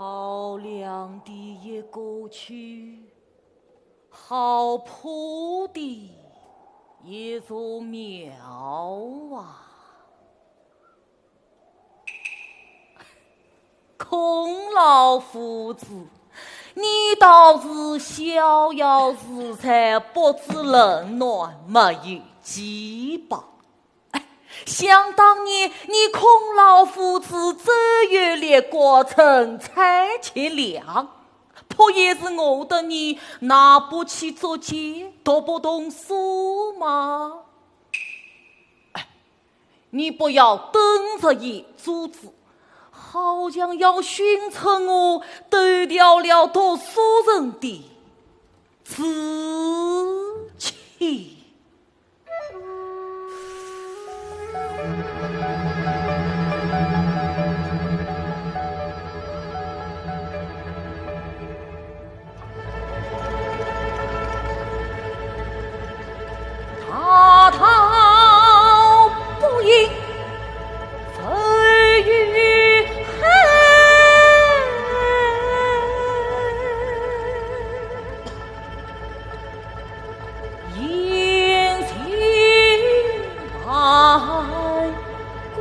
好亮的一个曲，好朴的一座庙啊！孔老夫子，你倒是逍遥自在，不知冷暖，没有羁绊。想当年，你孔老夫子走月列国，成才气量，颇也是我的你拿不起竹节，读不懂书吗？你不要瞪着眼珠子，好像要寻出我丢掉了读书人的志气。滔滔不应，飞于海。雁行白骨，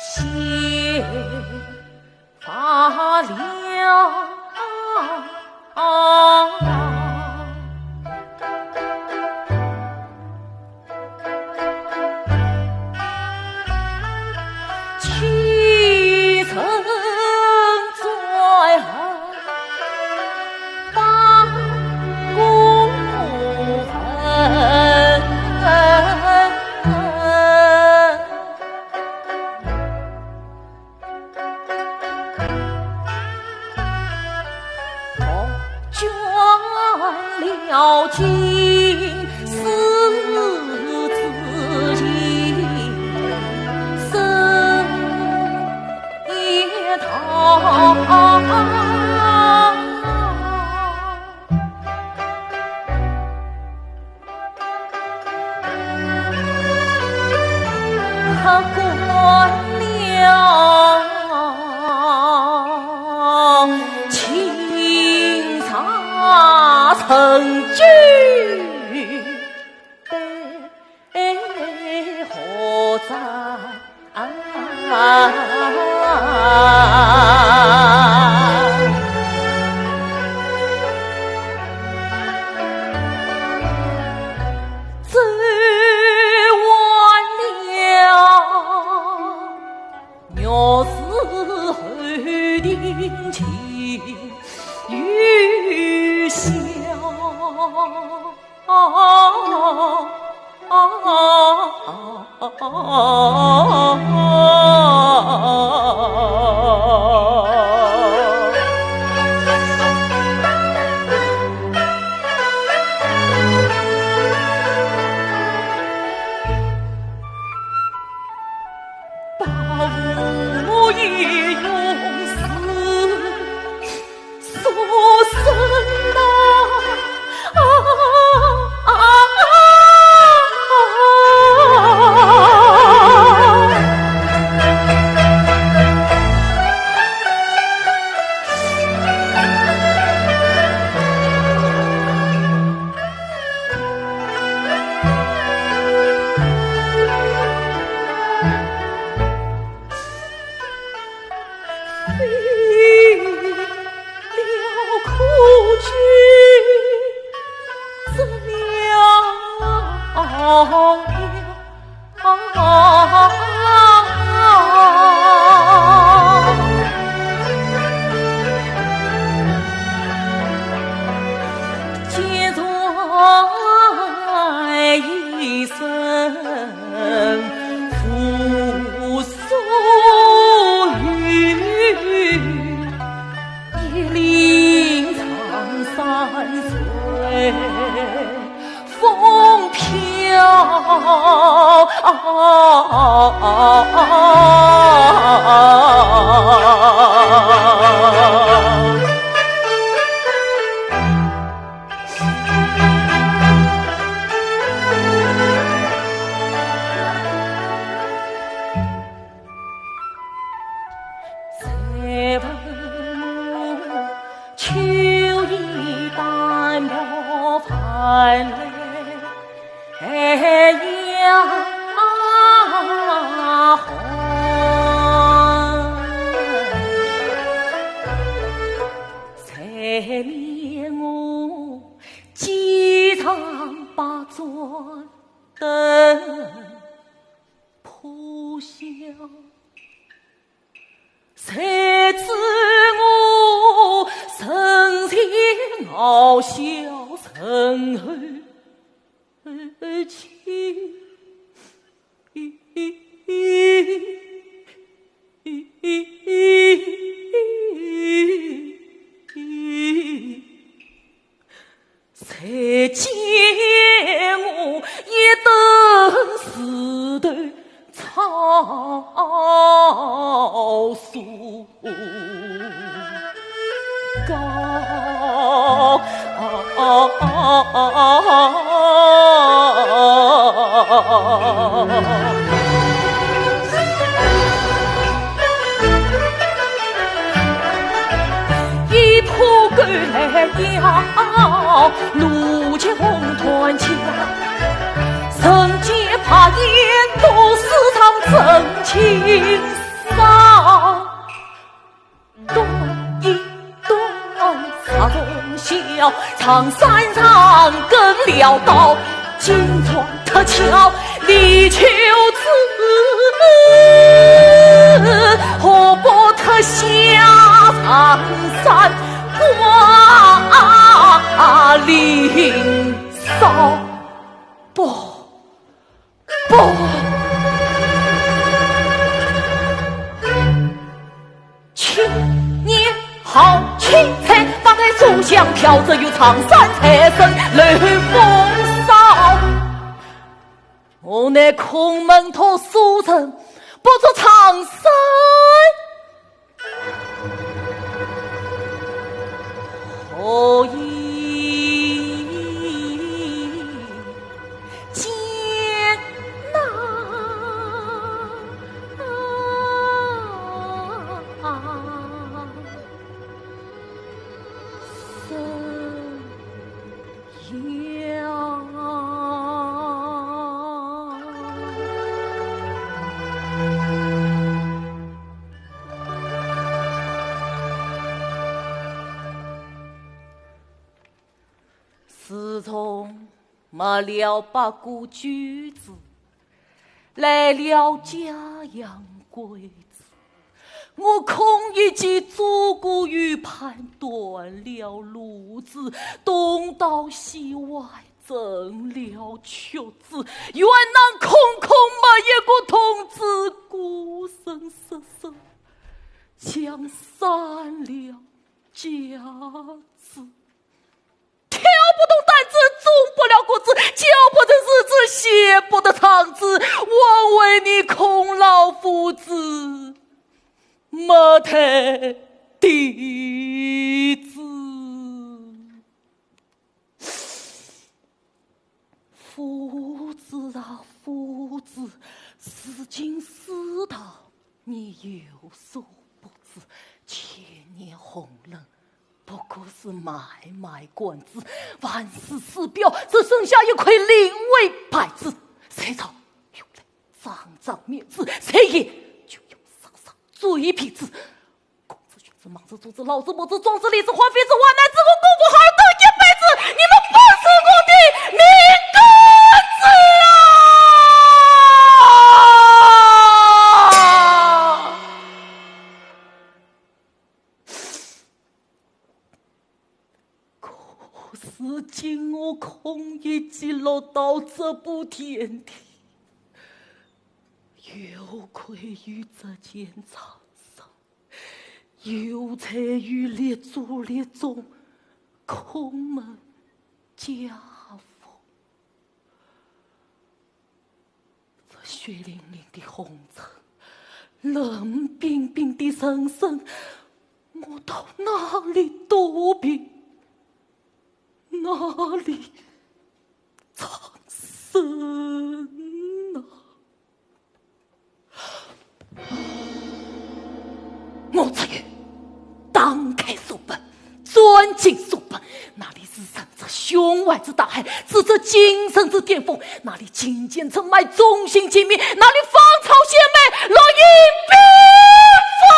显发亮，启程在八股坟。倦了金丝自己生一套，喝过了青茶成居悲何在？走完了若是后定情雨笑，把我也用死所生啊！居怎了结在一生扶苏雨，叶林苍山随风飘。再问秋意淡漠泛泪呀红，才怜我几场把盏灯破晓，才知我身前傲笑身后情，才见我一灯石头草树高。一破杆来摇，怒气红团枪，人间怕烟都是场真情伤。断一断茶中笑，长山上更潦倒，金装特巧李秋子，河波特下长山挂林梢，不青年好青菜，放在树上飘着有长山才生雷风骚。我那空门头书生不做长山，何以艰难生涯。自从没了八股举子，来了家养鬼子，我空一记左顾右盼，断了路子，东倒西歪挣了瘸子，愿囊空空没一个童子，孤身瑟瑟将散了家子。挑不动担子，种不了果子，教不得日子，写不得长字，枉为你孔老夫子没得弟子。夫子啊夫子，思今思道，你有所不知，千年红人不过是买官子，万世世标只剩下一块临危牌子，谁朝用来长面子，谁也就用上嘴皮子。公子君子，莽子，主子，老子，母子，壮子，李子，华妃子，华男子，我功夫好。是今我空已记落到这步田地，有愧于这间苍生，有才于列祖列宗，空门家父。这血淋淋的红尘，冷冰冰的人生，我到哪里躲避？哪里藏身啊？我只愿荡开书本，钻进书本，那里是人这胸怀之大海，是这精神之巅峰，那里金剑尘脉，忠心尽灭，那里芳草鲜美，落英缤纷。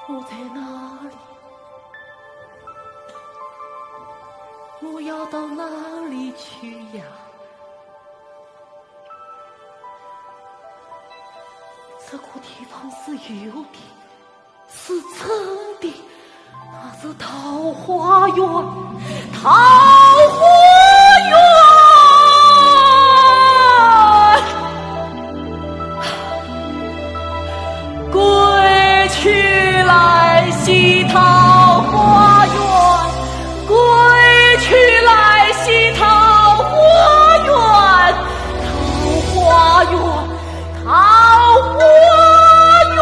我在哪里？我要到哪里去呀？这个地方是有的，是真的，那是桃花源，桃花源。归去来兮桃花源，归去来兮桃花源，桃花源，桃花源。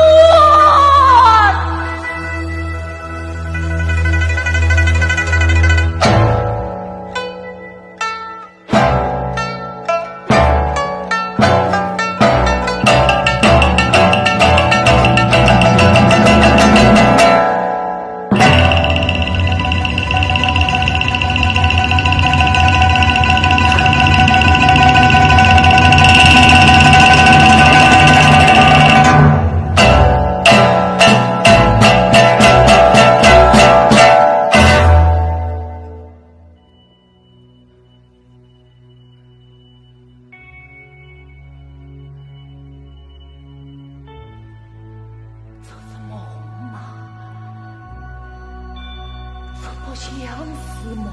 不像是梦。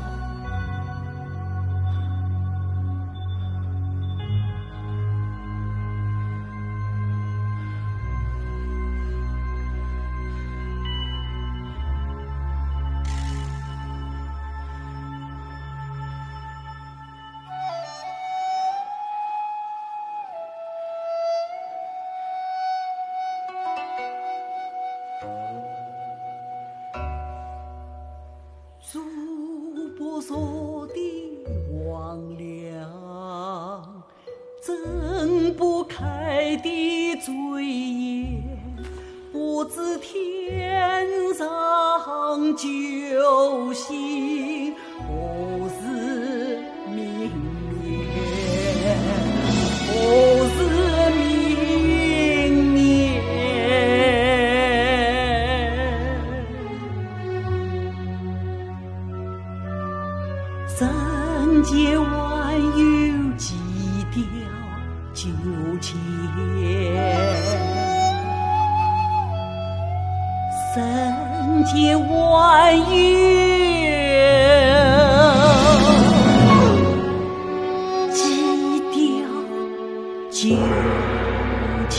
如波若的汪亮，睁不开的醉眼，不知天上救星何日明灭，何日明灭。人间万有几掉纠缠，人间万有几掉纠缠。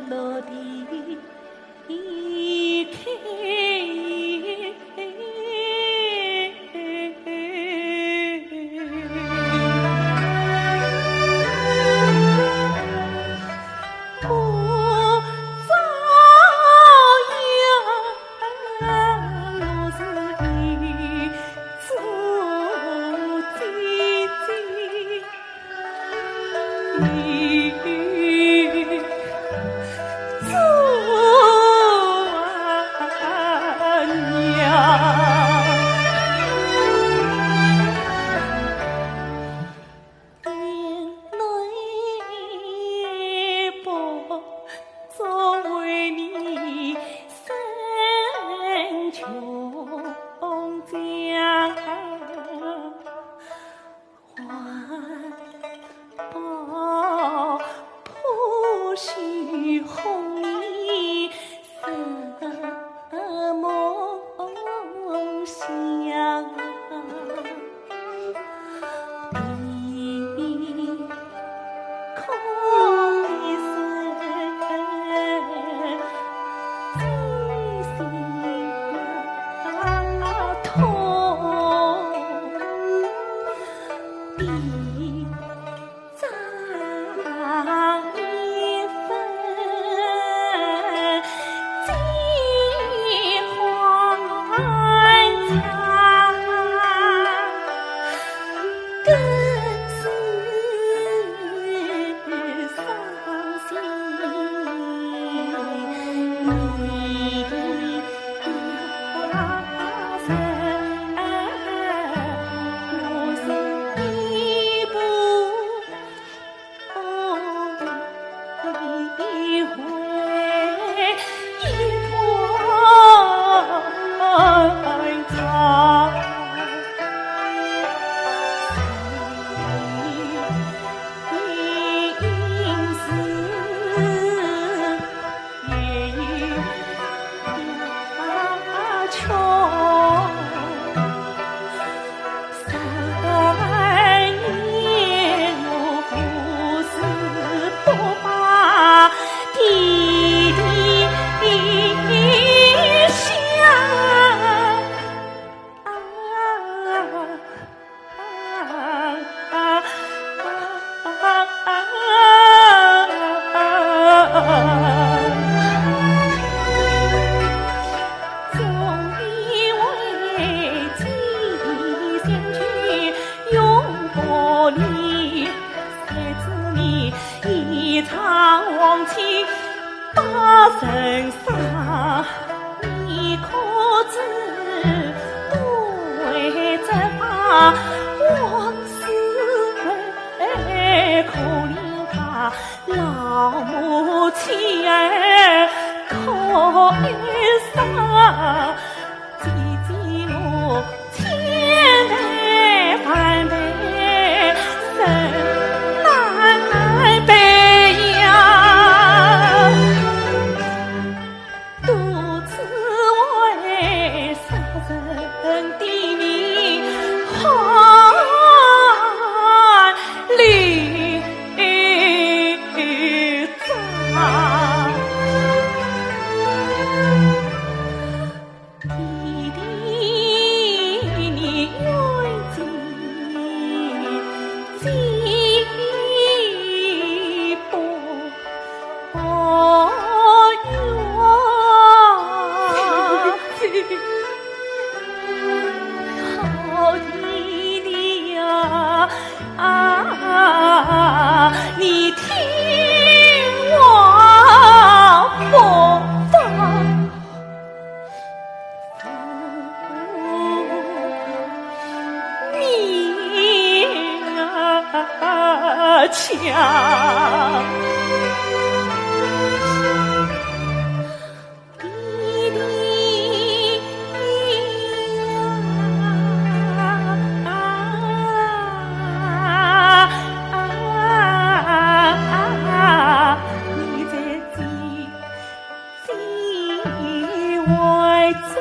落地开。人生，你可知对责罚？往事可怜他，老母亲儿可伤。姐姐我千代万代生难背呀，独自为杀人的你还离葬。弟弟，你愿记不冤？好弟弟呀，你听我播放。命啊强，弟弟你在几外中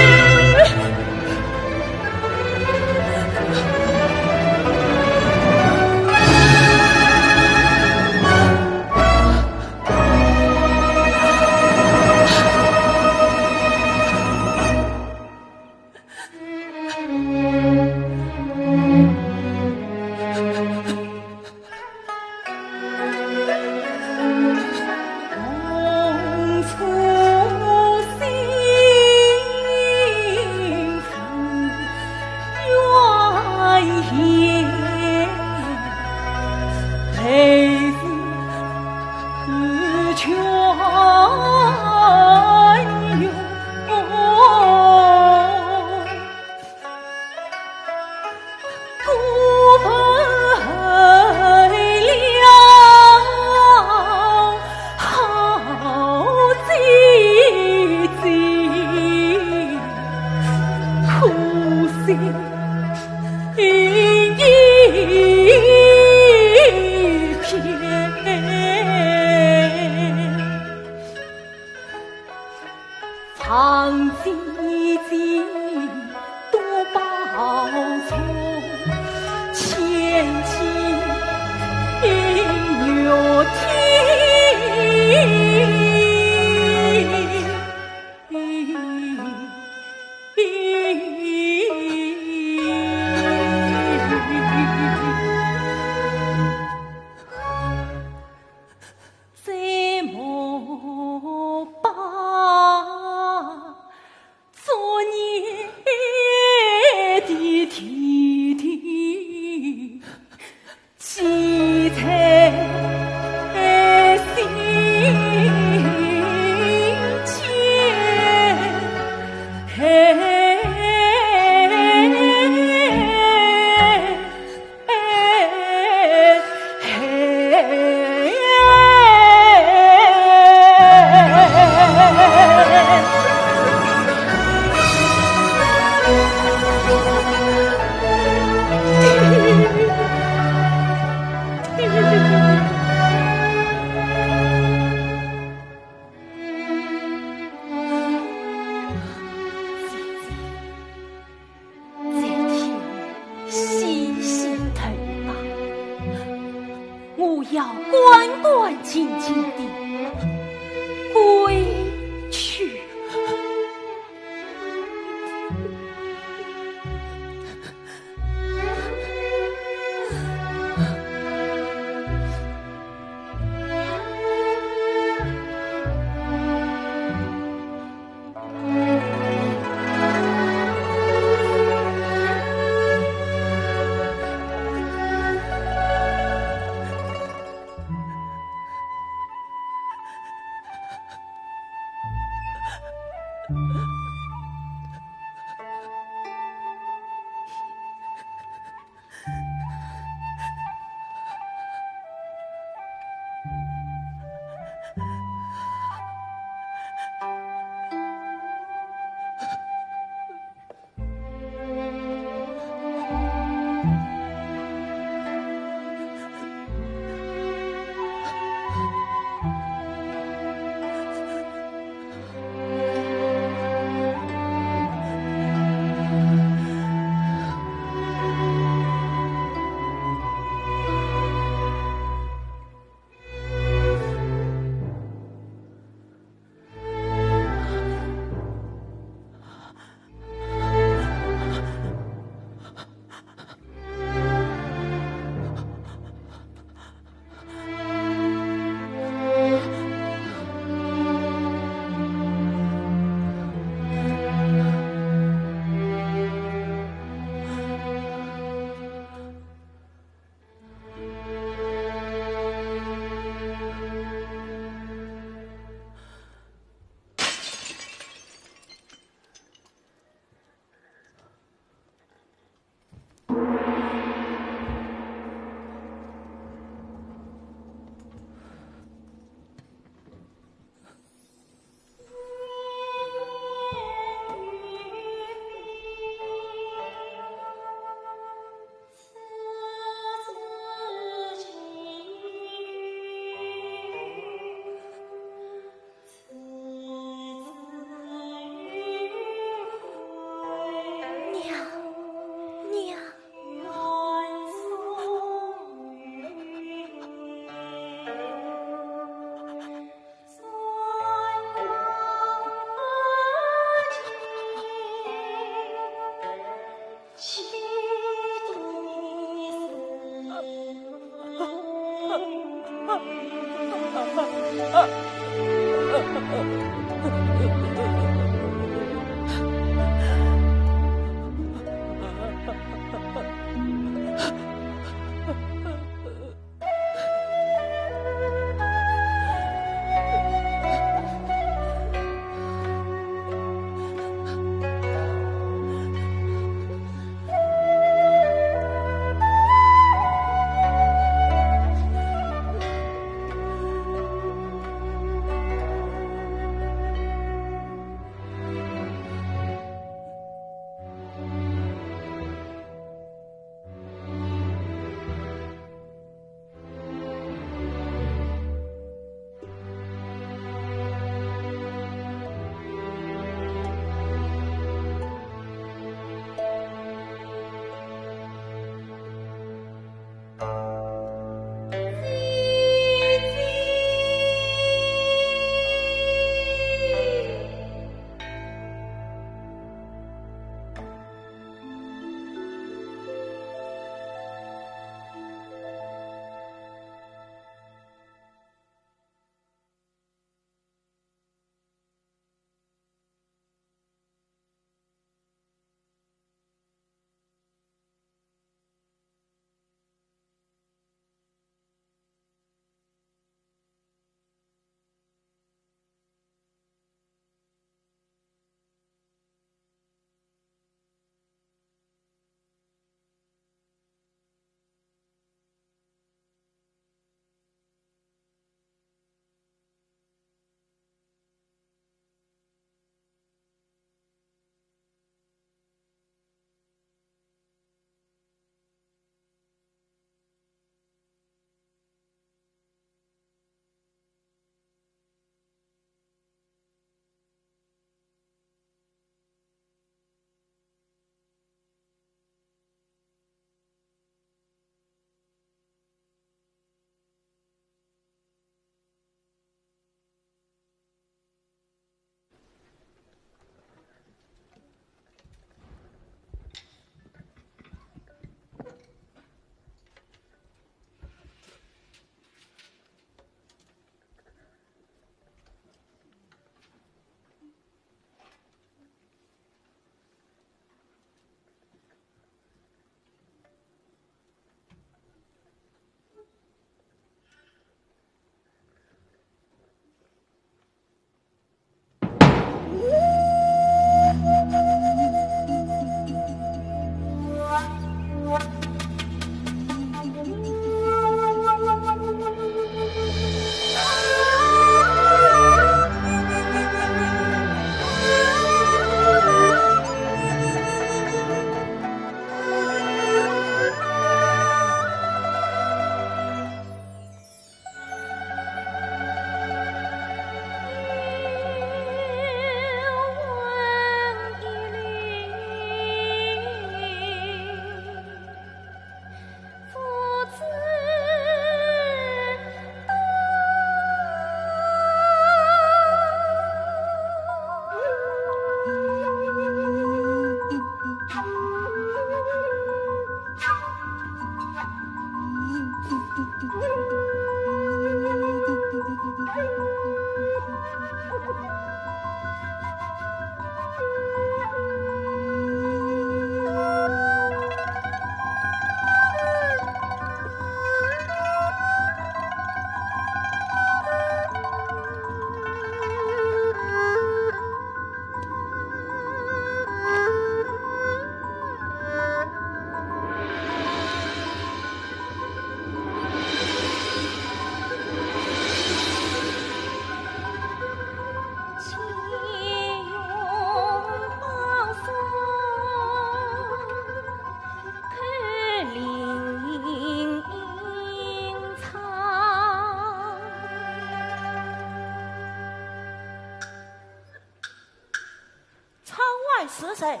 是谁？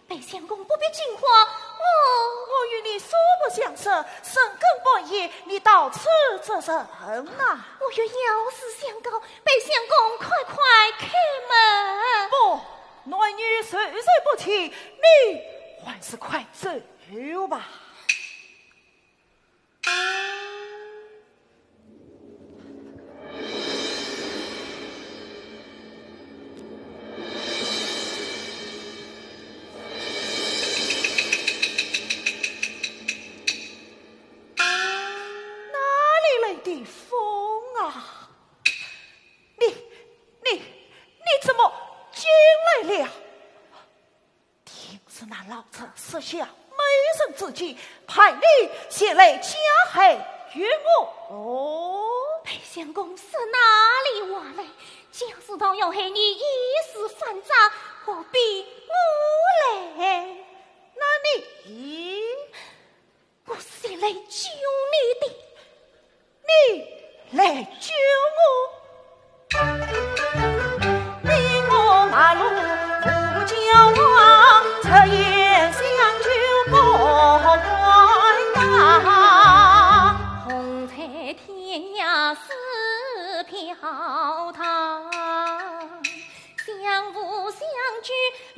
北相公不必惊慌，我与你素不相识，深更半夜你到此做什么？我有要事相告，北相公快快开门。不，男女岁岁不齐，你还是快走吧。的风啊，你怎么进来了？定是那老贼设下美人之计，派你前来加害于我。北相公是哪里话来？假使他要害你一时反诈，何必我来？那你，我是来救你的。你来救我，你我马路不交往，彻夜相救莫怪他。红彩天涯似飘荡，相扶相居另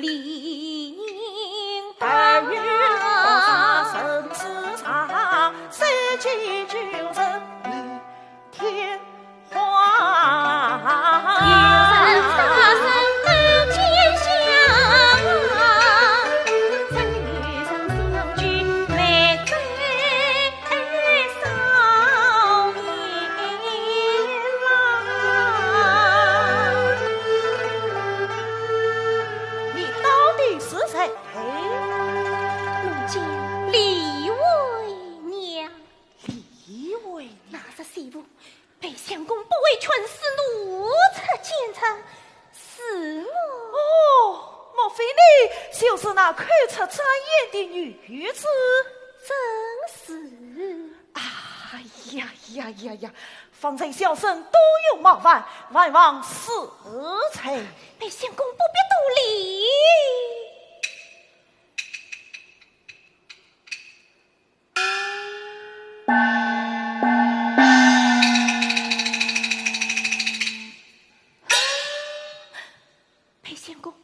但愿高山生死长，世纪君人天花，有人杀生人间香，三女人相聚美在少年郎。你到底是谁？奴家李为娘。李为娘，那是媳妇，北相公不为权势怒斥奸臣，是我。莫非你就是那看出遮眼的女子？真是。呀！方才小生多有冒犯，万望是才。北相公不必多礼。北相公，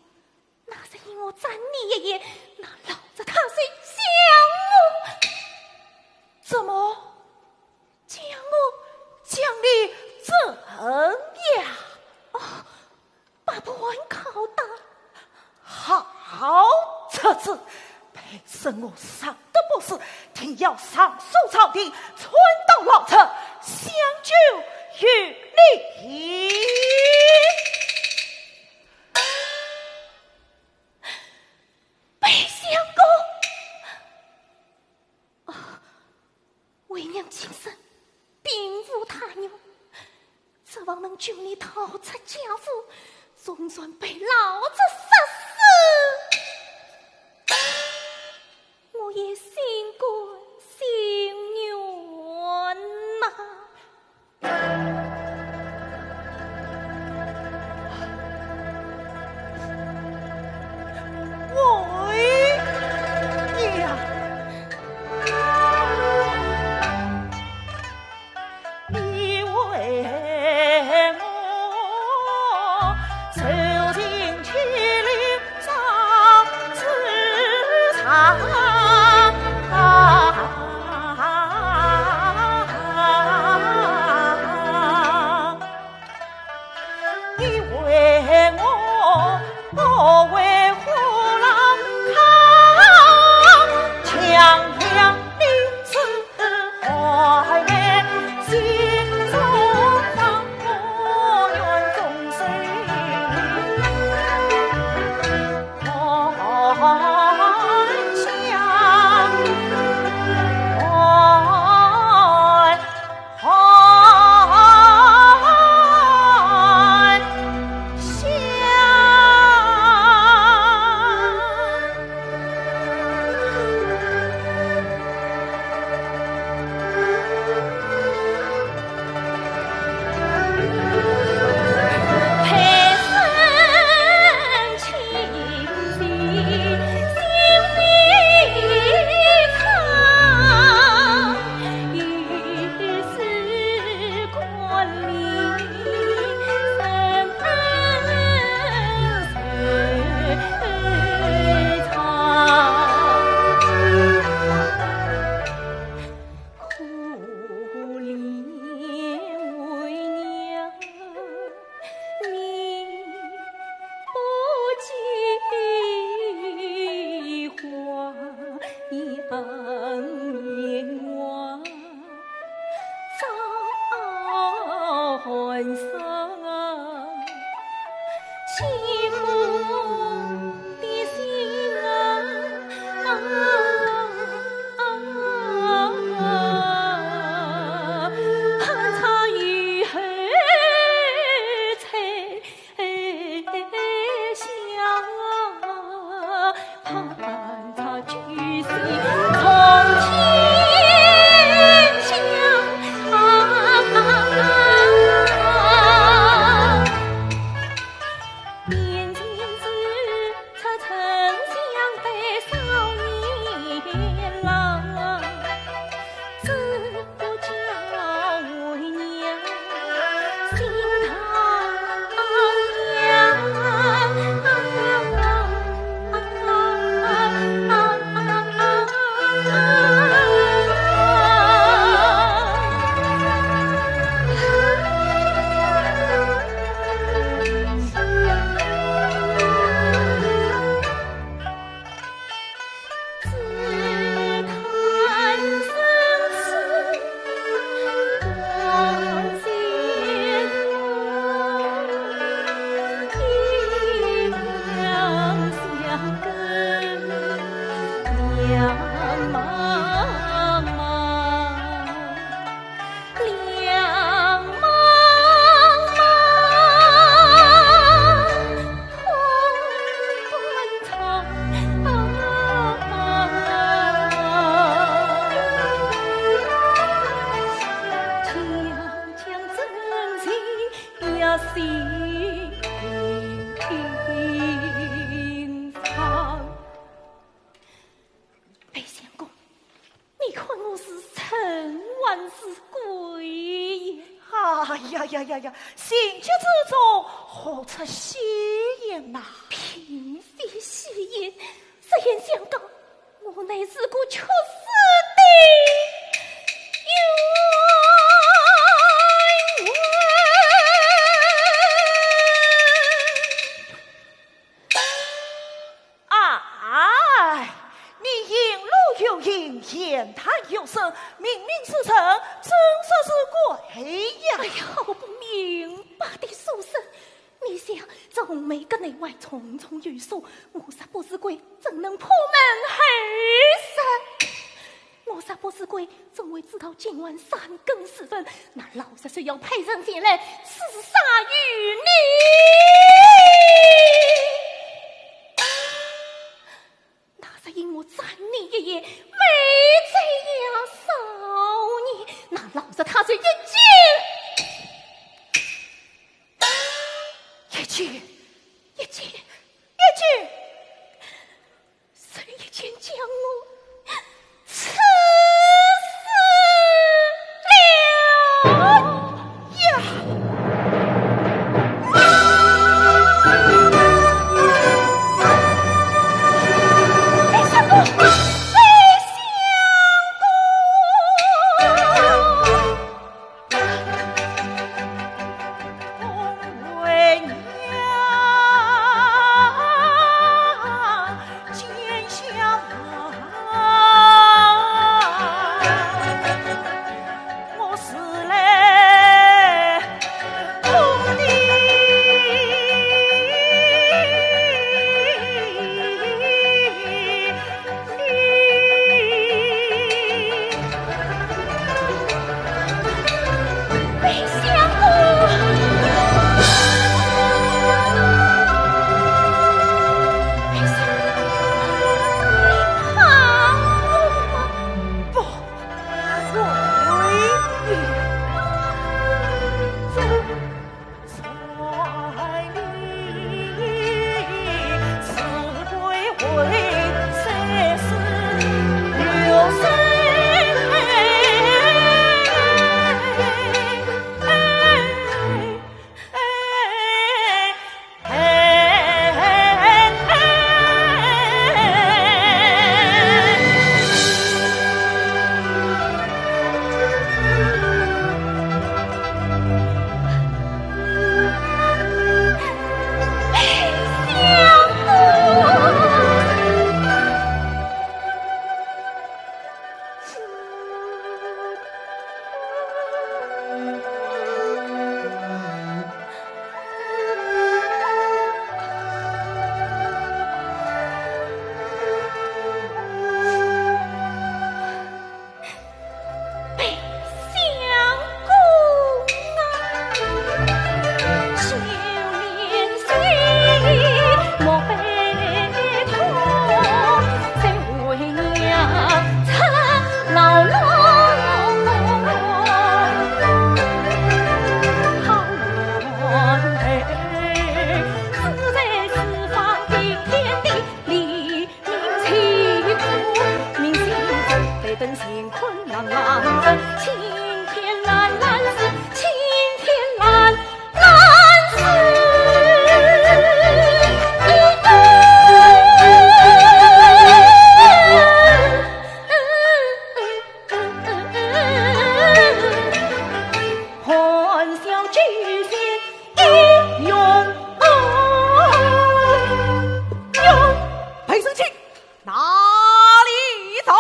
那是因我赞你爷爷，那老子他虽想我，怎么将我将你怎样？把不还拷打。好这次配生我上的不是，定要上诉朝廷，传到老侧相救于你。北相公，为娘今生并无他女，指望能救你逃出家府，总算被老子杀死。我也心甘情愿呐。为娘，你为我走进去。呀，心急之中何出戏言呐？嫔妃戏言，实言相告，我乃是个缺失的冤枉。哎，你言路有言，言谈有声，明明是臣，真说是鬼呀！哎呀，好不明白的书生，你想从每个内外重重约束，我杀不是鬼，怎能破门而入？我杀不是鬼，总会知道今晚三更时分，那老实是要派人前来刺杀于你。那是因我赞你一夜，没这样少你，那老子他是一剑，谁一剑将我刺死了呀！没想过。等乾坤朗朗，青天蓝蓝似，青天蓝蓝似。欢笑举仙一勇。裴生气，哪里走？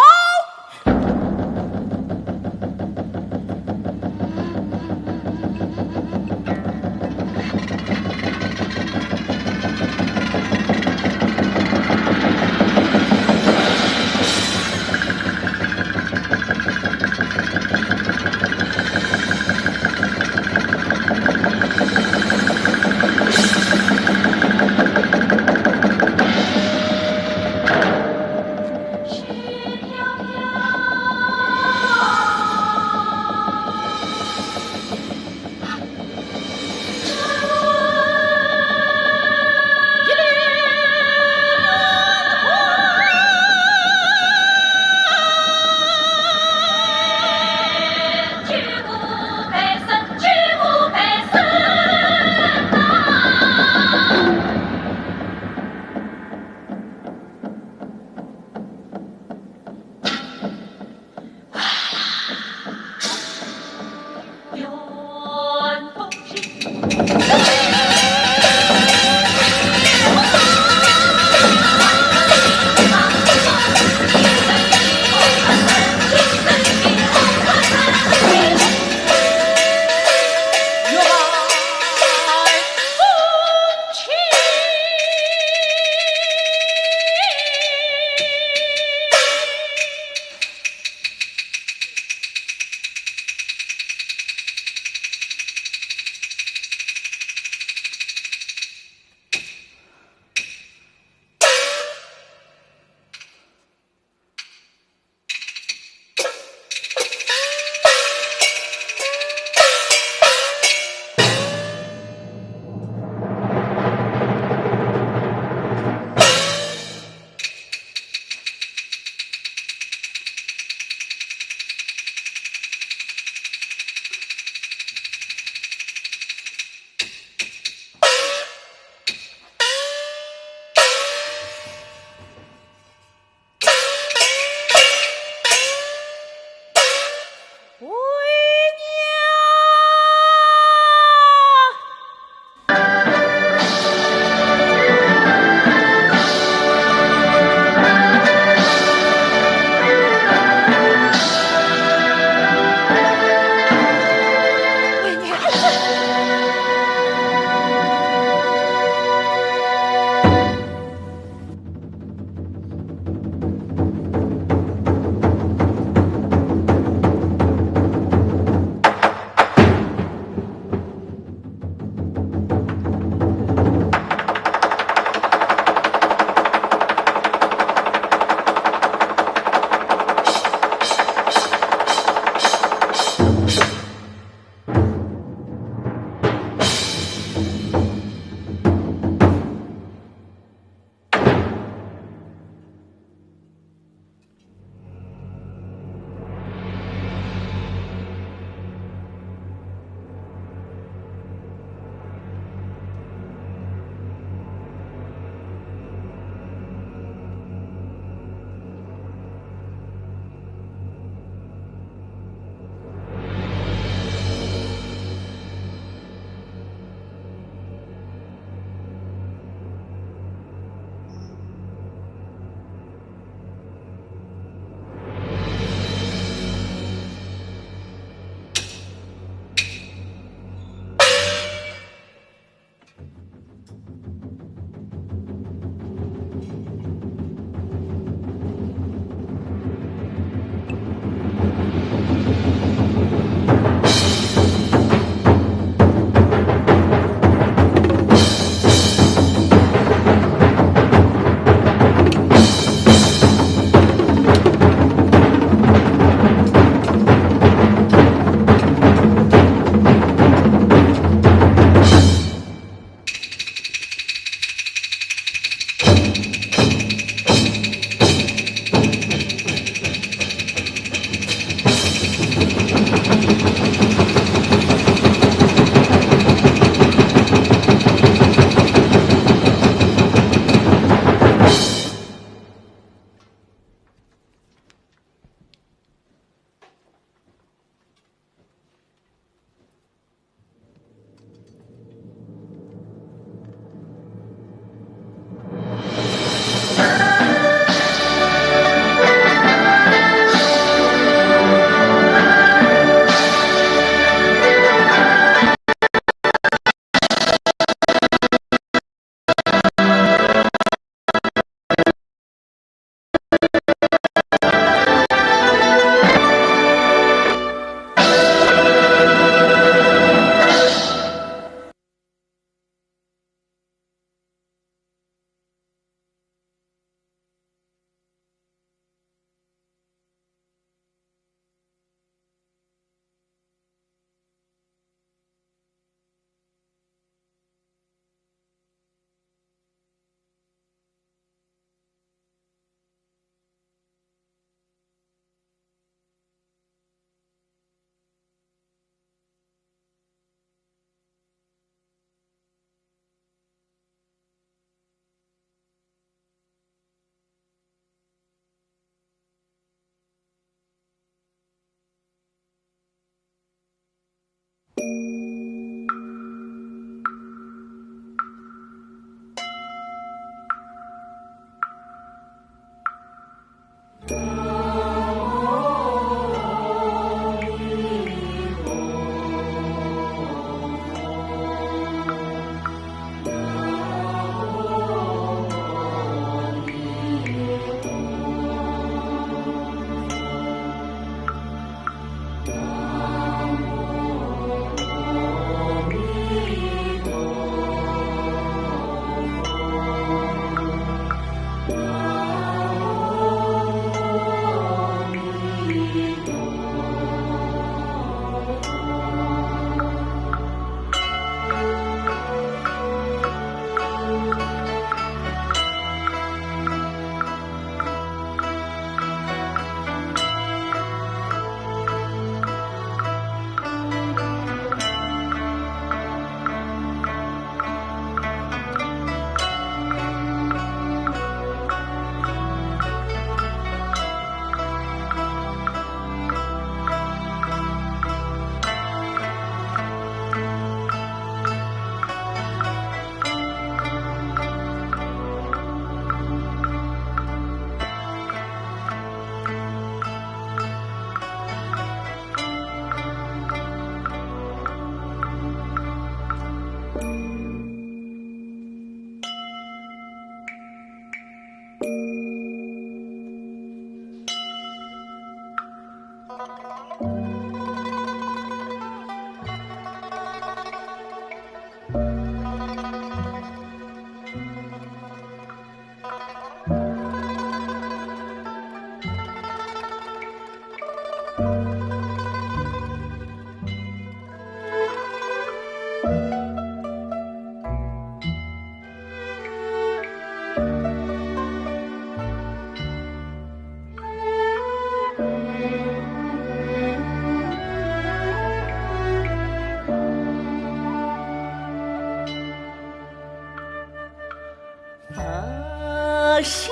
小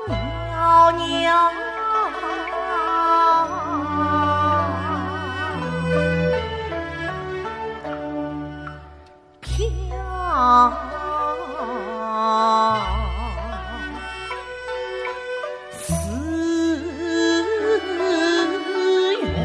鸟鸟，飘似远。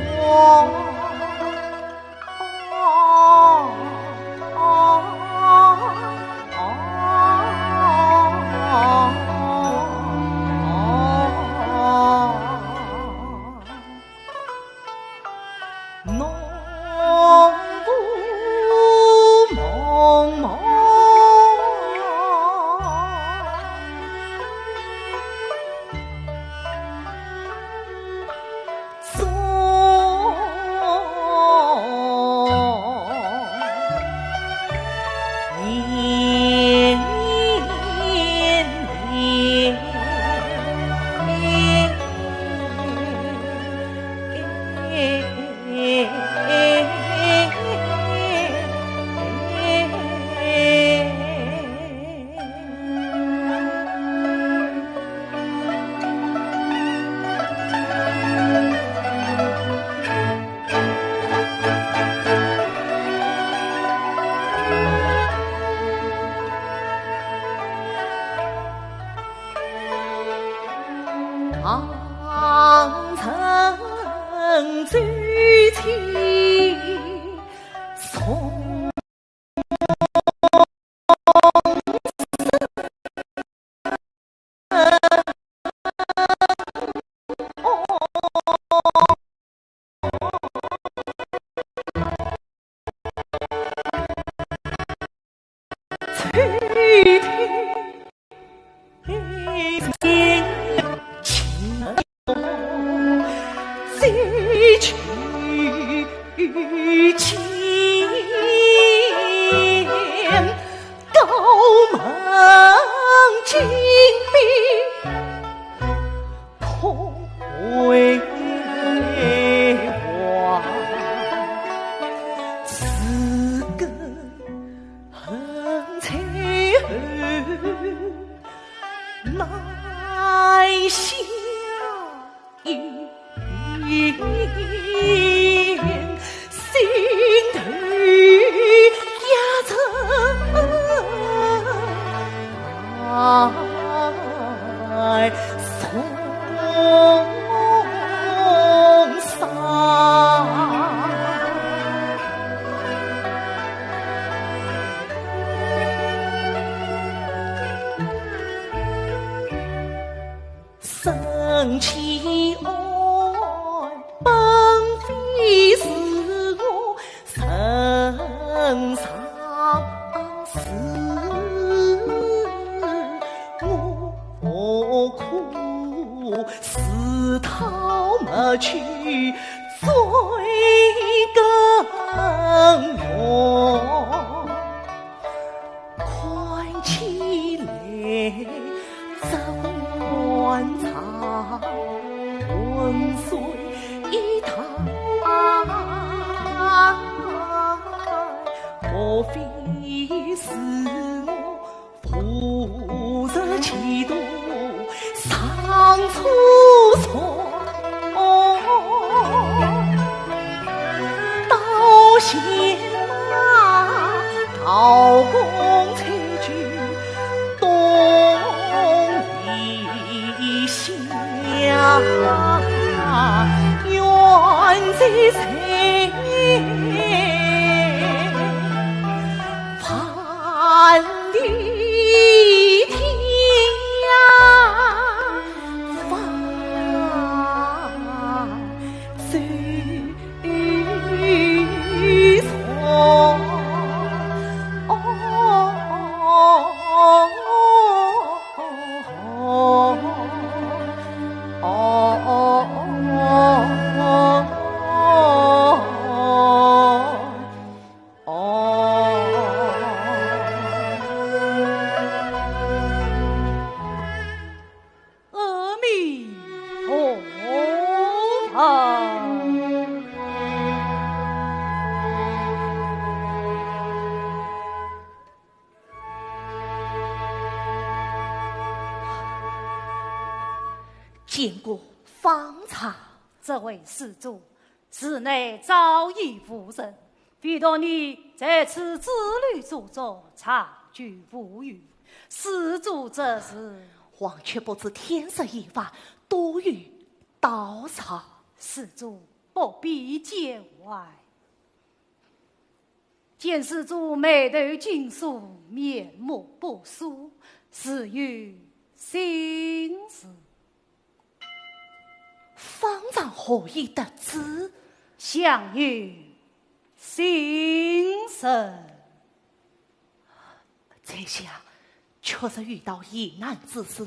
唐曾最起从翠天再去见高门金碧同辉煌，此根横财后乃下一心头压着爱送上。生起爱本非是我身上事，我苦思讨没去最根源，看起来怎藏浑水一滩，莫非是我负着企图上错错，到现陶公才觉东篱下，远在谁万里天涯，万在见过方才这位施主，寺内早已无人，唯独你在此之旅之中长居不遇。施主这是，王却不知天色已晚，多余道场。施主不必见外。见施主眉头紧锁，面目不苏，是有心事。方丈何以得知？相有心神。这下确实遇到疑难之事，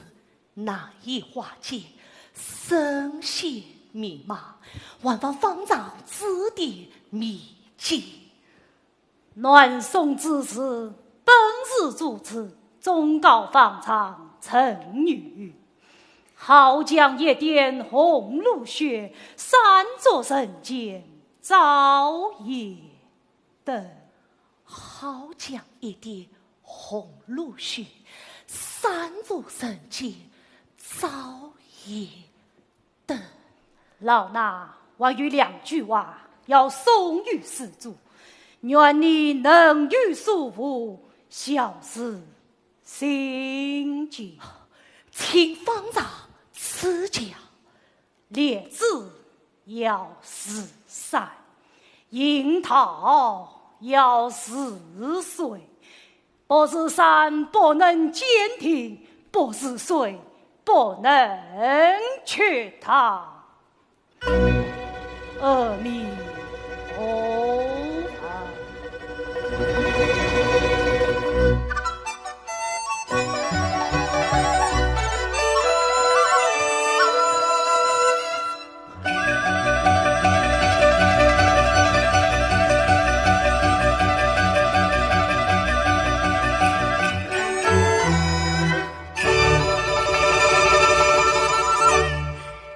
难以化解，深陷迷茫，还望方丈指点秘籍。南宋之时，本是主持忠告方丈陈女，好将一点红露血，散作人间早也等。好将一点红露血，散作人间早也等。老衲还有2句话要送与施主，愿你能于所负，小事心结。请方丈赐教。列子要4散，樱桃要4岁。不是山不能坚挺，不是水不能去它。阿弥陀佛。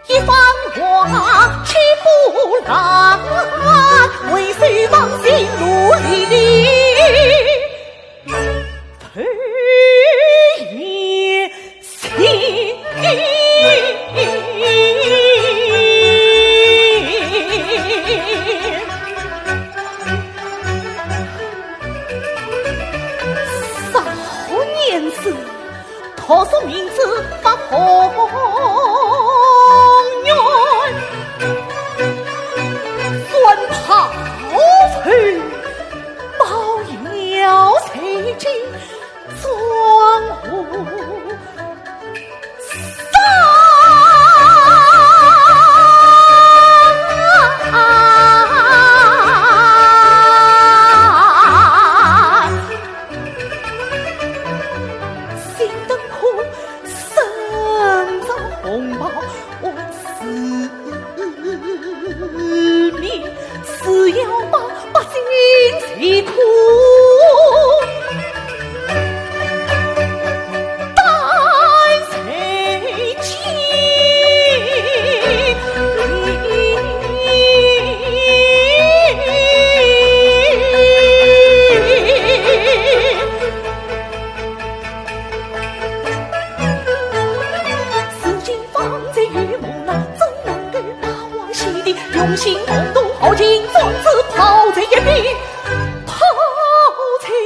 一番话岂不然，为谁往心路里里陪你心。少年时，托出名字发红愿，算炮去抱腰随进庄户心灯火身着红袍，我是要把百姓疾苦带谁去？四境方在于梦那，怎能够大王洗涤？用心共度好情，壮志抛在一边，抛在一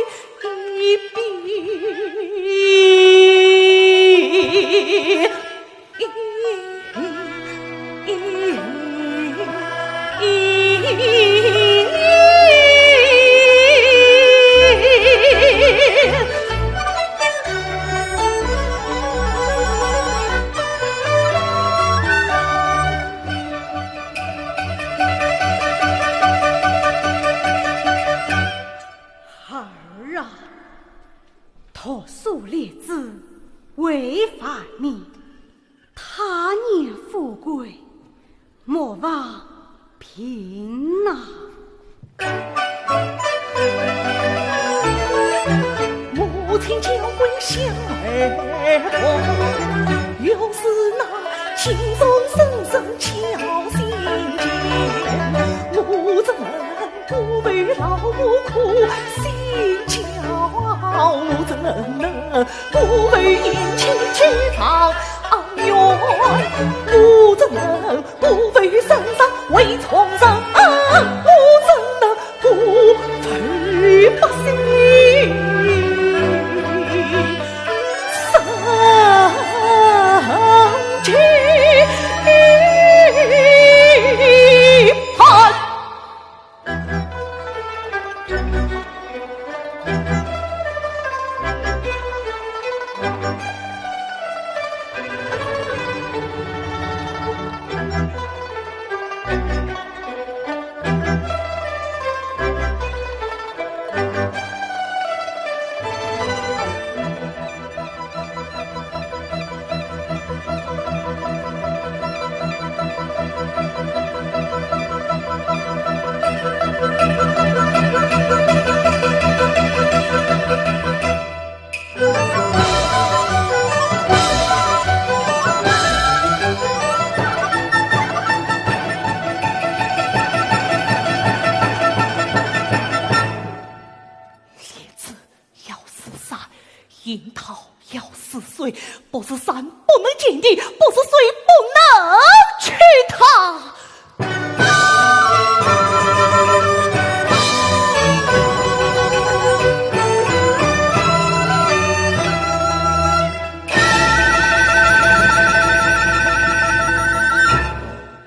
儿啊，托苏列子为反你，他年富贵，莫忘贫难。母亲教诲小儿童，又是那轻松声声敲心间，母子们不为劳苦心焦，母子们不为眼前之长冤。岁月身上为创伤，我怎能不费不心上去盼？樱桃要是水，不是山不能见地，不是水不能去它。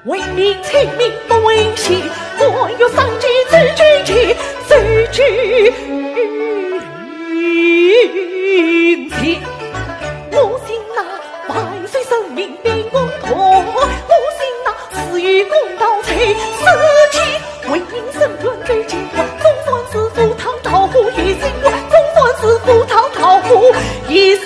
为民请民不为戏，我有丧机之举起，之举云天。我信那万岁生命比我痛，我信那死于公道才死气，为民生源最紧我，总算是赴汤蹈火一心我，总算是赴汤蹈火一心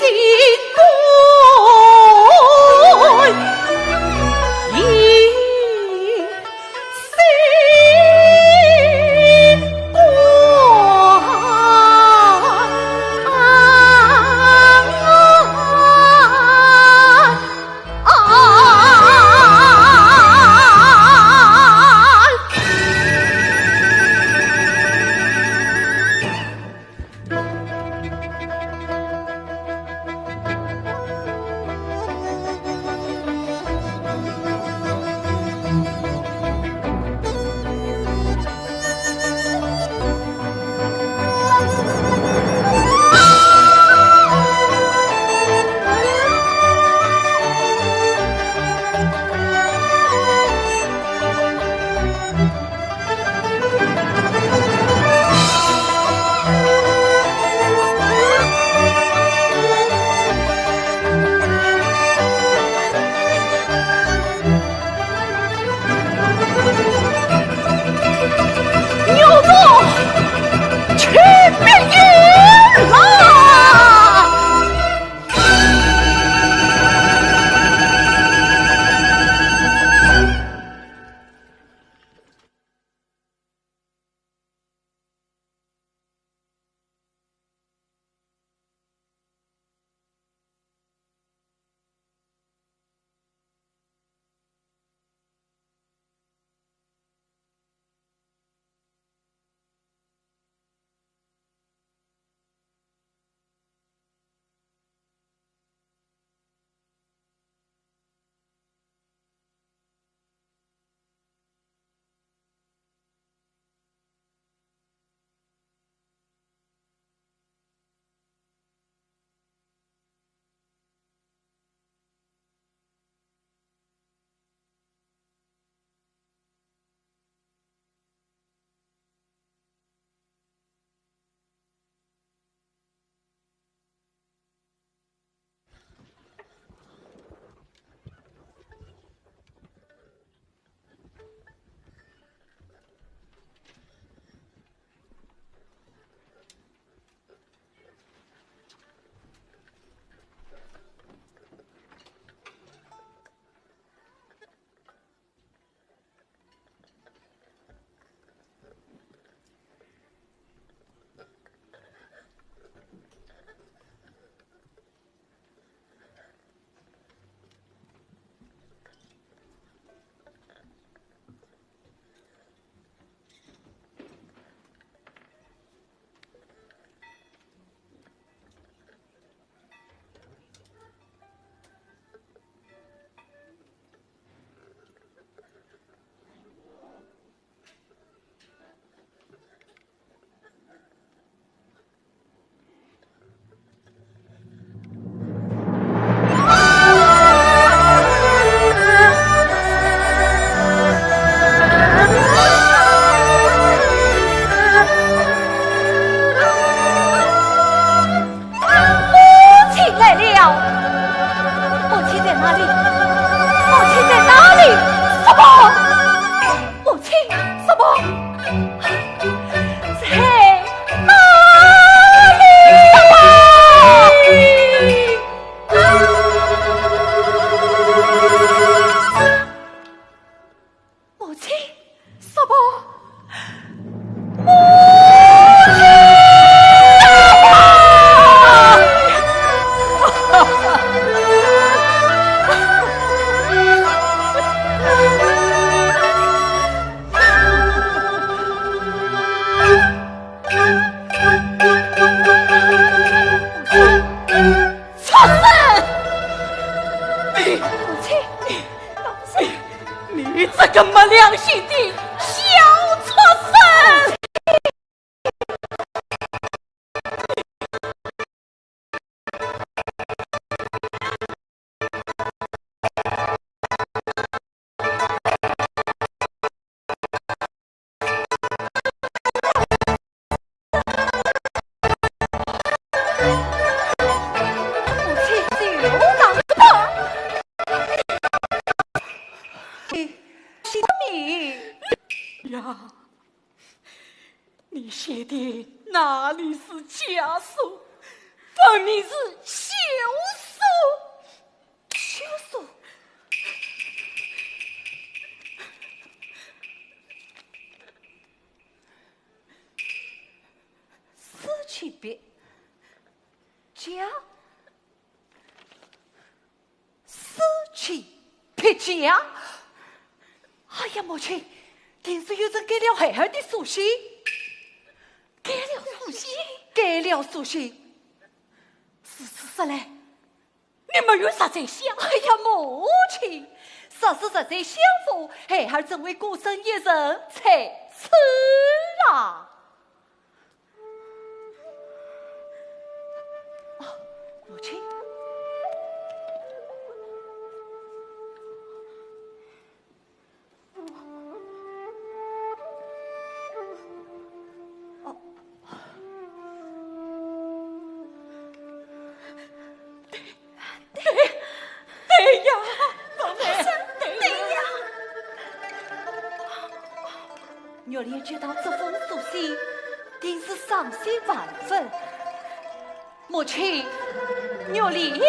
亲，什么？你这个没良心的小畜生！你写的哪里是家书，分明是休书。休书，四七别家，四七别家。哎呀，母亲，定是有人给了孩儿的书信。改了书信，改了书信，是嘞。你没有啥在想？哎呀，母亲，实在相扶，孩儿正为孤身一人才此啊！母亲。月莲接到这封书信，定是伤心万分。母亲，月莲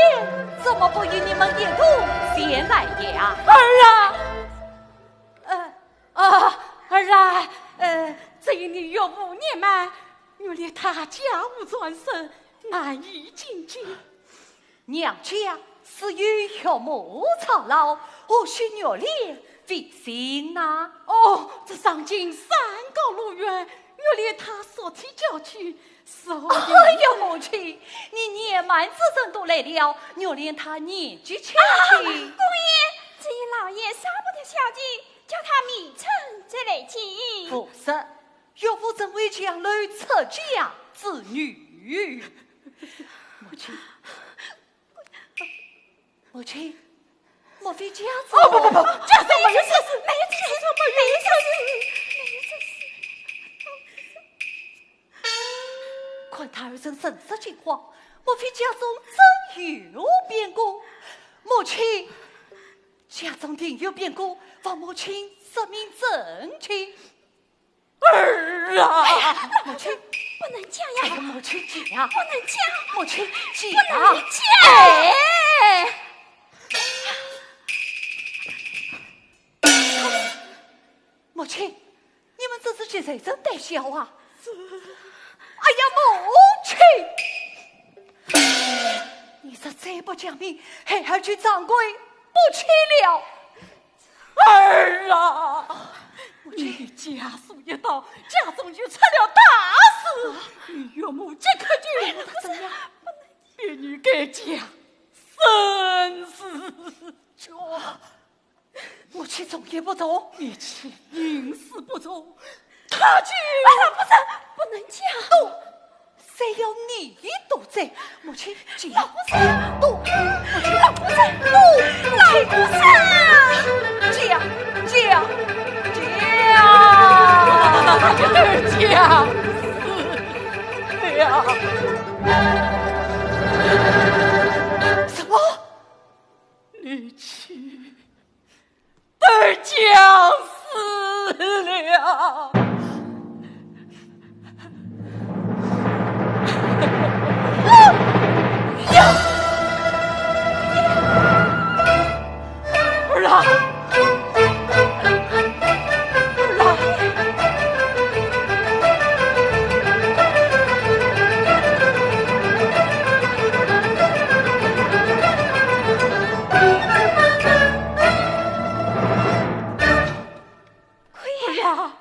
怎么不与你们一同前来呀？儿啊，这一年约5年嘛，月莲她家务专身，难以进京。娘家是与岳母操劳，何须月莲费心呐？这上京山高路远，月莲她所提交去，哎呀，母亲，你年迈之人都来了，月莲她年纪轻轻。姑爷，这一老爷舍不得小姐，叫他明晨再来见。不是，岳父正为将来出家之女。母亲，母亲，莫非家中？不，家中没有这事，没有这事，没有这事。看他儿身神色惊慌，莫非家中真有变故？母亲，家中定有变故，望母亲说明真情。儿啊，母亲不能这样，母亲讲，不能讲，母亲讲，不能讲。母亲，你们这是几谁真胆小啊？哎呀，母亲，你这再不讲明，孩儿去掌柜不去了。儿啊，你家书一到，家中就出了大事。你岳母即刻就怎样？别女该家生死决。母亲总也不走，你去宁死不走，他去。不能讲。赌，谁要你赌债？母亲讲，老夫人赌，母亲老夫人赌，老夫人讲。家死了。什么？你去，儿将死了。儿啊！呀，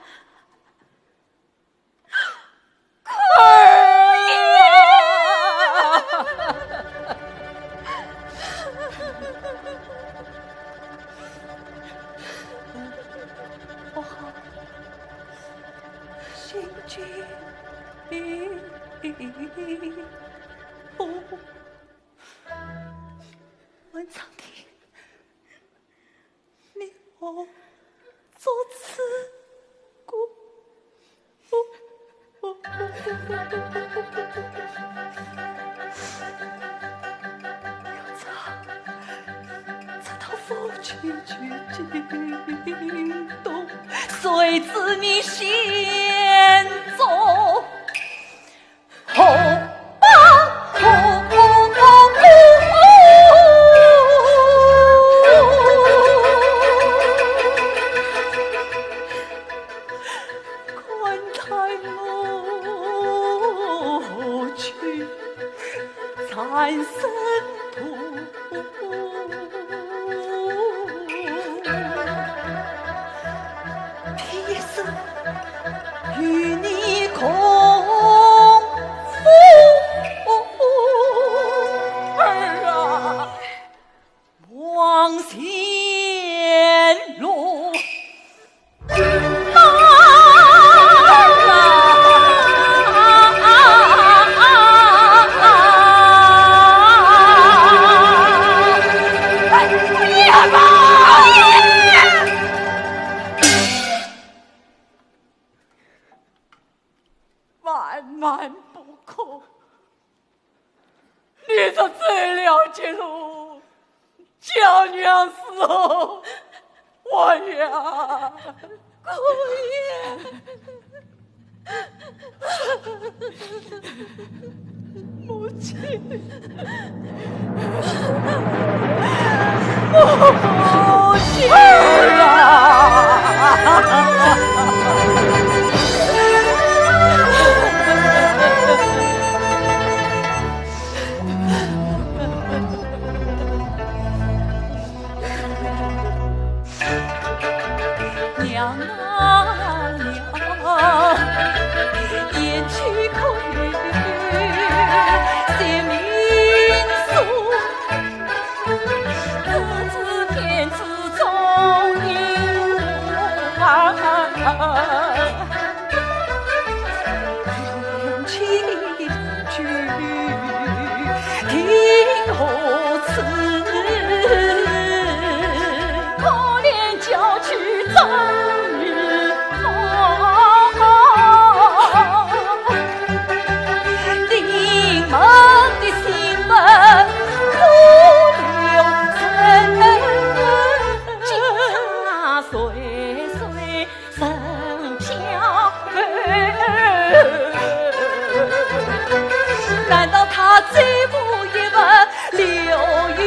我好心惊不问苍天，你我作此故。这套夫妻惊动，谁知你先走后残生土，偏也是与你共赴儿啊，望仙路。万不可！你这最了解路，叫娘死后，我呀，母亲，母亲娘啊娘，言去可语写民俗，自知天子中应无言情句听何辞，可怜娇躯早日临门的心门苦留神，今他岁岁生飘飞，难道他最不一文留于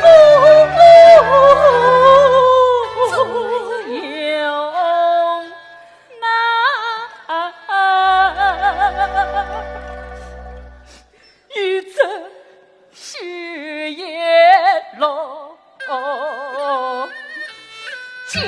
自由难？一阵雪夜落江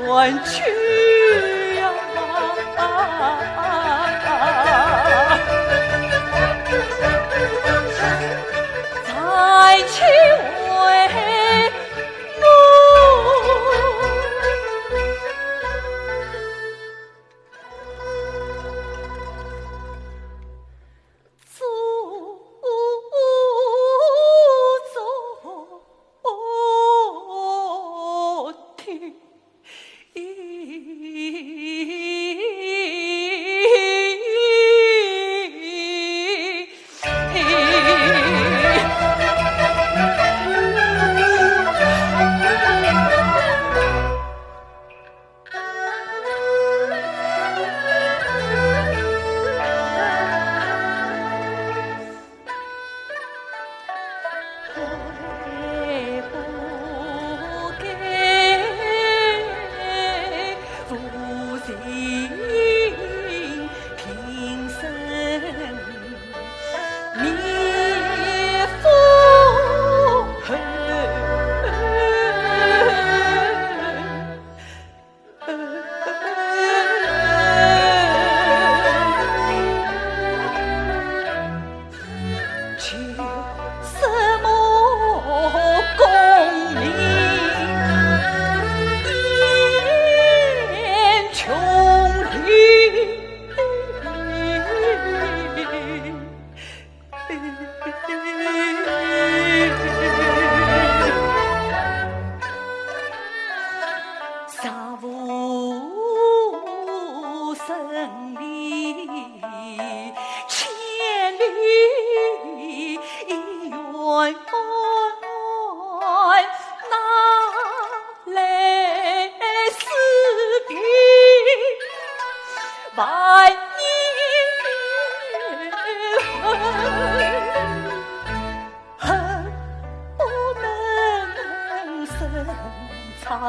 远去呀，再去为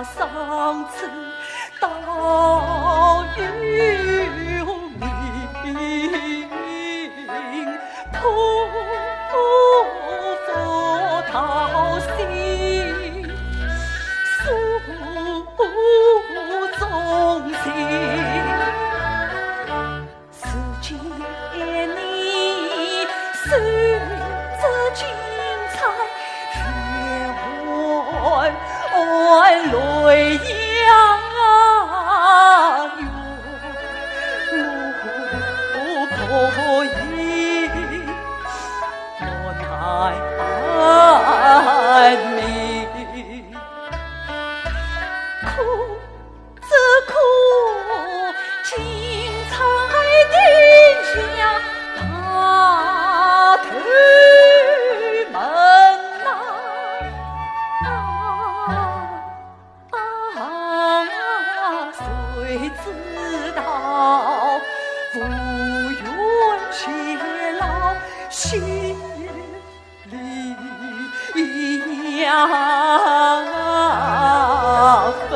上次到有名，托付讨心，诉衷心，思见你是这精彩月弯泪阳如可以，我难明，苦只苦精彩的下爬头门谁知道不愿偕老，心里呀分。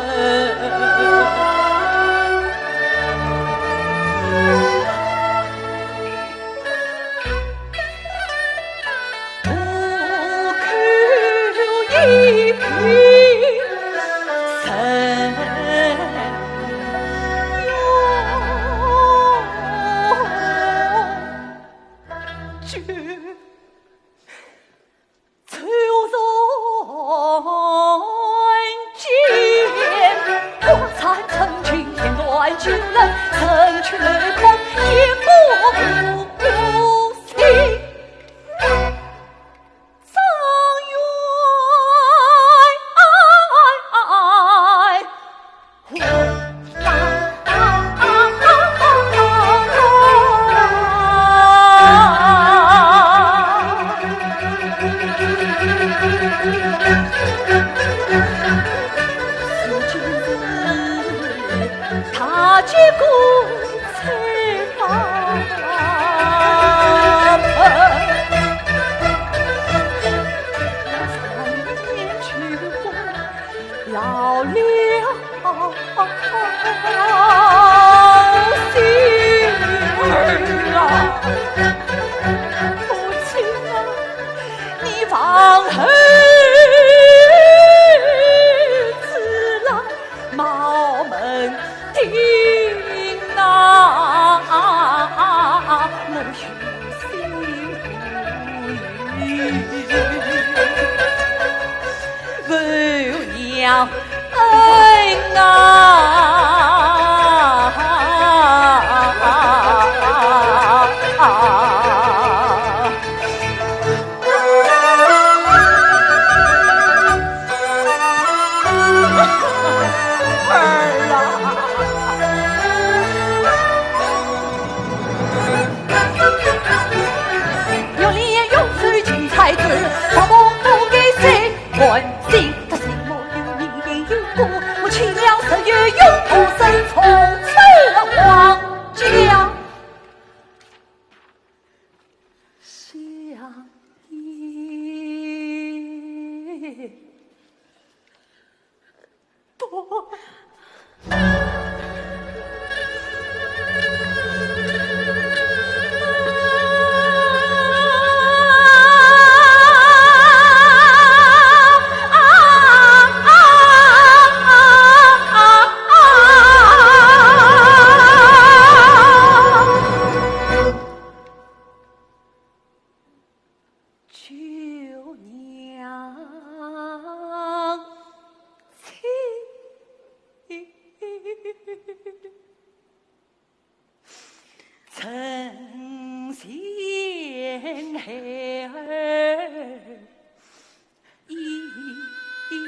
不求一贫生我参成群天乱群人。却恐言不信。他结果才发盆，3年去过要了心儿啊，父亲啊，你放儿子啦，茅门听啊，莫许心不语，为娘恩有脸有嘴金才子，把梦不给谁关心？他心莫有一点有故，我去了3月永不生，从此皇家相依多。舅娘亲，曾贤孩儿一片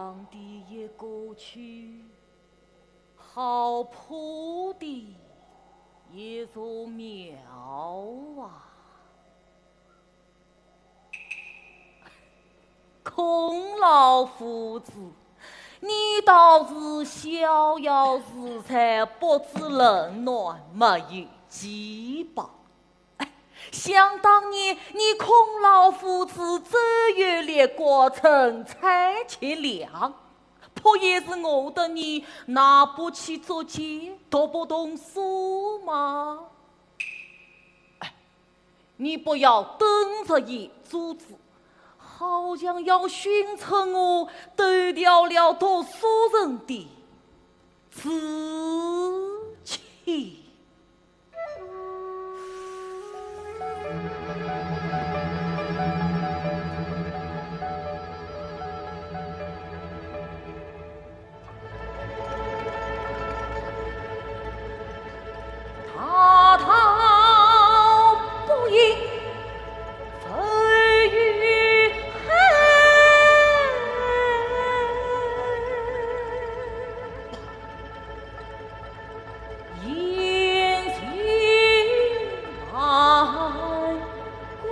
想的也过去，好谱的也做妙啊！孔老夫子，你倒是逍遥自在，不知冷暖，没有羁绑。想当年，你孔老夫子走越列国，成才且良，不也是我的你拿不起做奸，读不懂书吗？你不要瞪着眼珠子，好像要寻出我丢掉了读书人的志气。滔滔不应，飞于海。雁行万古，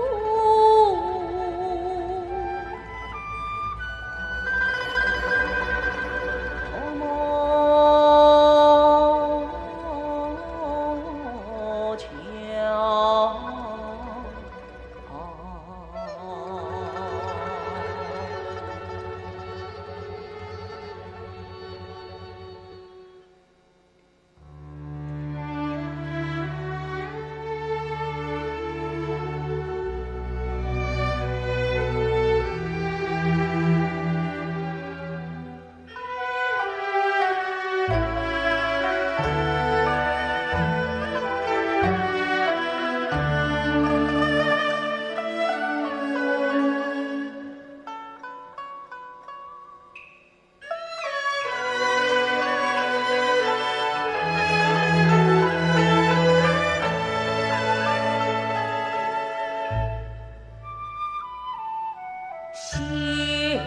先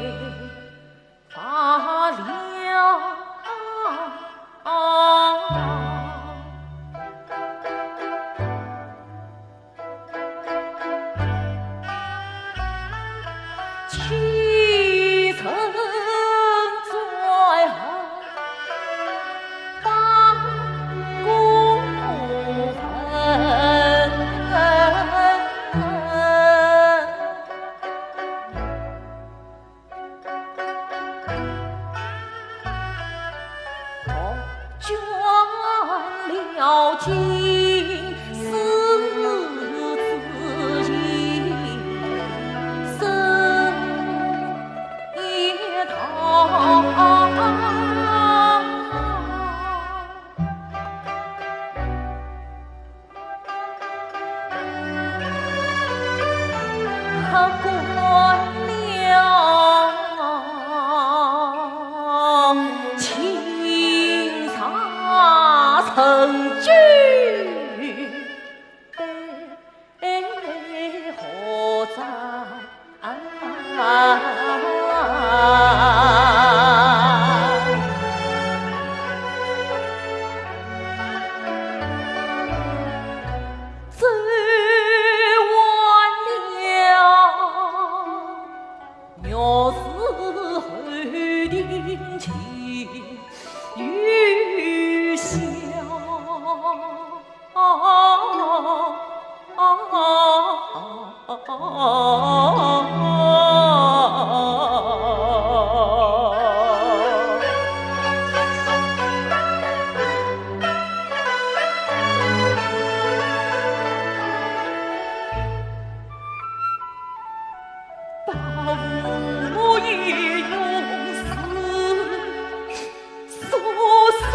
发了七层在八公分。倦了金丝自己生一套，惯了青纱成居悲何在？走完了，若是后定情欲消。把我也用死所生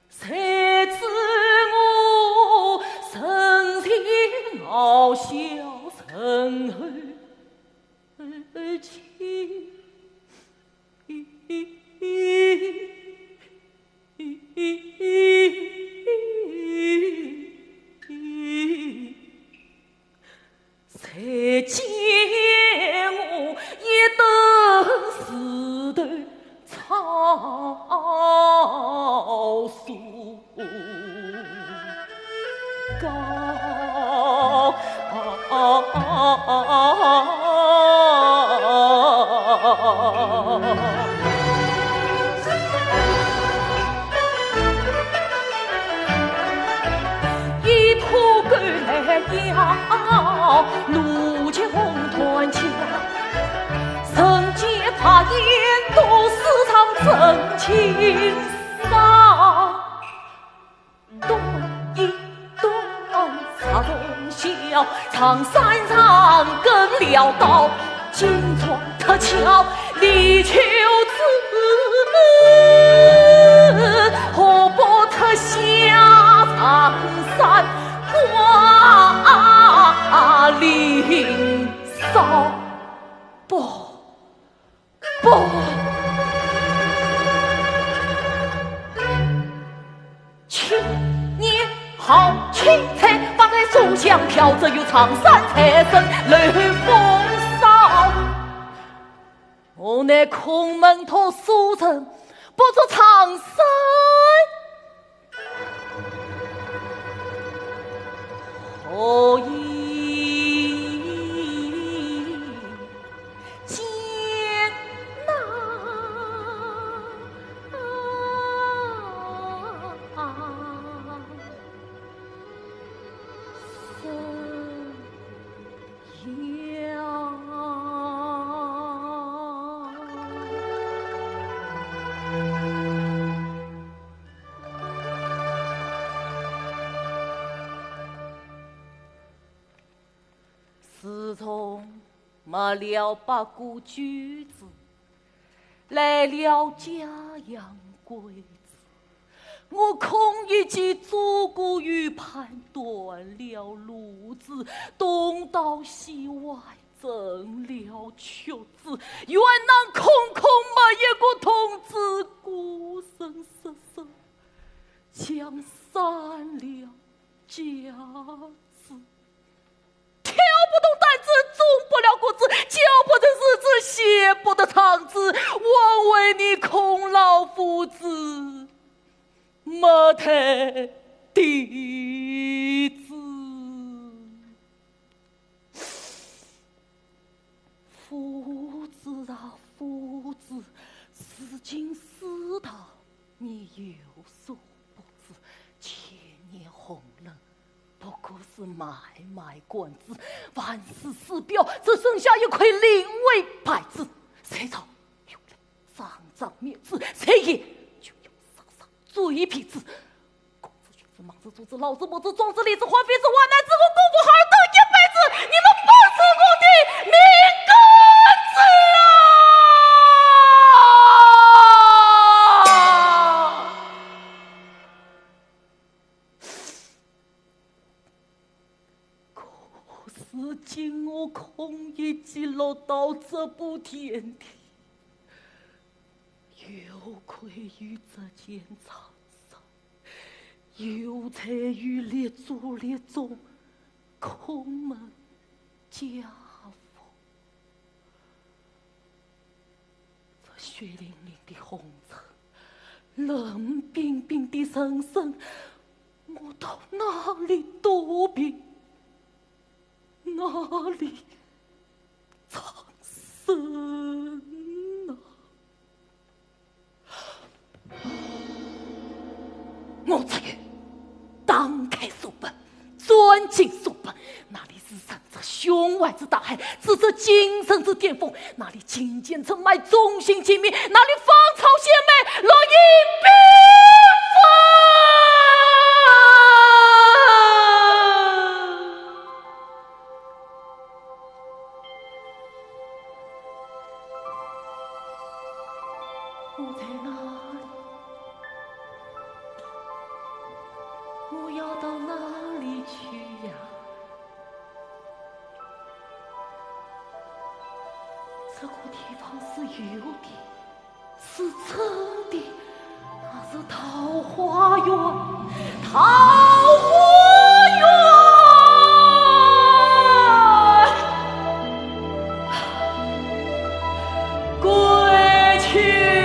谁知我神情傲笑，神而亲。谁见我一头石头草树高？一拖杆来摇，路前红团桥，人间法眼都市场真情伤。端一端茶中笑，长山上更潦倒，金床特巧立秋子，河波特下长山花林扫波。青年好青菜，放在树上飘着有长山才生雷风骚。我那空门头书生不做长山，何以艰难？自从没了八股举子，来了家养鬼子，我空一记祖骨与盘断了路子，东到西外挣了秋子，愿能空空没一个童子，孤身瑟瑟将散了家子。挑不动担子，种不了果子，教不成日子，写不得长字，枉为你孔老夫子没得弟子。夫子啊夫子，思今思道，你有所不知，千年红人不过是买卖官子，万世死表，只剩下一块临危白纸。谁朝用来张张面子，谁也就要上上嘴皮子。公子君子，莽子主子，老子母子，壮子李子，华妃子，华男子，我功夫好得一辈子，你们不是我的命根子啊！如今我空一击落到这步田地，有愧于这间长生，有才于列祖列宗，空门家父。这血淋淋的红尘，冷冰冰的人生，我到哪里躲避？哪里藏身啊？我这月当开书本，钻进书本，那里是生着胸怀之大海，指着精神之巅峰，那里金剑尘脉，忠心尽灭，那里芳草鲜美，落英缤我在哪里？我要到哪里去呀？这个地方是有的，是真的，那是桃花源，桃花源。归去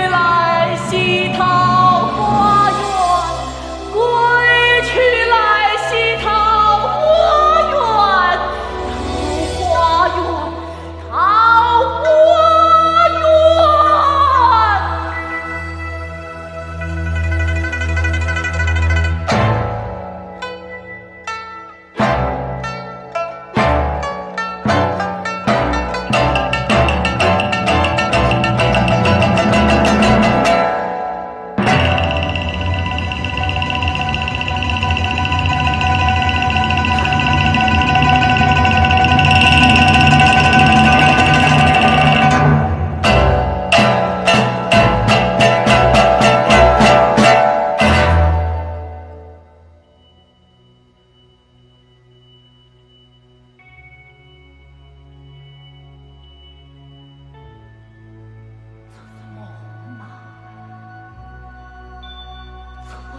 来兮桃花源，归去来兮桃花源，桃花源，桃花源。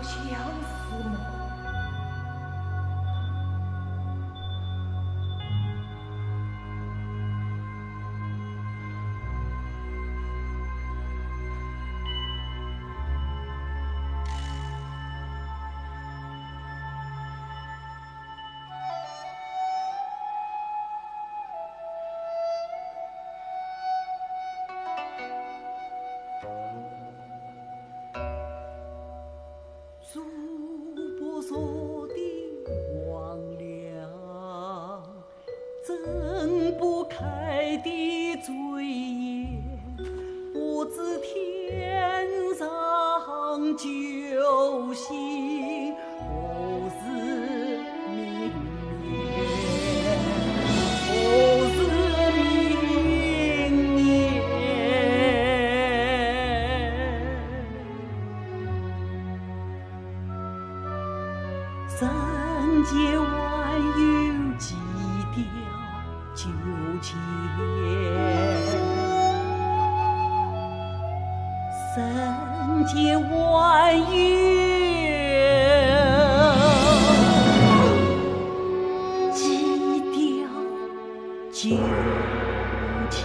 像是梦。数不说的忘了，睁不开的醉眼，不知天上救星何时明年，何时明年。三界万有寂掉纠结，三界万有寂掉纠结。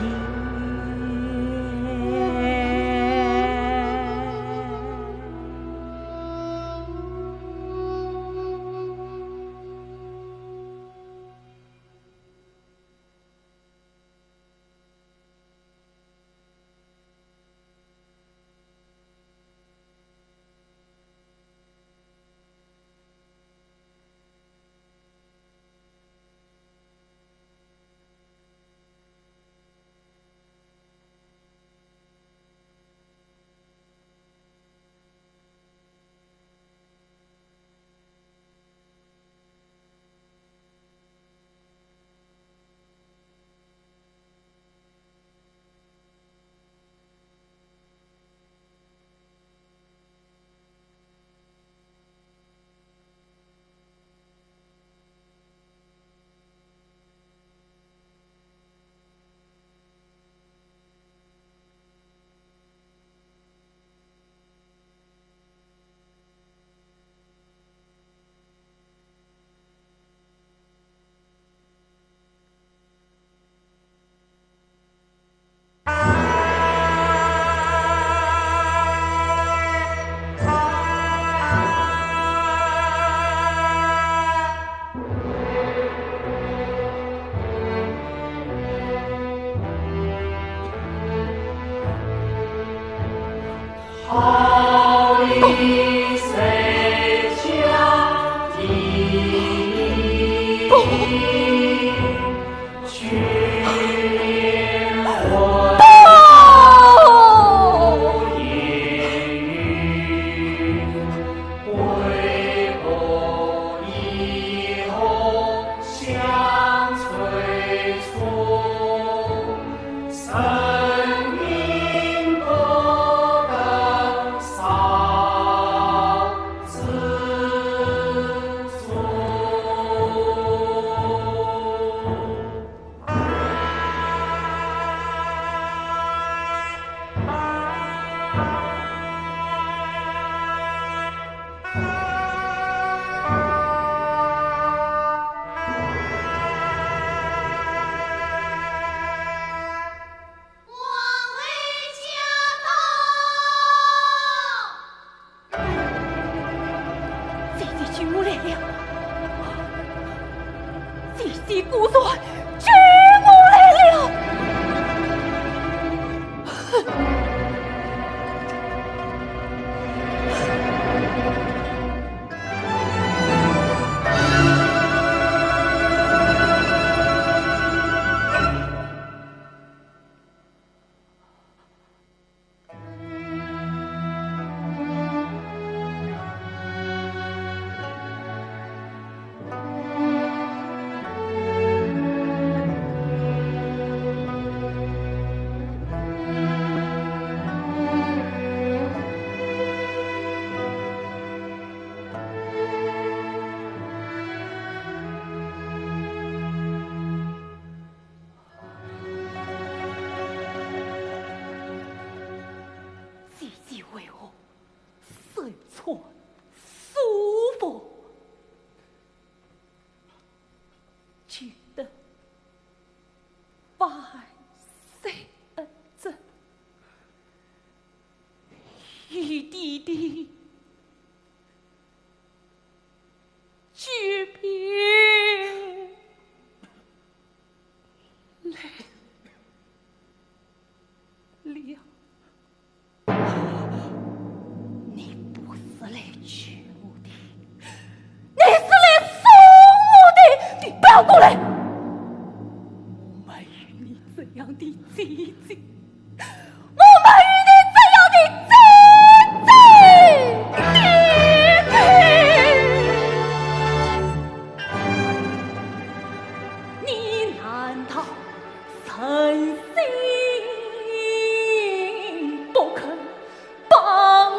好里谁家的去年我不言语，回国以后相催促，生命不等少子。的孤孙举我来了。与弟弟举兵来了。你不是来娶我的，你是来送我的！你不要过来！我没有你这样的姐姐。我没有你这样的你难道诚心不肯帮我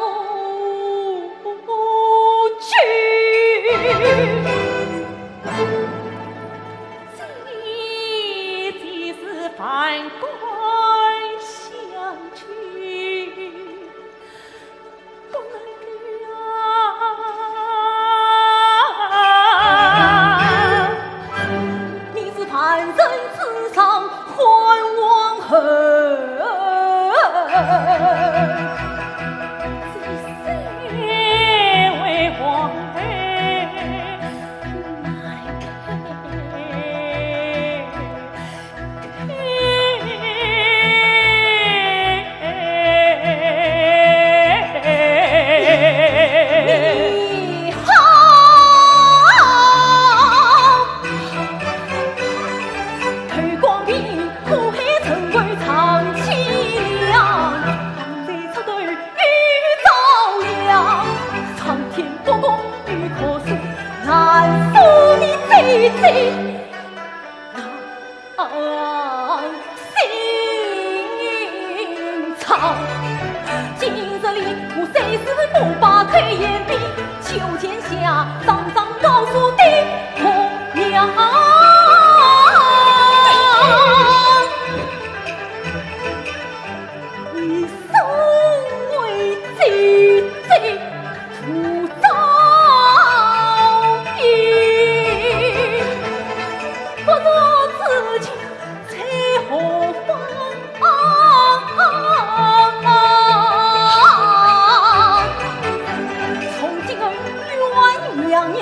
去？姐姐是反过相去，不能你是凡人之上还往后，谁为皇儿难你好，推光明苦海成为长凄凉，谁插队遇着了，苍天不公与可恕，难受你姐姐心肠。今日里我虽是不把开眼闭，求天下上上告诉的婆娘，你身为姐姐负遭殃，不做自己才何妨？从今儿鸳鸯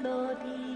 落地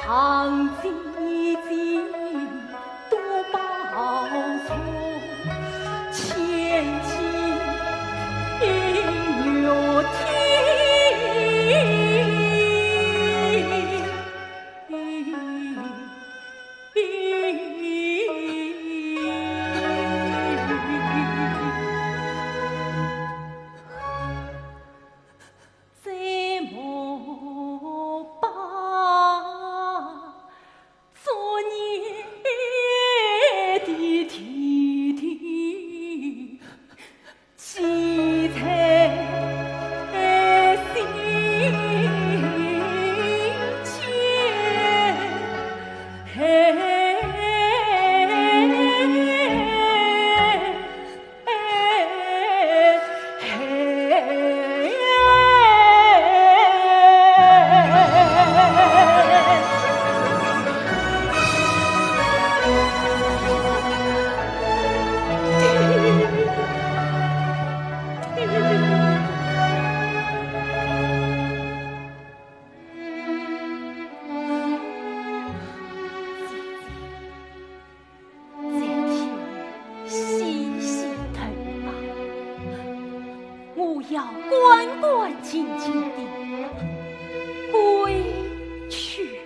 唐姐姐多报错，千金月要关关静静地归去。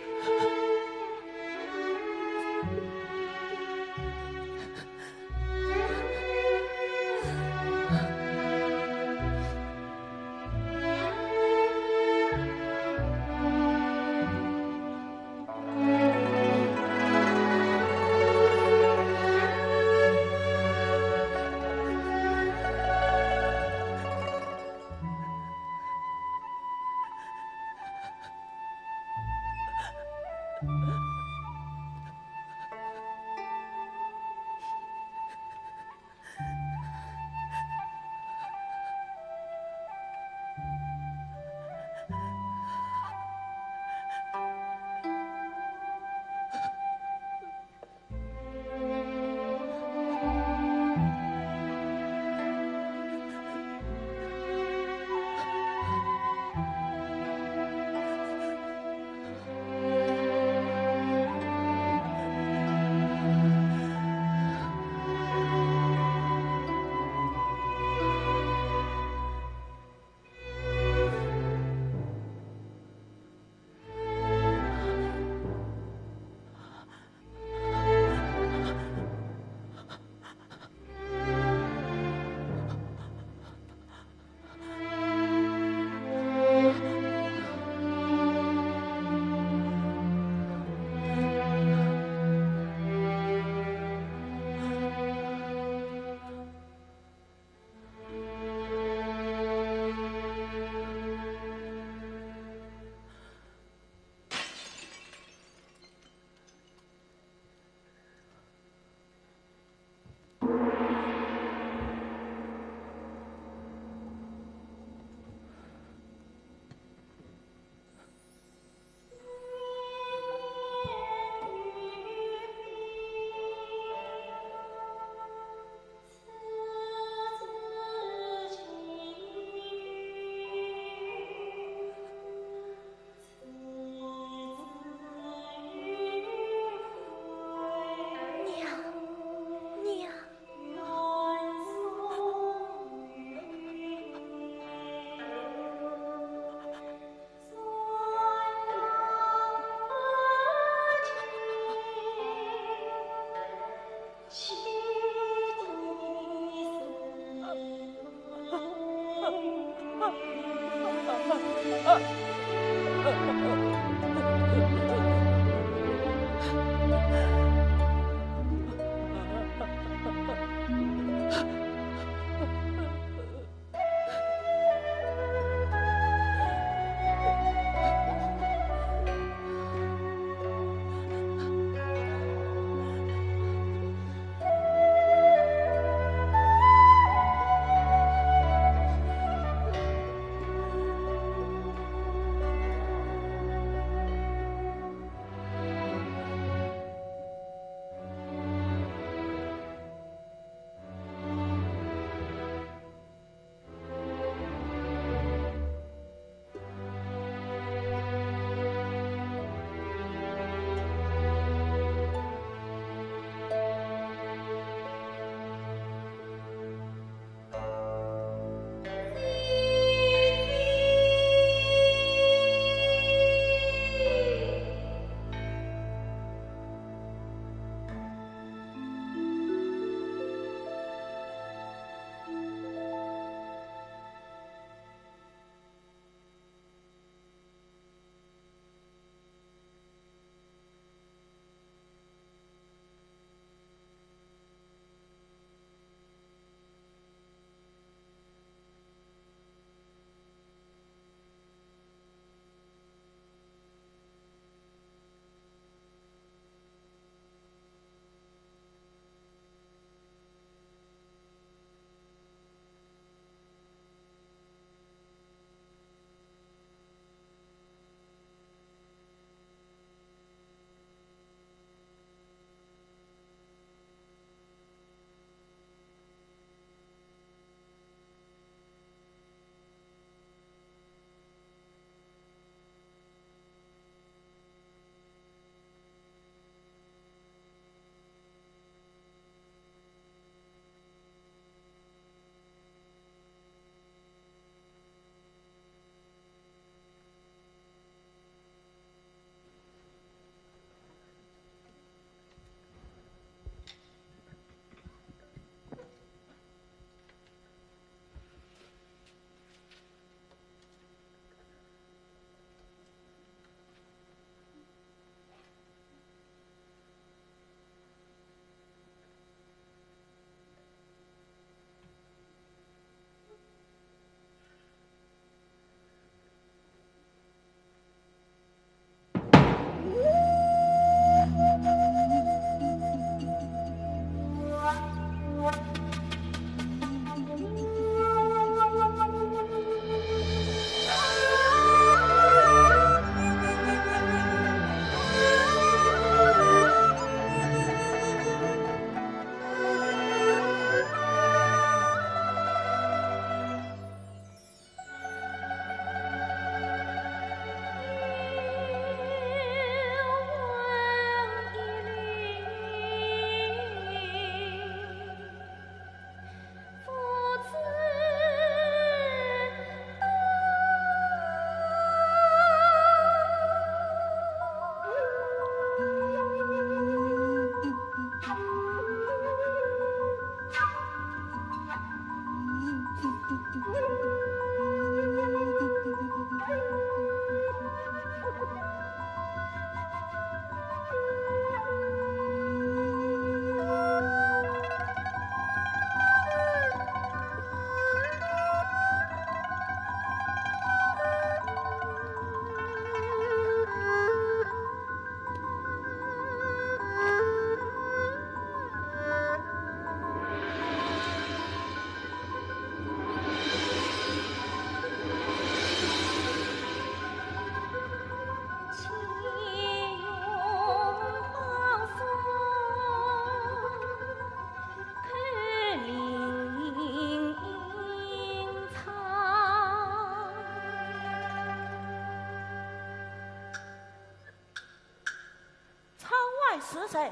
是谁？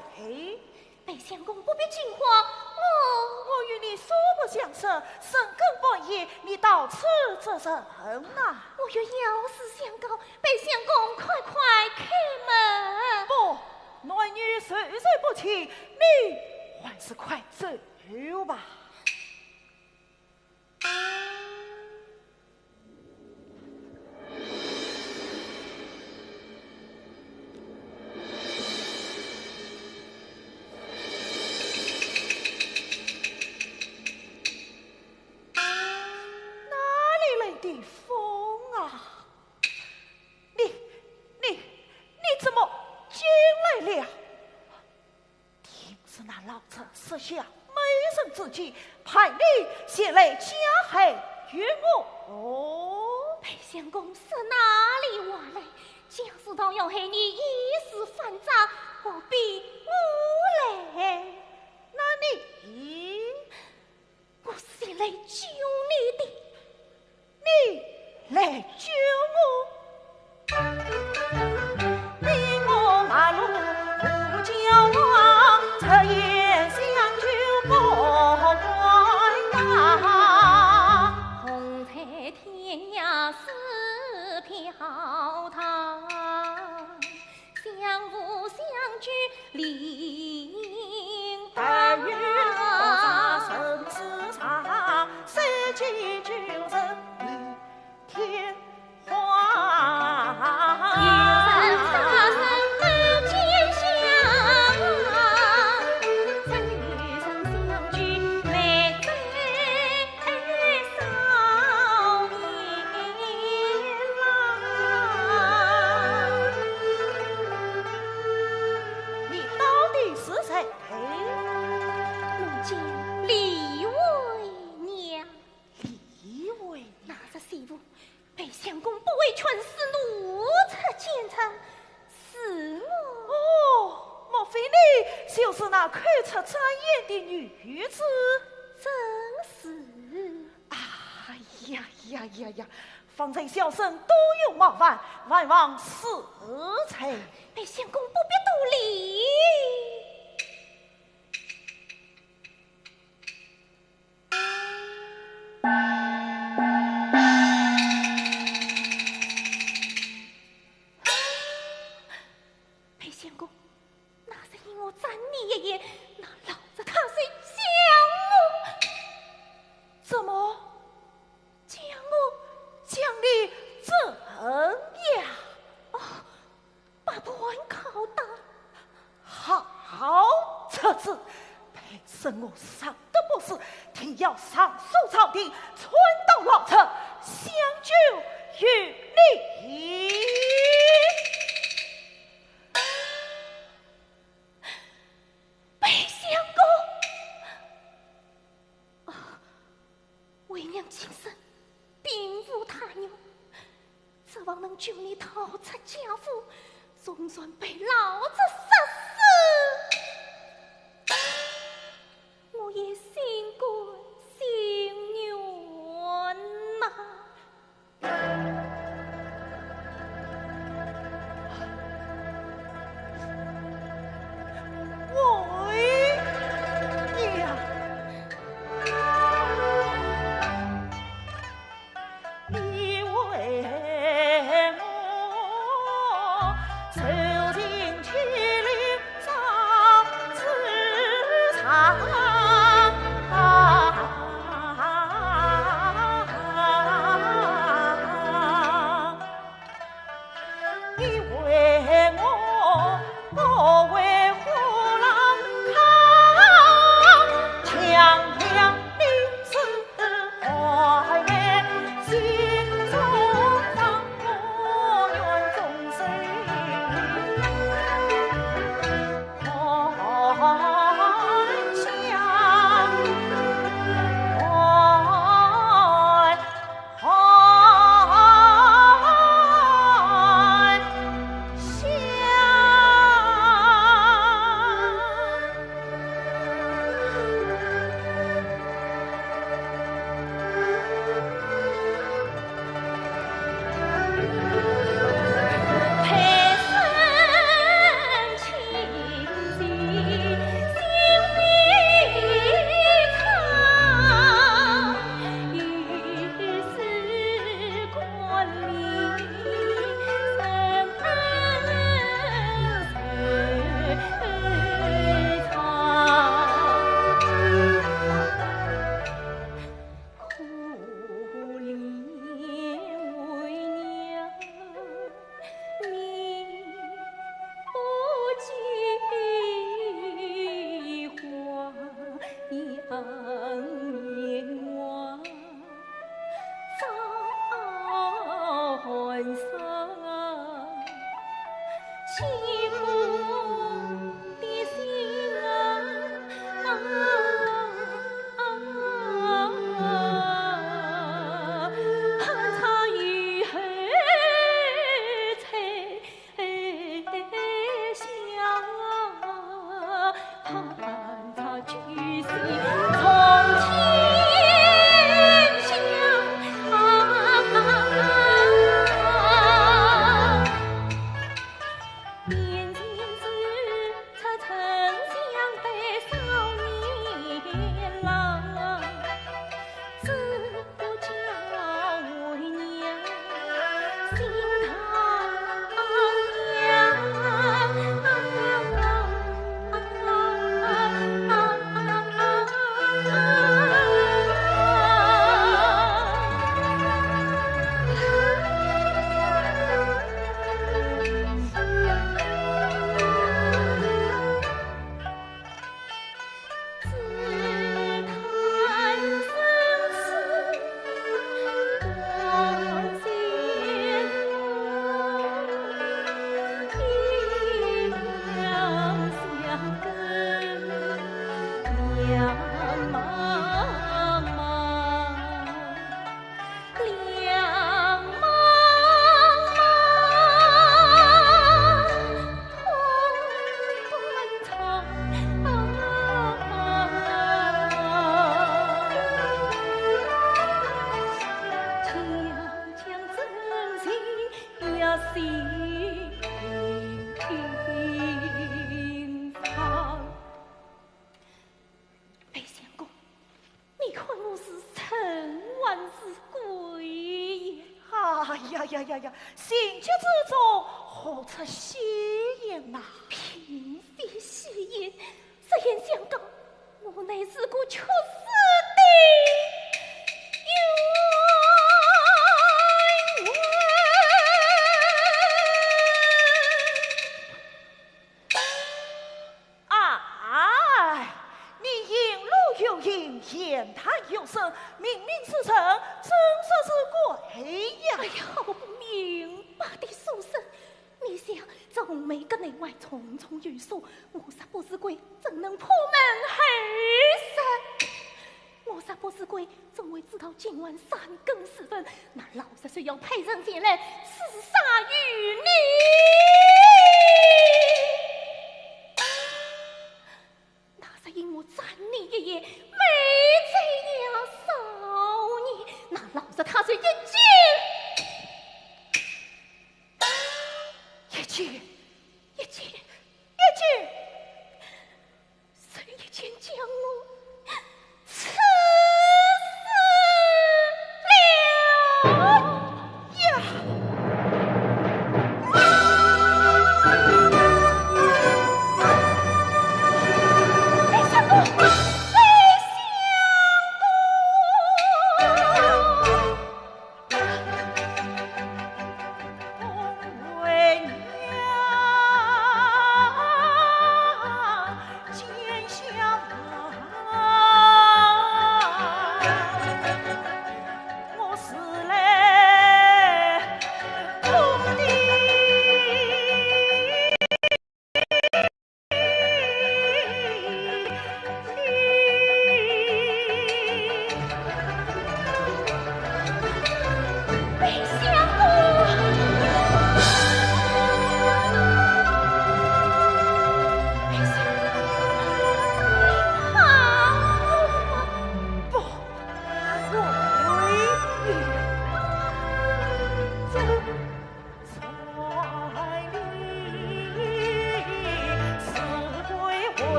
北相公不必惊慌，我与你素不相识，深更半夜你到此做甚啊？我有要事相告，北相公快快开门。不，男女岁岁不齐，你还是快走吧。设下美人之计，派你前来加害于我。裴相公是哪里话来？假使他要害你一时犯诈，何必我来？那你，我是来救你的。你来救我？你我马路不交往，彻夜相救不怪他。红彩天涯是飘荡，相扶相居灵但愿我杀生死长，世纪救人比天花。裴相公不为权势怒斥奸臣，是我。哦，莫非你就是那看出遮眼的女子？真是。哎呀！方才小生多有冒犯，万望是才。裴相公不必多礼。裴相公，那是因我赞你爷爷，那老子他谁想我？怎么将你怎样？把官拷打。好，这次裴生我上的不是，定要上诉朝廷，传到老臣相救于你。裴相公，为娘今生并无他念，指望能救你逃出家府，总算被老子杀死，我也心甘情愿呐。呀，心急之中何出戏言呐？嫔妃戏言，实言相告，我乃是个出世的冤枉。哎，你言路有言，言谈有声，明明是臣，真说是鬼呀！哎呀，好不明白的书生，你想从每个内外重重约束，我杀不是鬼，怎能破门而生？我杀不是鬼，总会知道今晚三更时分，那老实是要派人前来刺杀于你。那是因我斩你一夜，没这样少你，那老子他是一剑。一剑，谁一剑将我刺死了呀！雷相公，为娘。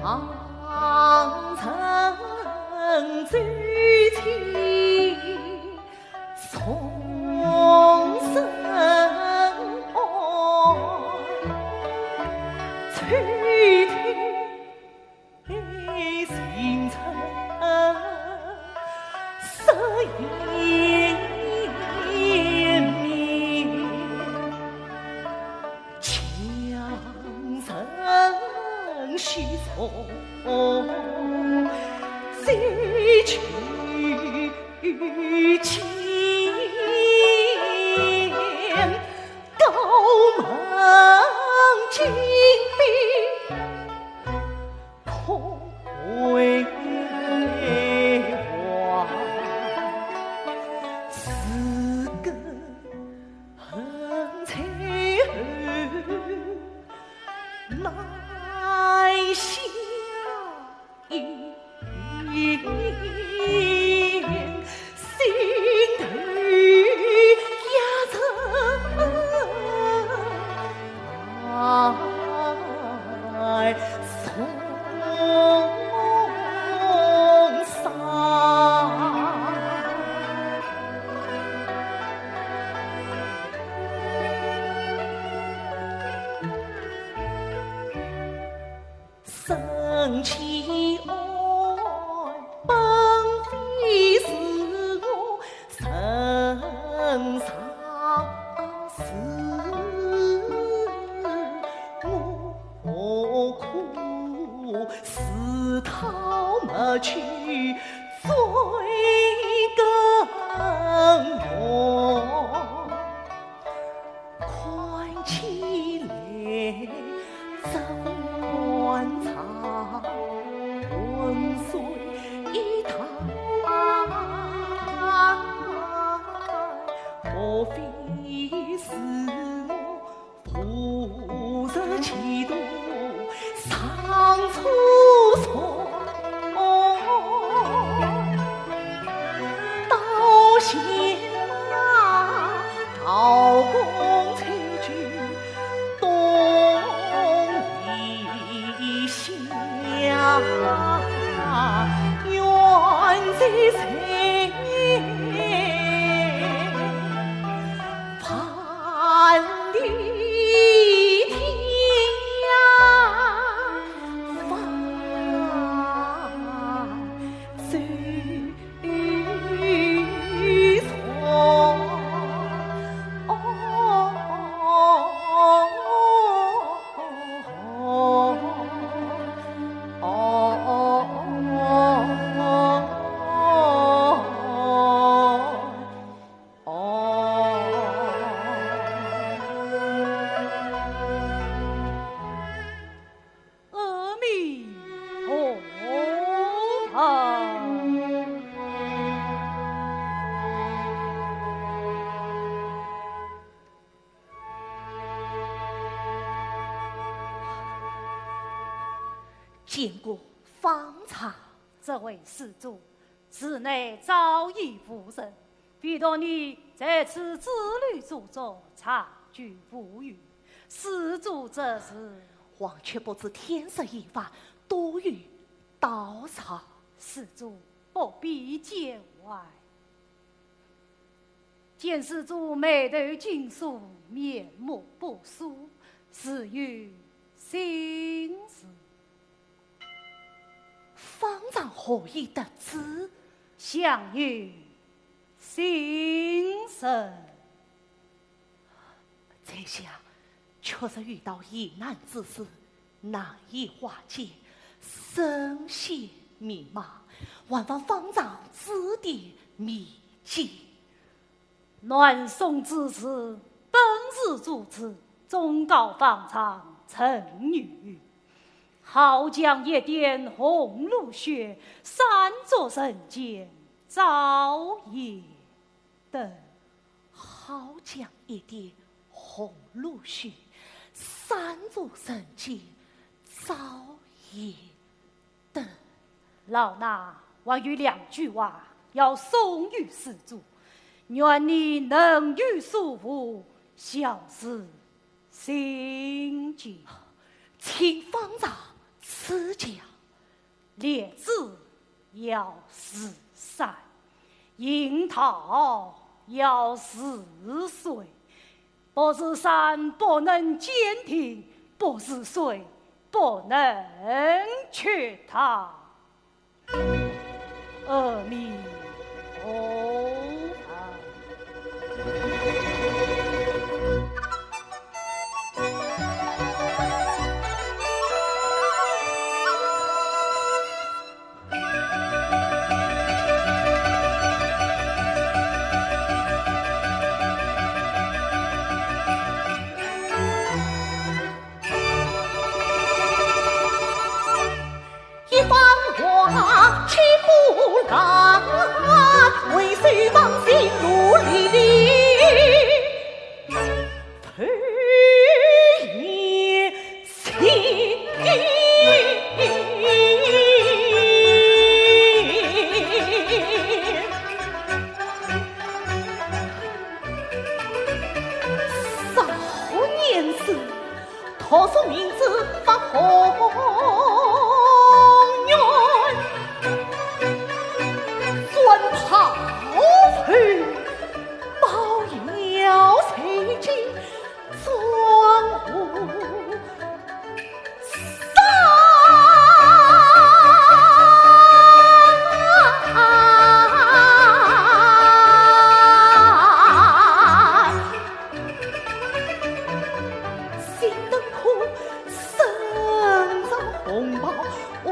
长城追起从深爱，吹退星辰色烟灭，强声细从再去前，高门紧闭空回望，四根横彩后来相依。心头压着爱送上生起爱本非是我身上事，我苦思讨没去追根源，看起来怎长浑水一滩，莫非是我不识气度上粗错，到现陶公才去东篱下，远在谁万里天涯放最阿弥陀佛。见过方才这位施主，寺内早已无人，逼得你在此之旅途中长居无语，施主这是王却不知天色已晚，多余到场。施主不必见外。见施主眉头紧锁，面目不苏，是有心事。方丈何以得知？相有心神。这下确实遇到疑难之事，难以化解，深陷迷茫，万望方丈指点迷津。南宋之时，本是主持忠告方丈陈女，好将一点红露血，散作人间早已等。好将一点红露血，散作人间早已等。老衲还有2句话要送与施主，愿你能与叔父相思心结。请方丈赐教。列子要13，樱桃要4岁，不是山不能坚挺，不是水不能却他。阿弥陀佛。一番话岂不让为谁放心如里陪你情？少年时，托出名字发红好配保要谁经庄户心灯苦身上红包我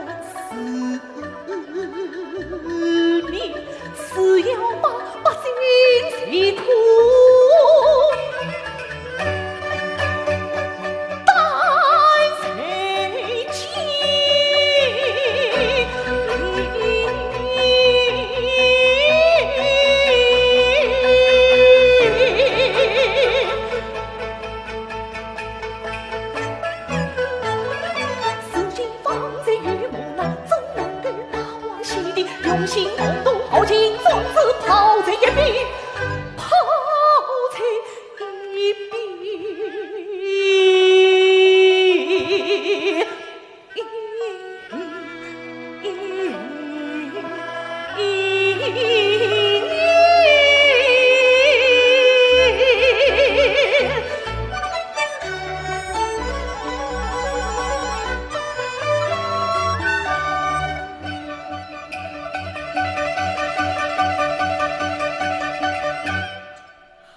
是要把心气吐，待谁死心放在玉梦那，怎能够大王洗涤？用心共度好情，从此抛在一边，抛在一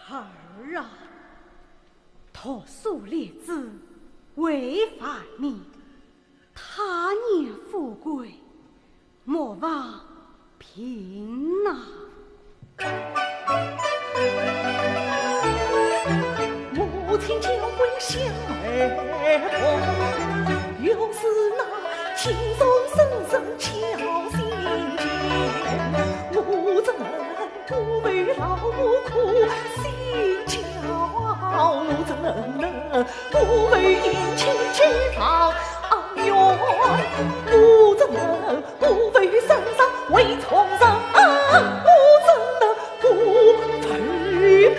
儿啊，托苏列子为反你，他年富贵，莫忘贫难。母亲教诲小儿童，又是那轻松声声敲心间，我怎能不为老母苦心焦？我怎能不为姻亲去放冤？我怎能不为身上为从人？我怎能不为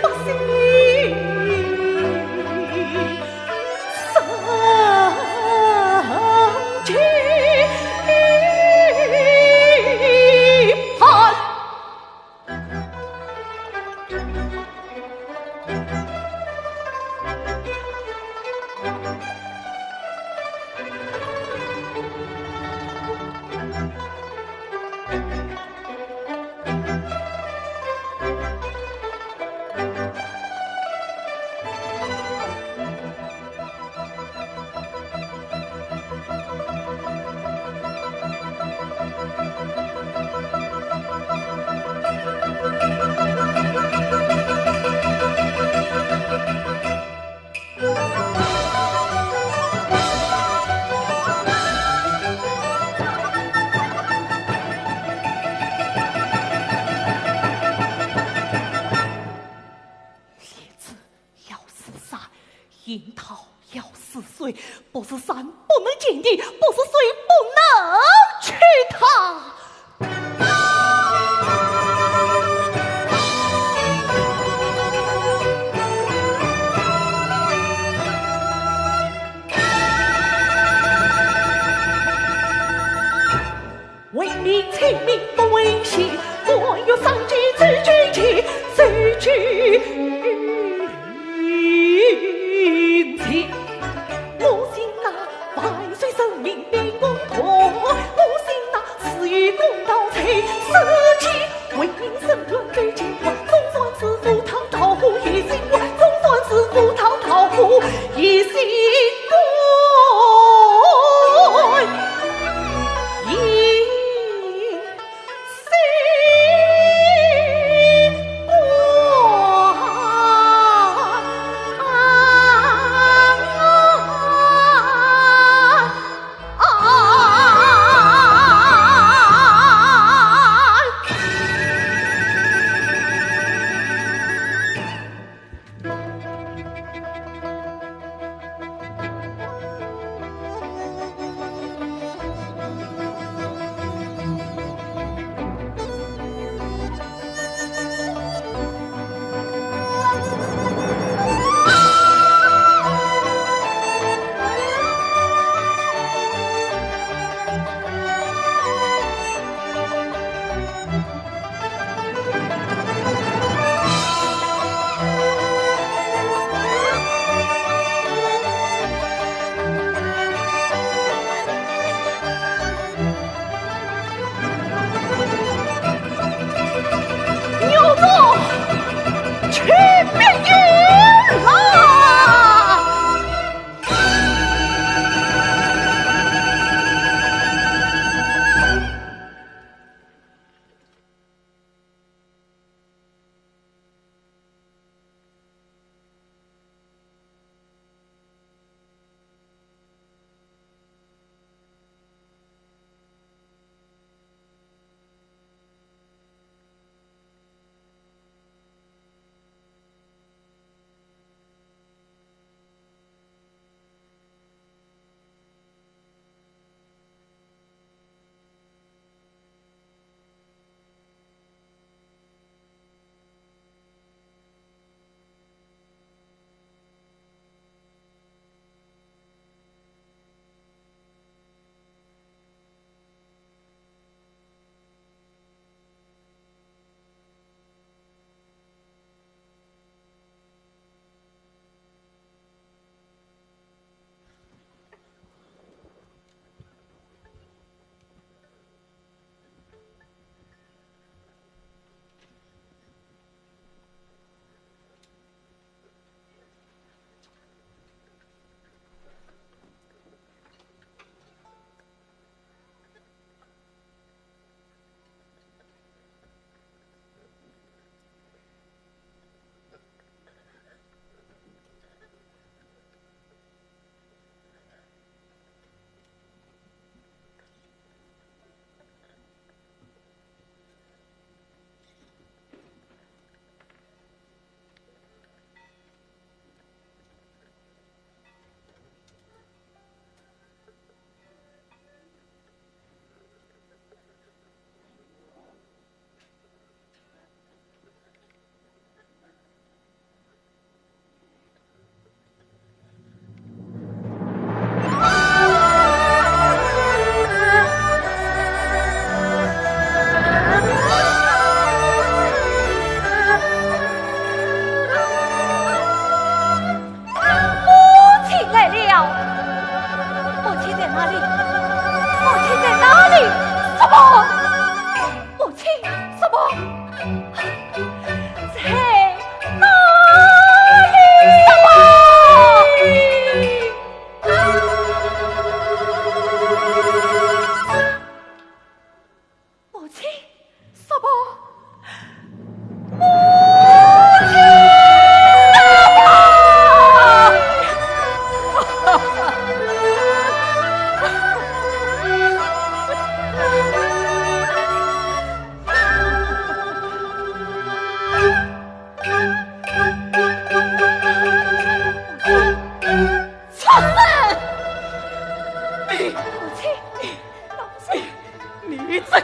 樱桃要是水，不是山不能见地，不是水不能取它。为民请命不为邪，我有三句自句气，自句云气。我信那万岁圣明变公托，我信那死于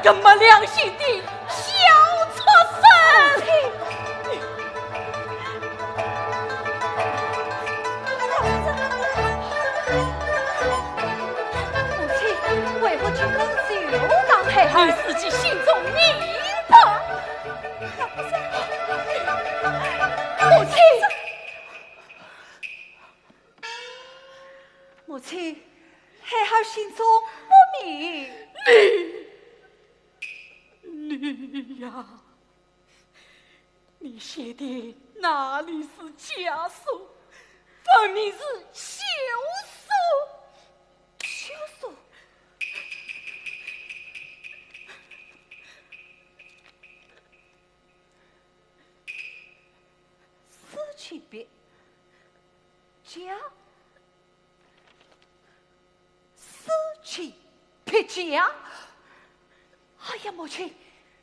个没良心的小畜生！母亲，为何去跟秀当黑孩？你自己心中明白。母亲，母亲，孩儿心中不明。你呀，你写的哪里是家书，分明是休书。休书。思去别家，思去别家。哎呀，母亲，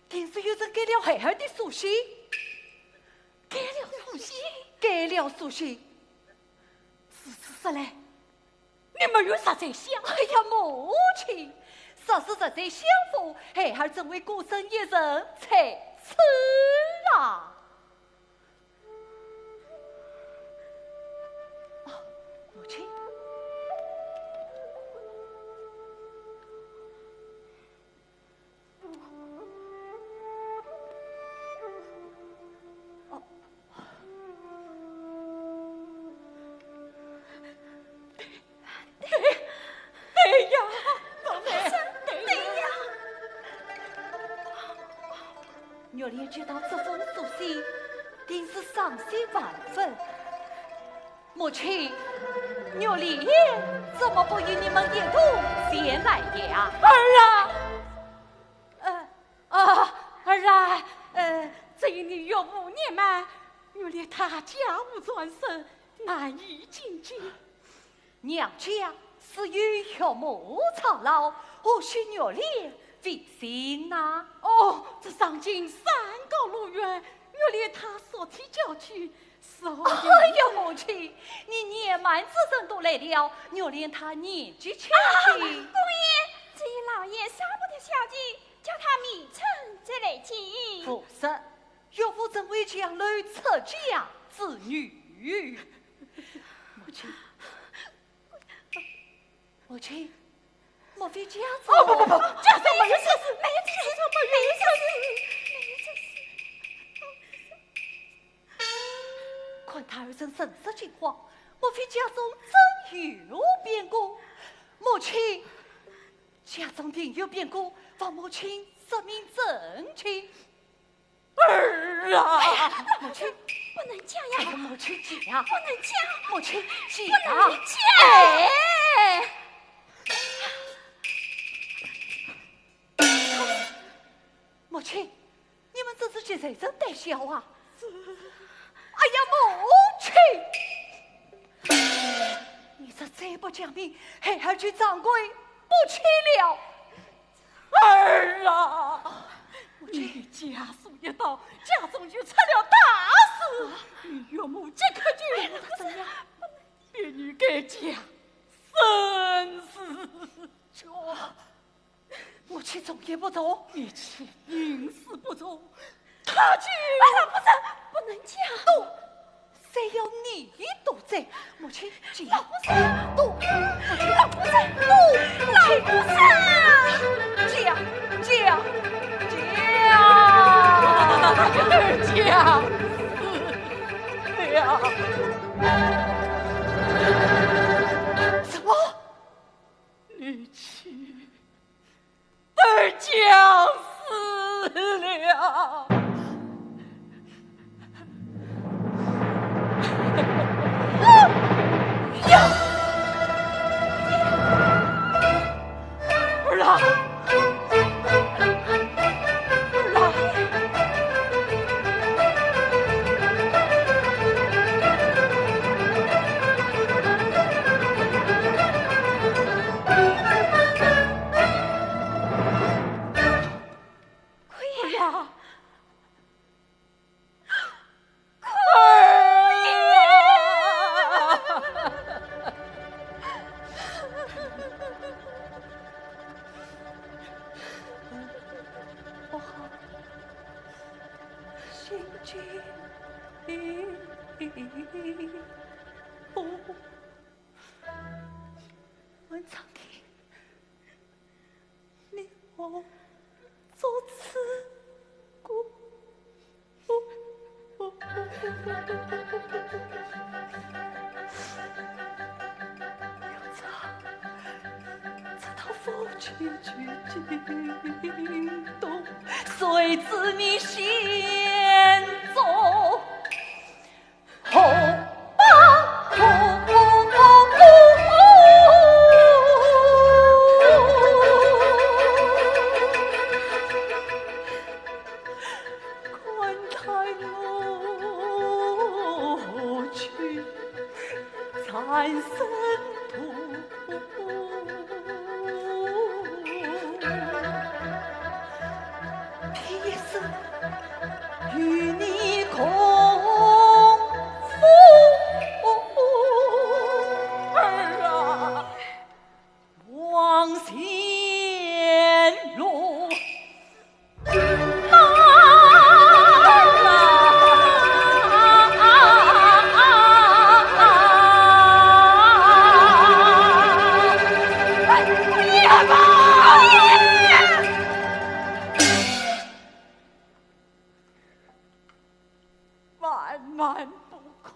定是有人给了孩儿的书信，给了书信，给了书信。是嘞。你们有啥在想？哎呀，母亲，实实在在相逢，孩儿正为孤身一人才此啊！母亲，对呀，对呀。玉莲接到这封书信，定是伤心万分。母亲，玉莲怎么不与你们一同前来呀？儿啊，这一年约5年嘛，玉莲她家务专身，难以进京。娘家是与岳母操劳，何须玉莲为心呐？哦，这上京山高路远，玉莲她所提交去，所以哎呀，母亲，你年迈之人都来了，玉莲她年纪轻轻。姑爷，这一老爷舍不得小姐，叫他明晨再来见。不是，岳父正为将来出家之女。母亲，母亲，莫非家中？不，家中没有这事，没有这事，没有这事。看他儿身神色惊慌，莫非家中真有变故？母亲，家中定有变故，望母亲说明真情。儿啊，母亲不能这哎呀，样，母亲讲，不能这样，母亲不讲能，这样。母亲，你们这是几谁真胆小啊？哎呀，母亲，你这再不讲明，孩儿去掌柜不去了。儿啊，你家书一到，家中就出了大事。你岳母即刻就怎样？别女该家生死决。母亲总也不走，你去因事不忠，他去。不能这样。赌，谁要你赌债？母亲讲，赌，母亲赌，老不是，讲，家死了。什么？你去，儿将死了。做此故。这套夫妻去京东，谁知你先走后把宽开路去残生途，也是与你共赴儿啊，望仙路。万万不可！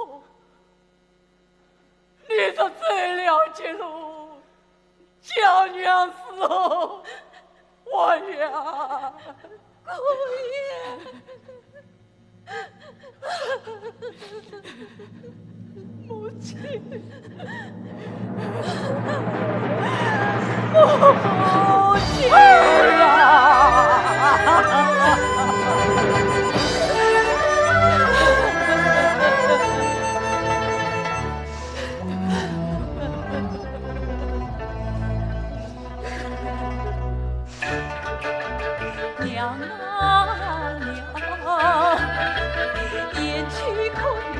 你这最了解路，叫娘死后，我呀，母亲，母亲娘啊娘，言去口语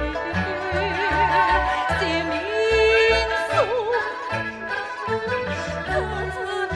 写民俗，这次天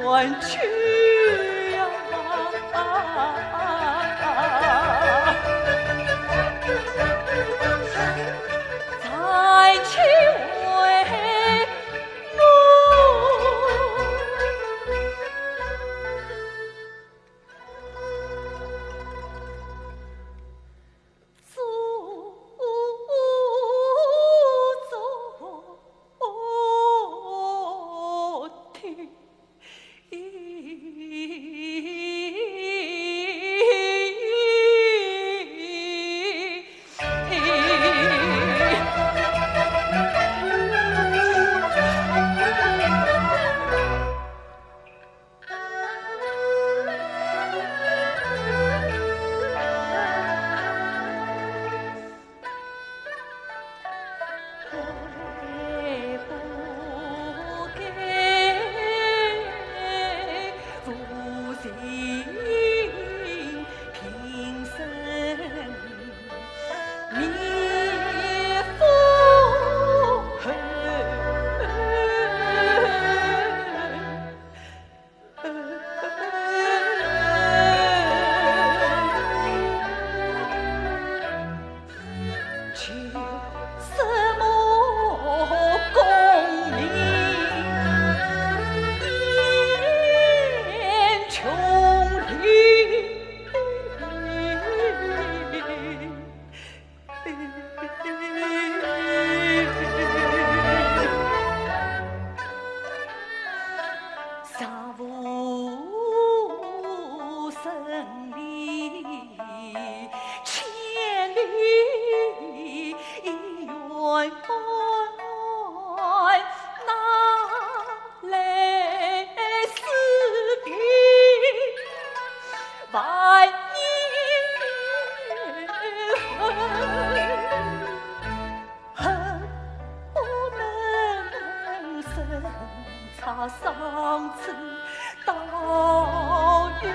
远去呀，再去为上次到有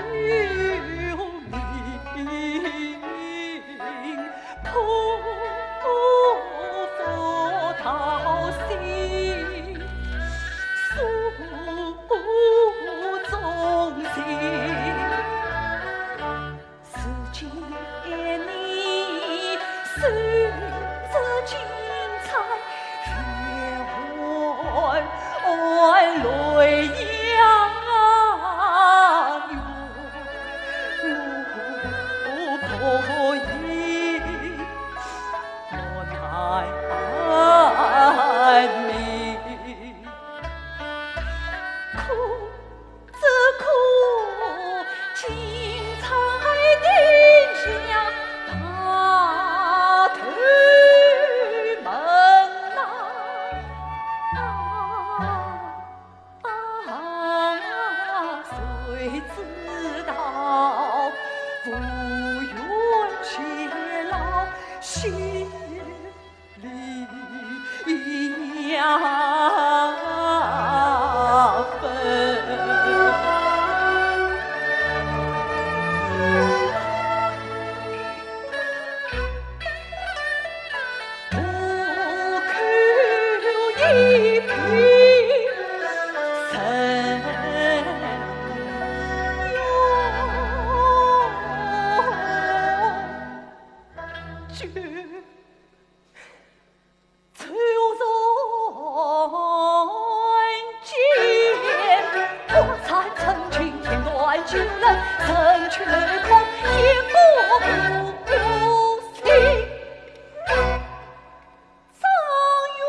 名，托佛讨心，诉衷心。思见你身子精彩，月泪呀又可以我难明，苦只苦精彩的像大推门谁知道无缘且老心里呀分。不求一品神旧人曾去空，也不行。张元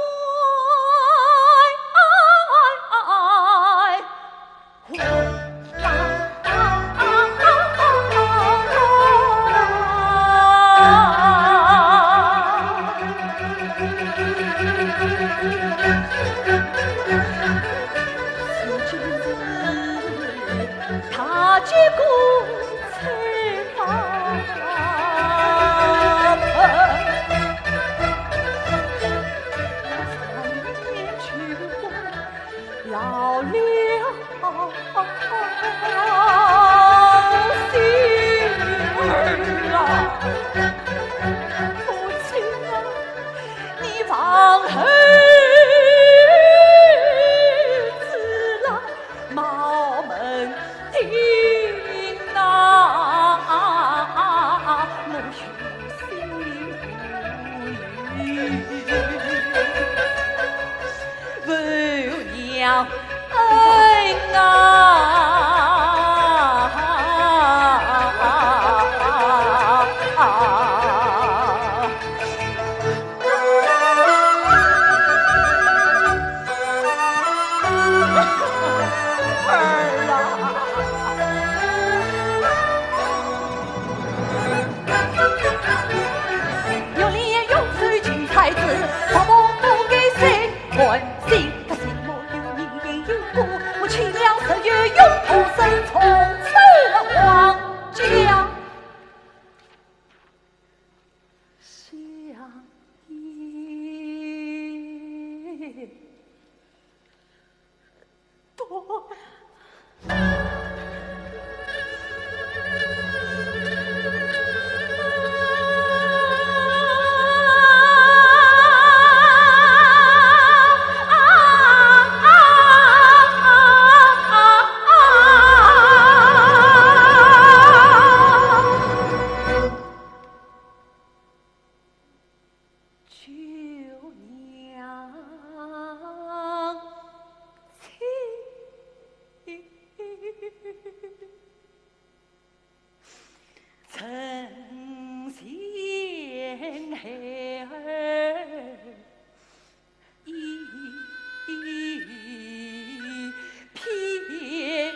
放儿子来茅门听啊，我有心无语，为娘恩啊。有脸有嘴金才子，我不给谁关心？可惜我有命有故，我去了4月永不生，从此皇家相依。多。曾见孩儿一片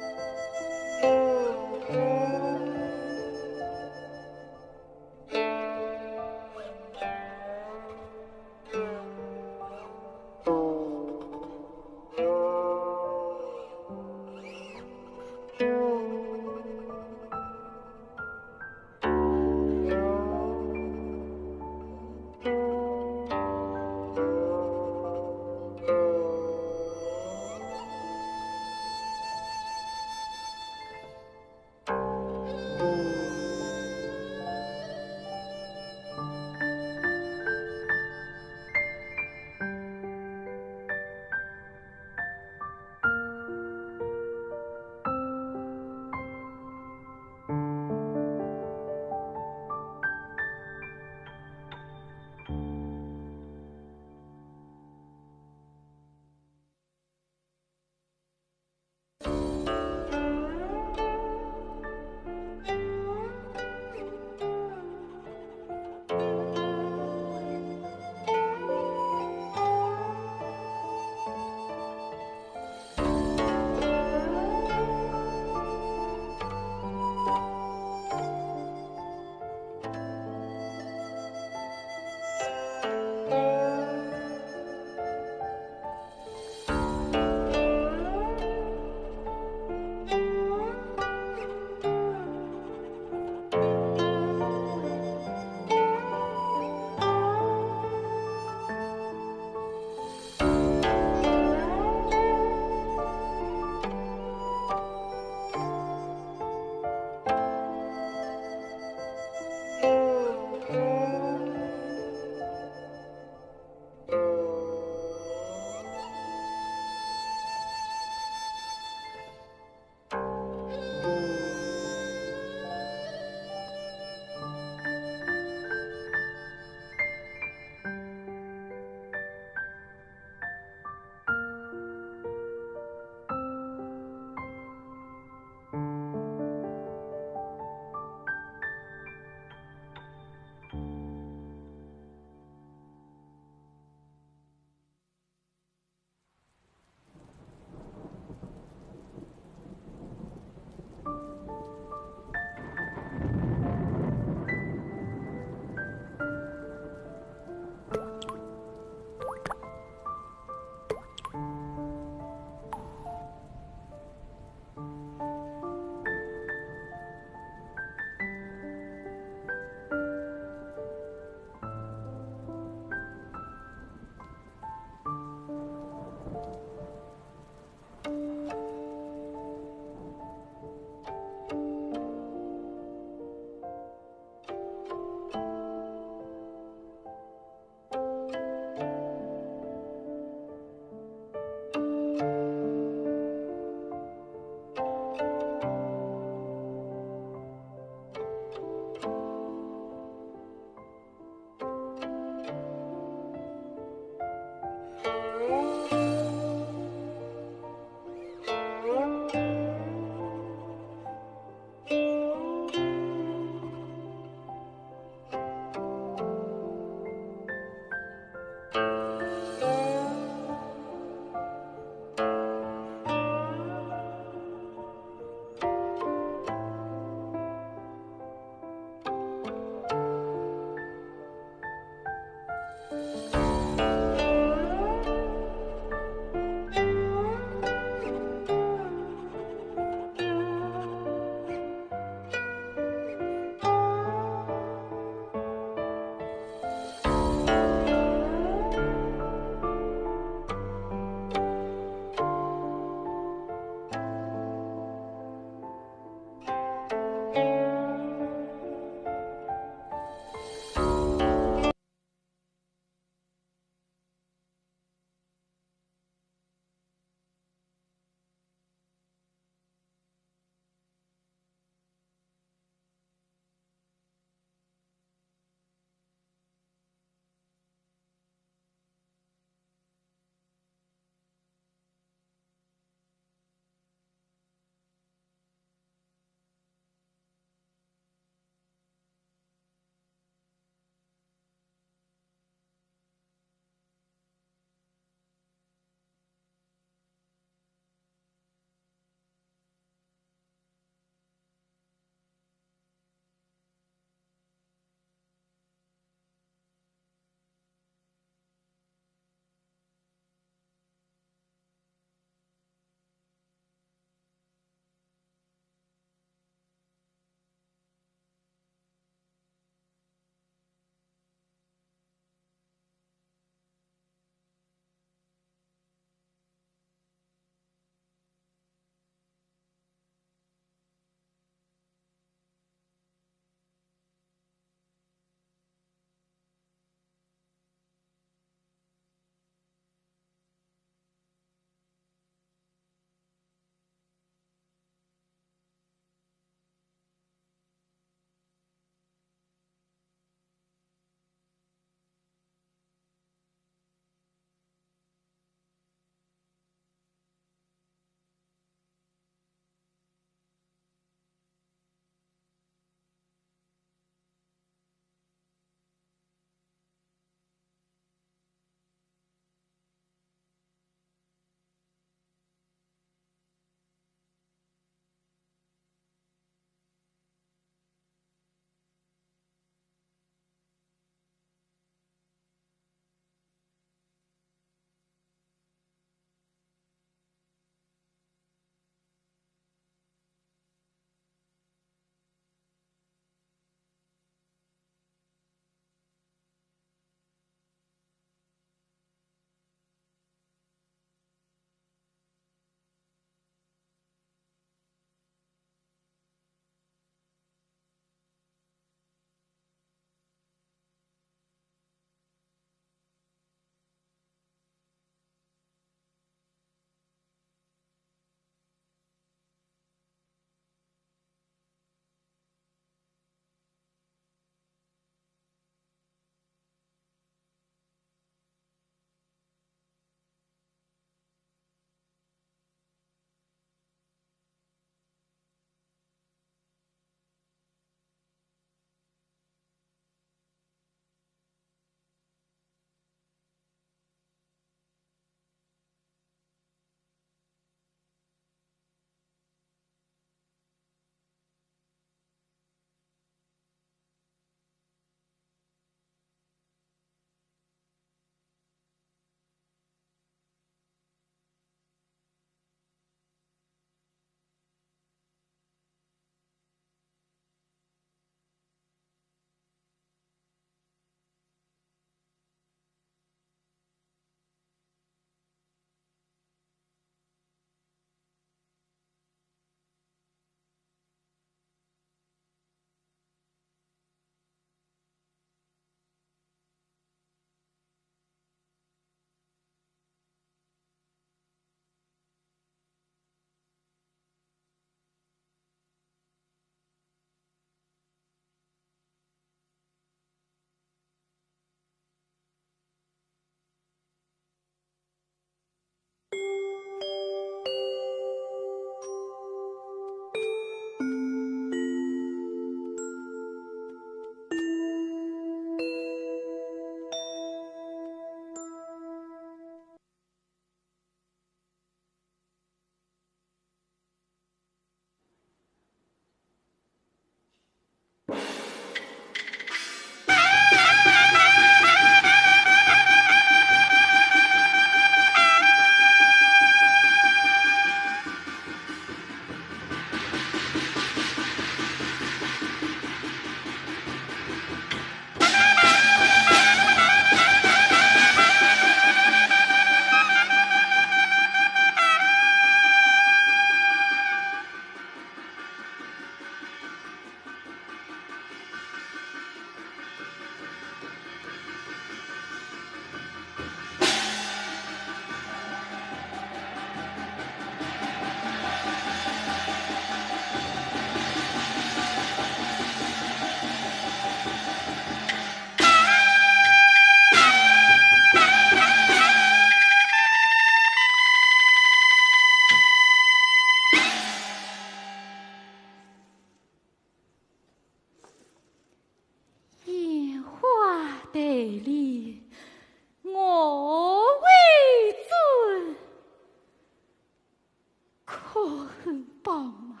可恨宝马，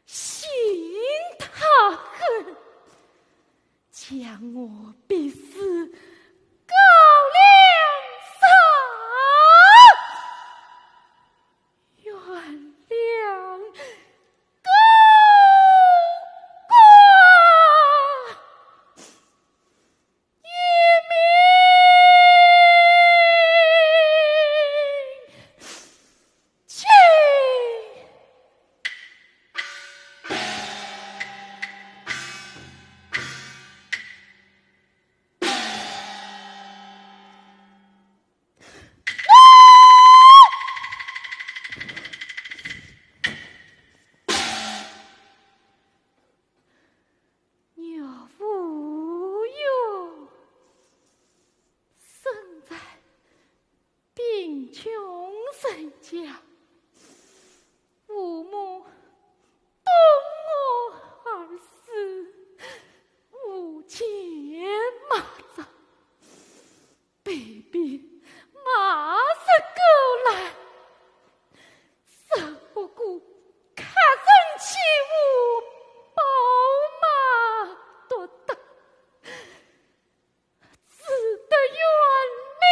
心他恨，将我逼死高粱上，原谅狗瓜于民去。鸟无忧，生在贫穷人家，父母懂我而死，无钱马葬，被逼马上狗来，受不顾看人欺侮，宝马夺得，只得原谅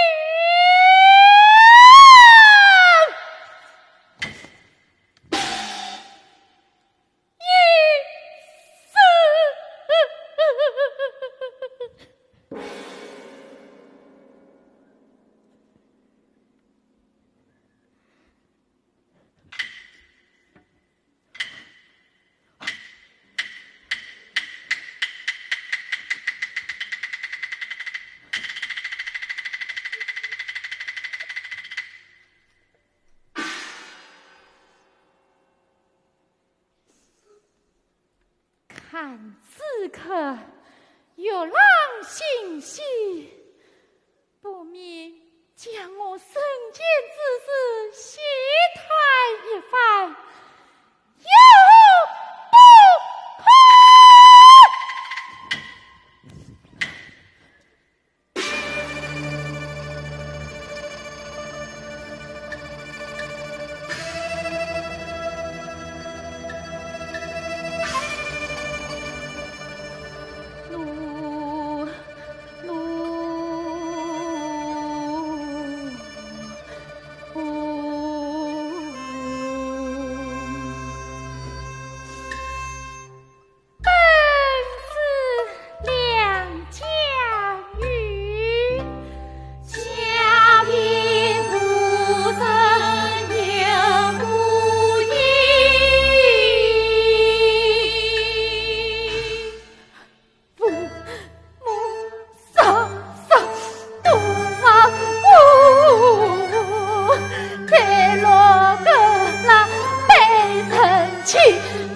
一死。看此刻有郎心喜，不免将我身前之事细谈一番，有不可？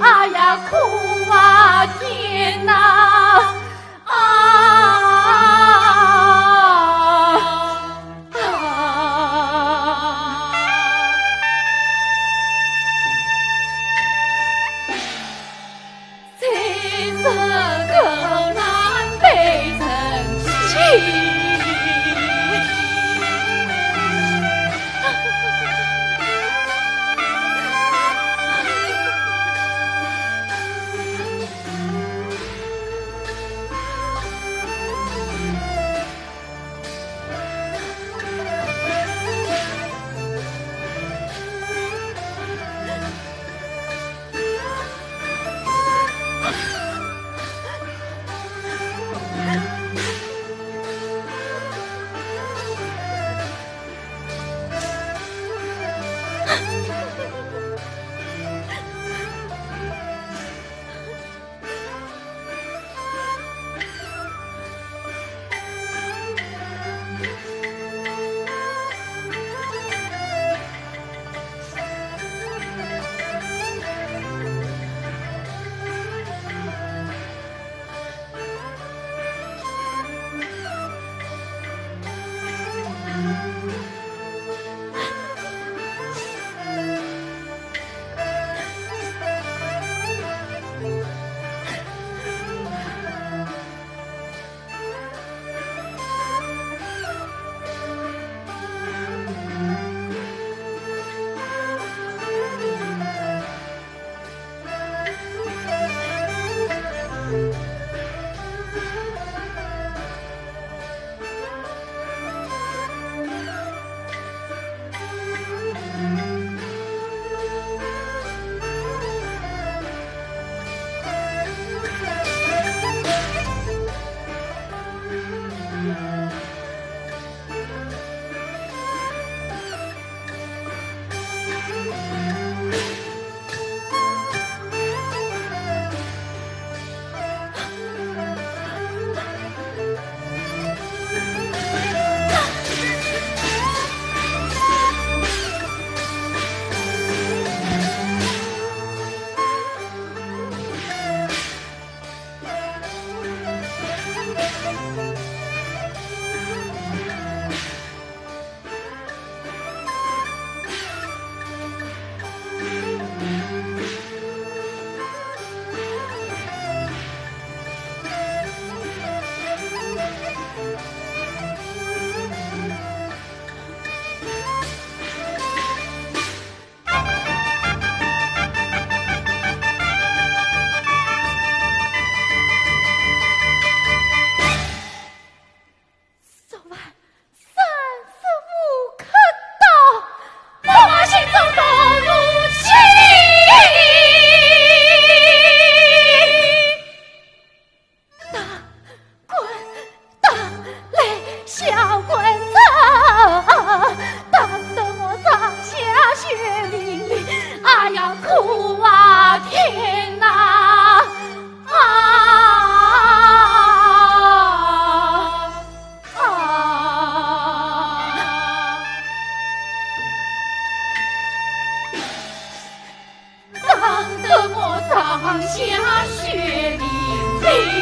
哎呀，哭啊天哪！谁是个难被人欺？苦啊天哪！当得我上下血淋淋。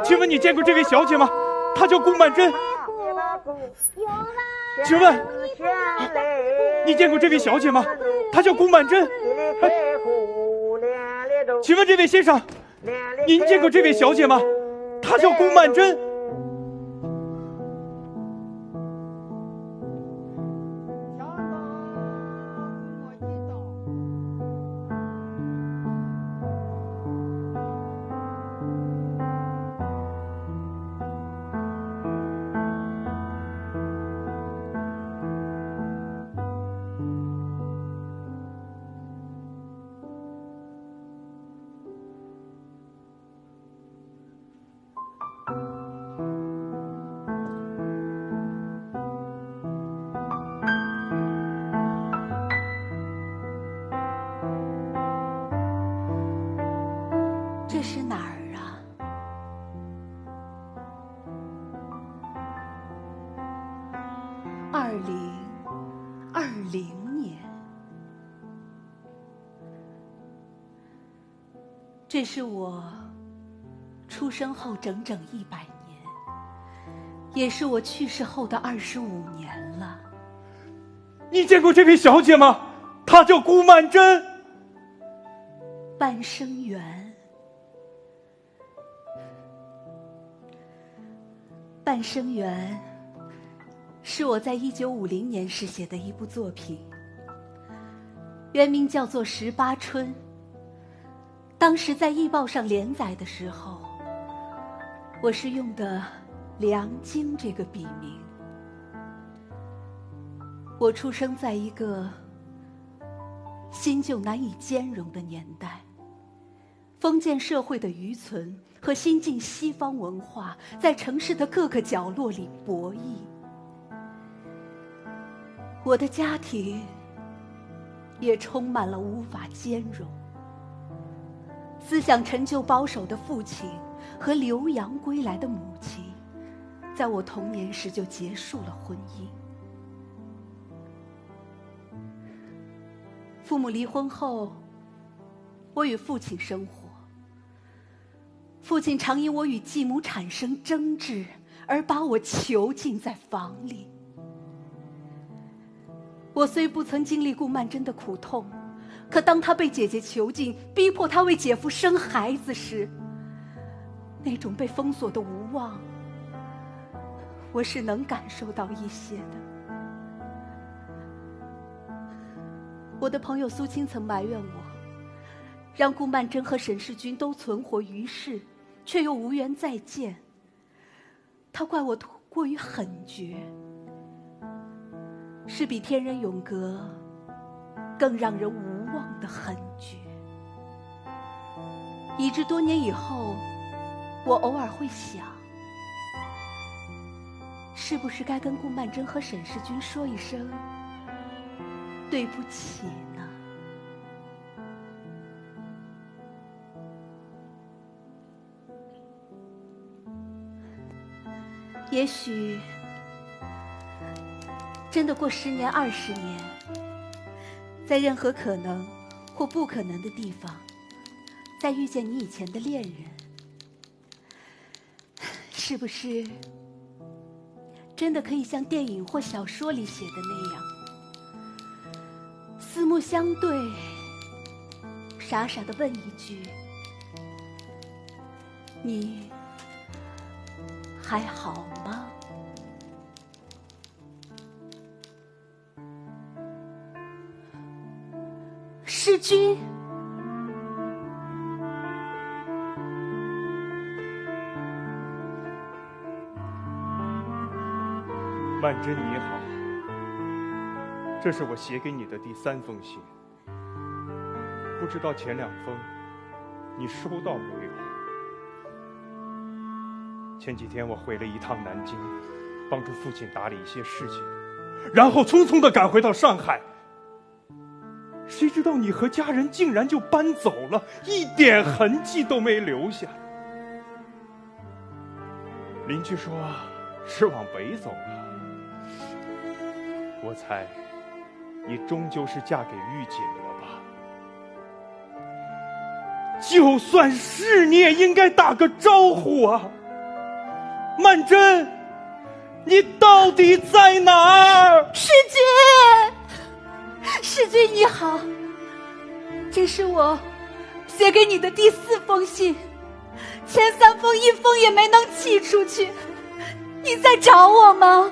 请问你见过这位小姐吗？她叫顾曼桢。请问你见过这位小姐吗？她叫顾曼桢。请问这位先生，您见过这位小姐吗？她叫顾曼桢。这是哪儿啊？2020年，这是我出生后整整100年，也是我去世后的25年了。你见过这位小姐吗？她叫顾曼桢。半生缘，半生缘是我在1950年时写的一部作品，原名叫做《18春》。当时在艺报上连载的时候，我是用的梁京这个笔名。我出生在一个新旧难以兼容的年代，封建社会的愚存和新进西方文化在城市的各个角落里博弈。我的家庭也充满了无法兼容，思想陈旧保守的父亲和留洋归来的母亲，在我童年时就结束了婚姻。父母离婚后，我与父亲生活。父亲常因我与继母产生争执而把我囚禁在房里。我虽不曾经历顾曼桢的苦痛，可当她被姐姐囚禁，逼迫她为姐夫生孩子时，那种被封锁的无望，我是能感受到一些的。我的朋友苏青曾埋怨我，让顾曼桢和沈世钧都存活于世，却又无缘再见。他怪我过于狠绝，是比天人永隔更让人无望的狠绝，以致多年以后，我偶尔会想，是不是该跟顾曼桢和沈世钧说一声对不起呢？也许真的过10年、20年，在任何可能或不可能的地方，再遇见你以前的恋人，是不是真的可以像电影或小说里写的那样，四目相对，傻傻地问一句：你还好吗？世钧，曼桢你好，这是我写给你的第3封信，不知道前2封你收到没有？前几天我回了一趟南京，帮助父亲打理一些事情，然后匆匆地赶回到上海。谁知道你和家人竟然就搬走了，一点痕迹都没留下。邻居说是往北走了，我猜你终究是嫁给狱警了吧。就算是你也应该打个招呼啊！曼桢，你到底在哪儿？世君，世君你好，这是我写给你的第4封信，前3封一封也没能寄出去，你在找我吗？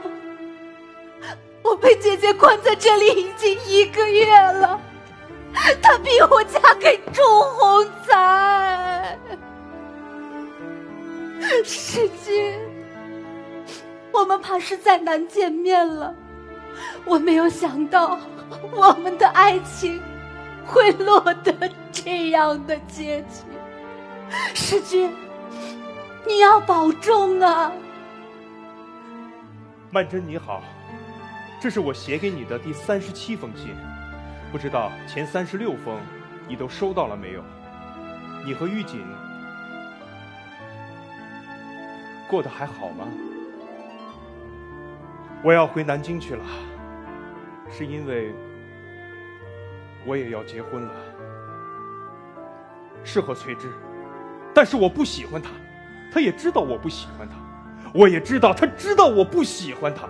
我被姐姐关在这里已经1个月了，她逼我嫁给祝鸿才。世君，我们怕是再难见面了。我没有想到我们的爱情会落得这样的结局。世君，你要保重啊。曼桢你好，这是我写给你的第37封信，不知道前36封你都收到了没有？你和玉锦过得还好吗？我要回南京去了，是因为我也要结婚了，是和崔枝，但是我不喜欢他，他也知道我不喜欢他，我也知道他知道我不喜欢他。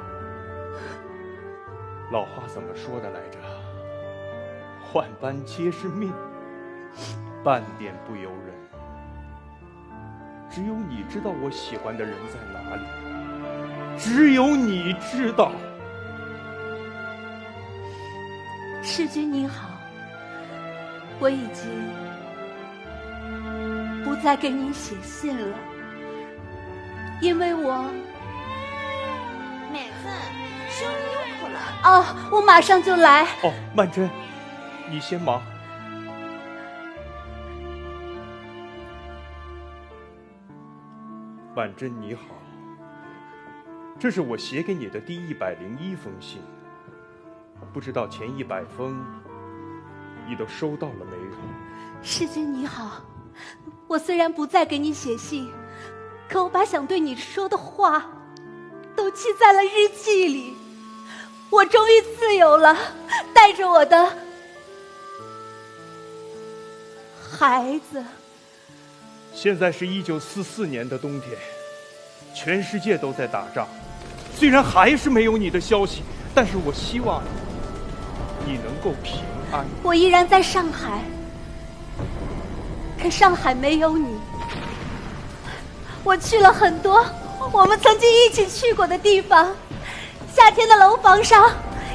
老话怎么说的来着？万般皆是命，半点不由人。只有你知道我喜欢的人在哪里，只有你知道。世君你好，我已经不再给你写信了，因为我妹子，兄弟有苦了。我马上就来。哦，曼桢，你先忙。曼桢你好，这是我写给你的第101封信，不知道前100封你都收到了没有？世君你好，我虽然不再给你写信，可我把想对你说的话都记在了日记里。我终于自由了，带着我的孩子。现在是1944年的冬天，全世界都在打仗，虽然还是没有你的消息，但是我希望你能够平安。我依然在上海，可上海没有你。我去了很多我们曾经一起去过的地方，夏天的楼房上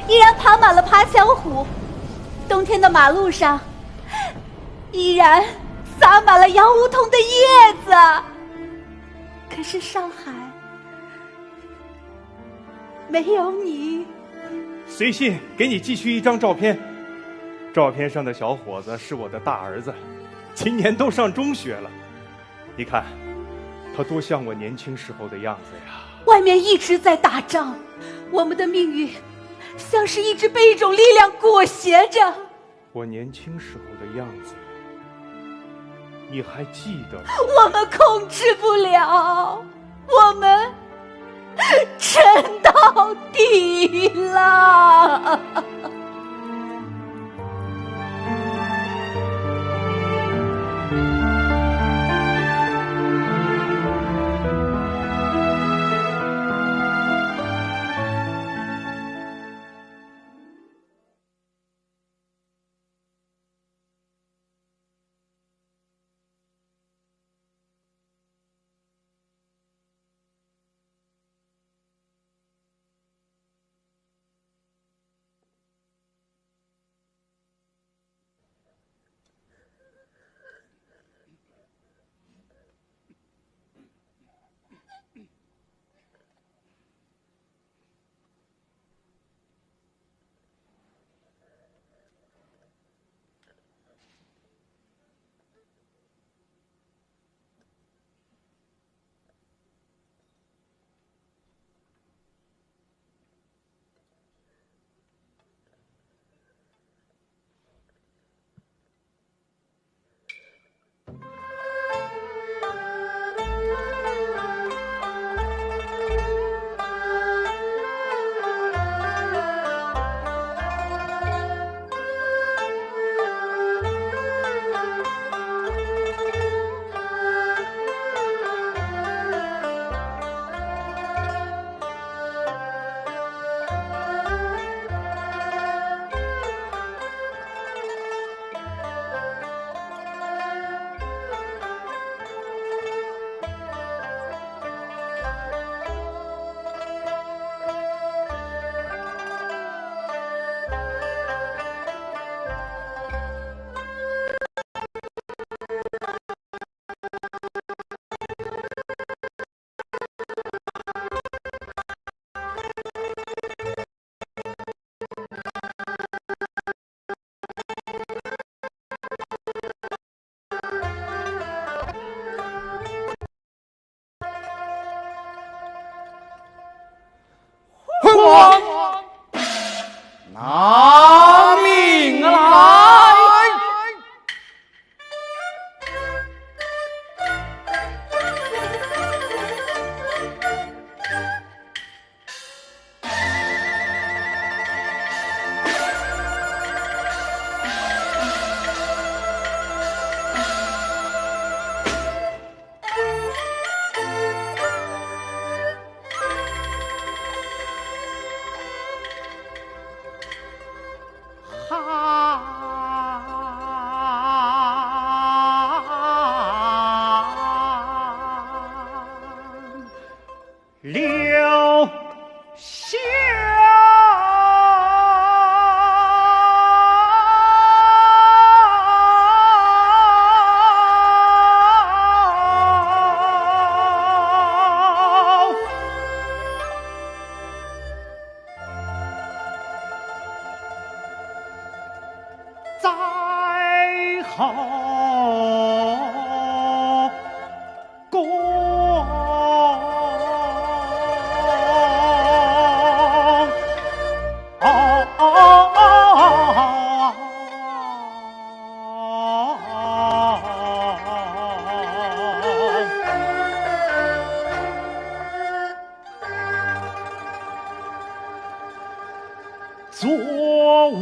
依然爬满了爬墙虎，冬天的马路上依然洒满了洋梧桐的叶子。可是上海没有你。随信给你寄去一张照片，照片上的小伙子是我的大儿子，今年都上中学了。你看他多像我年轻时候的样子呀。外面一直在打仗，我们的命运像是一直被一种力量裹挟着。我年轻时候的样子你还记得吗？我们控制不了，我们沉到底了。做我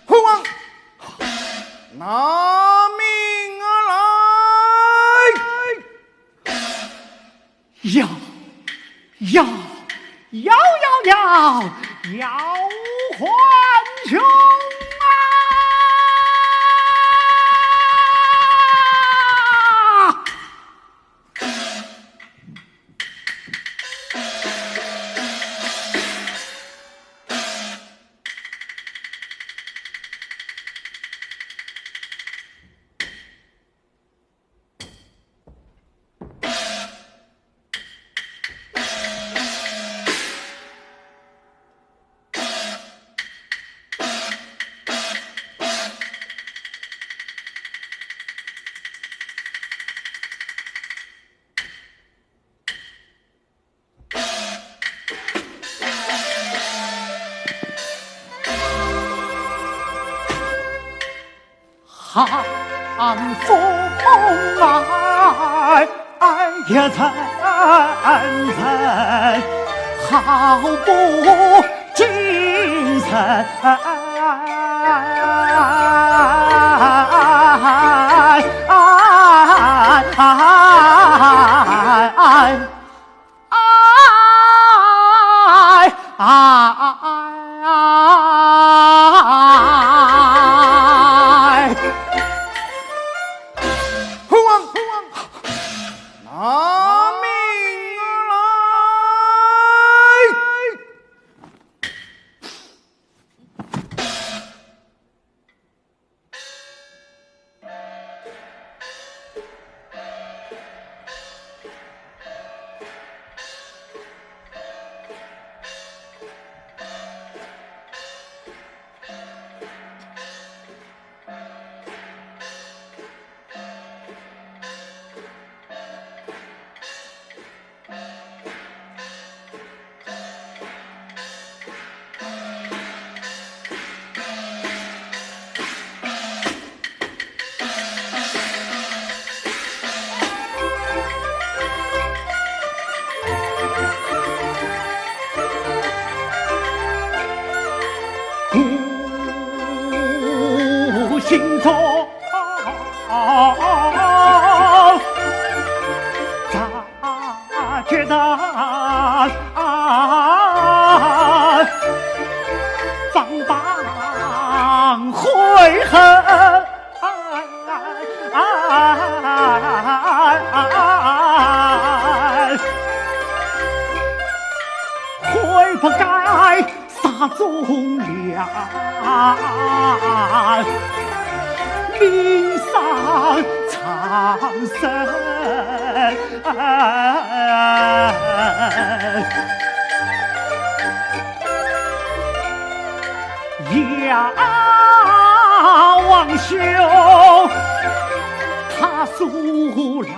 不问拿命来！要还穷啊！寒风也惨惨，好不精神。拿命来！孤行走，咋觉得放荡悔恨，悔不该撒纵量，命丧苍生。了王兄，他速来，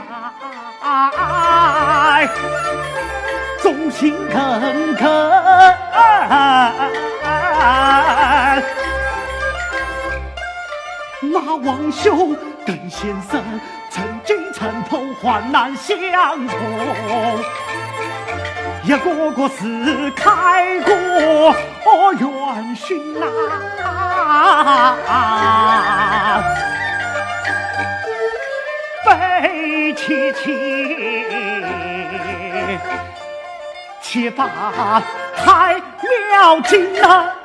忠心耿耿。那王兄跟先生曾经城头患难相同，也个是开过元勋呐，悲戚戚，且把太了尽了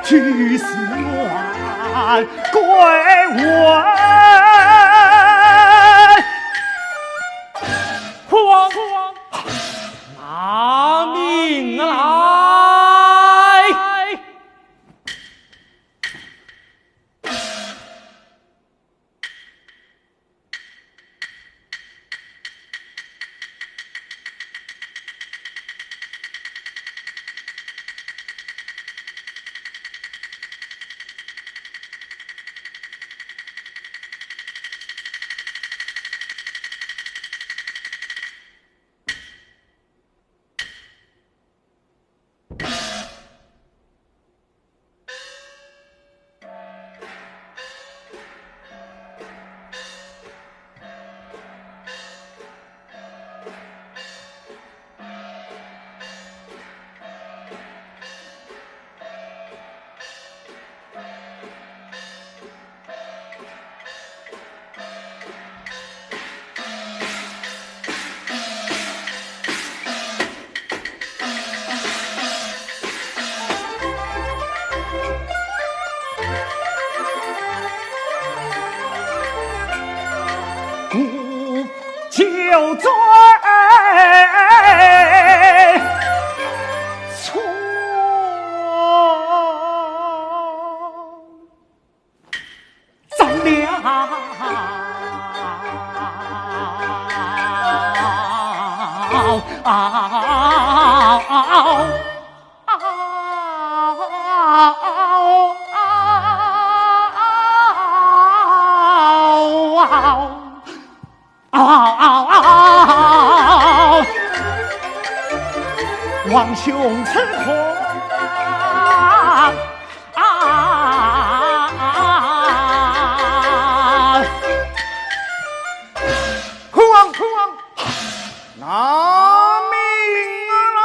去寺院归文，皇拿命来！就罪错，咱俩王兄此话拿命来！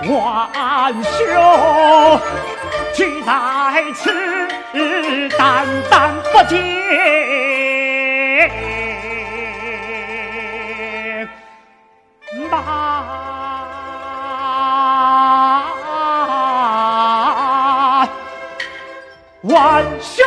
万兄俱在此，胆胆不见。万兄，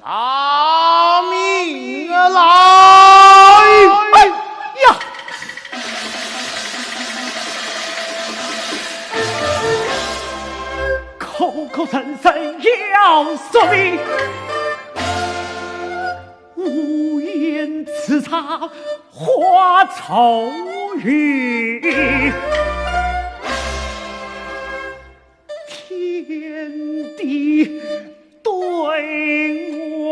拿命来！哎呀！口口声声要说明，无言刺插花愁云。天地对我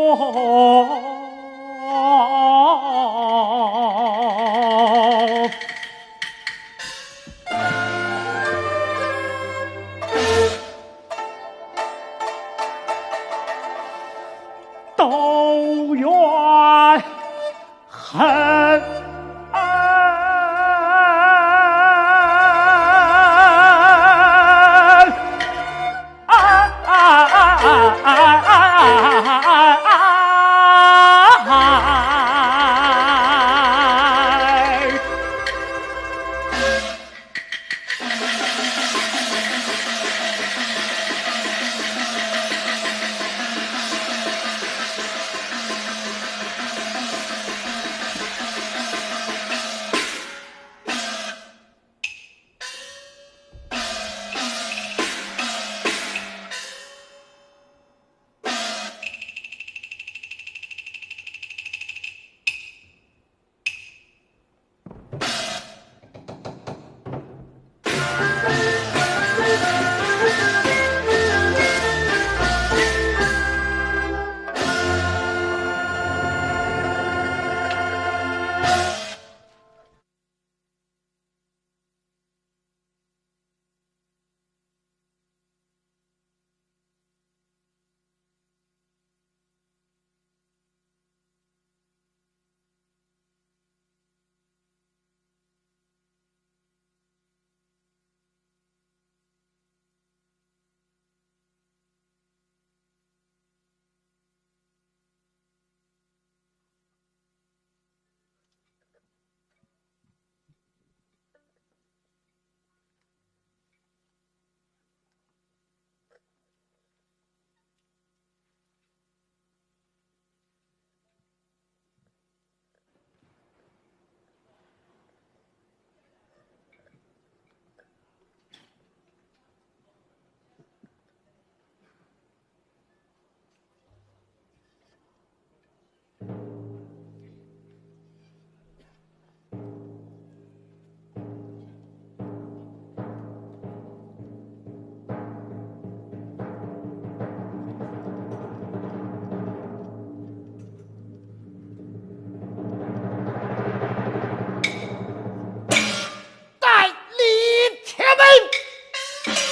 都怨恨。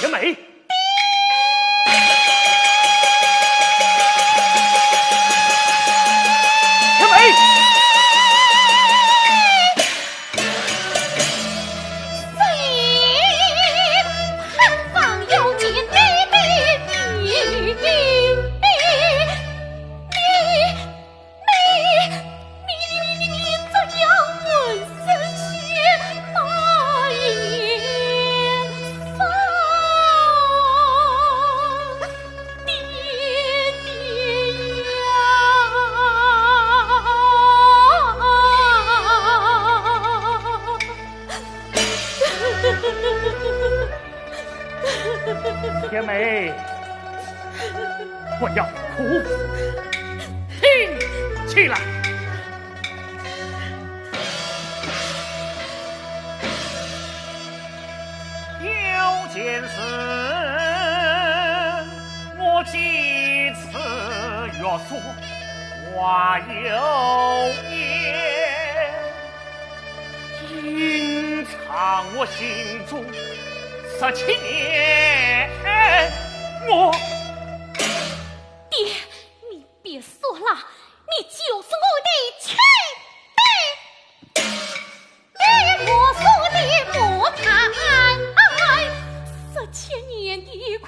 甜美，甜美，盼望有见你怎样问神仙那一方？甜美，不要哭，听起来。有件事，我几次约束，话有言。隐藏我心中17年，我爹，你别说了，你就是我的亲爹，你我说的莫谈17年的苦。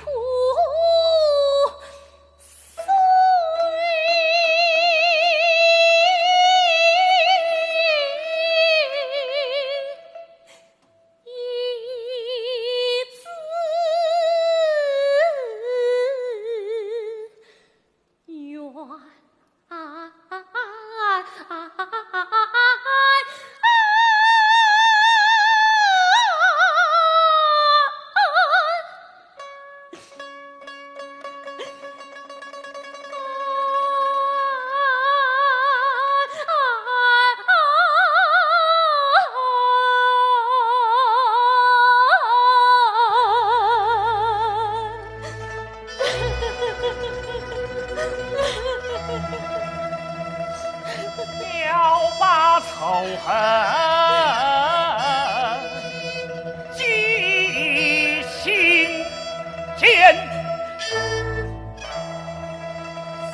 要把仇恨记心间，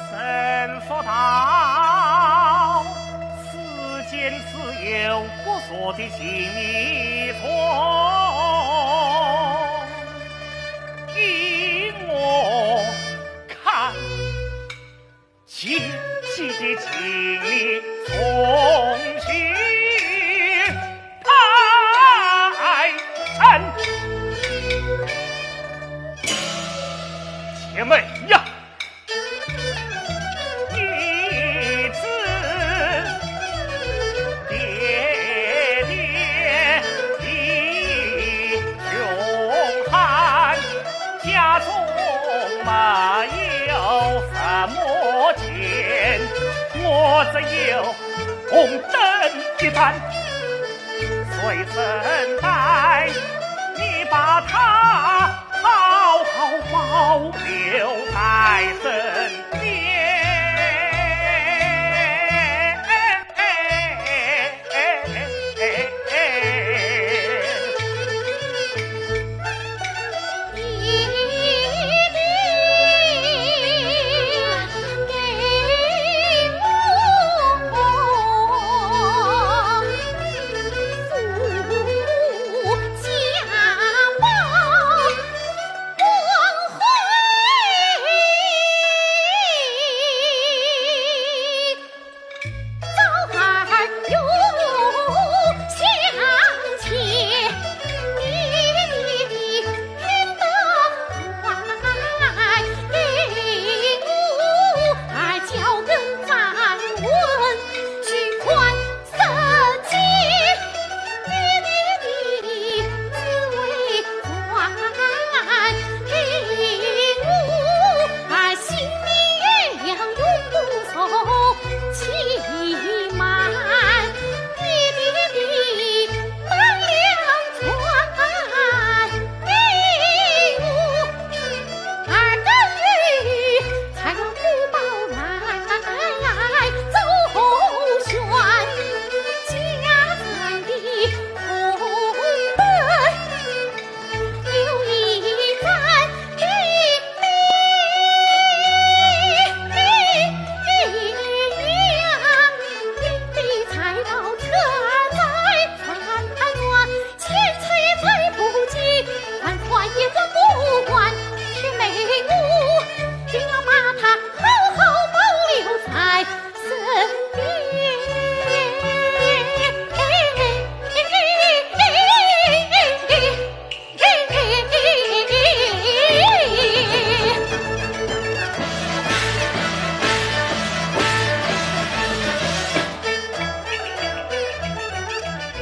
神佛道，世间自有不说的情义错，依我看细细的情理从情太深，姐妹呀，一次爹爹的穷寒，家中没有什么钱，我只有红灯一盏，随身带，你把它好好保留在身边。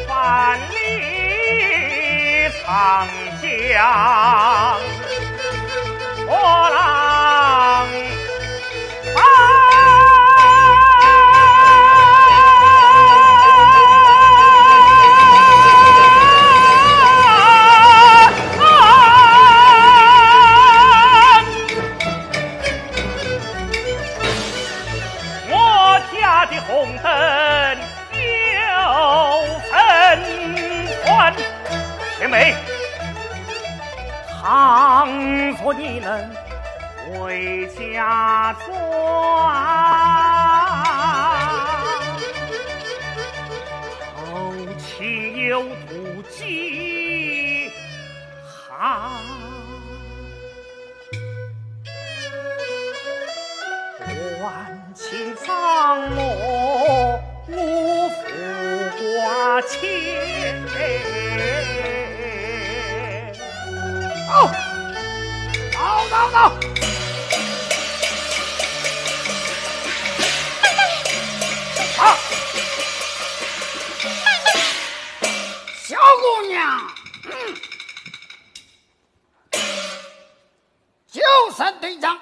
万里长江波浪我家的红灯有神天美，倘若你能回家转，后期有妒忌好。万顷苍罗无负挂牵。走！小姑娘，93队长，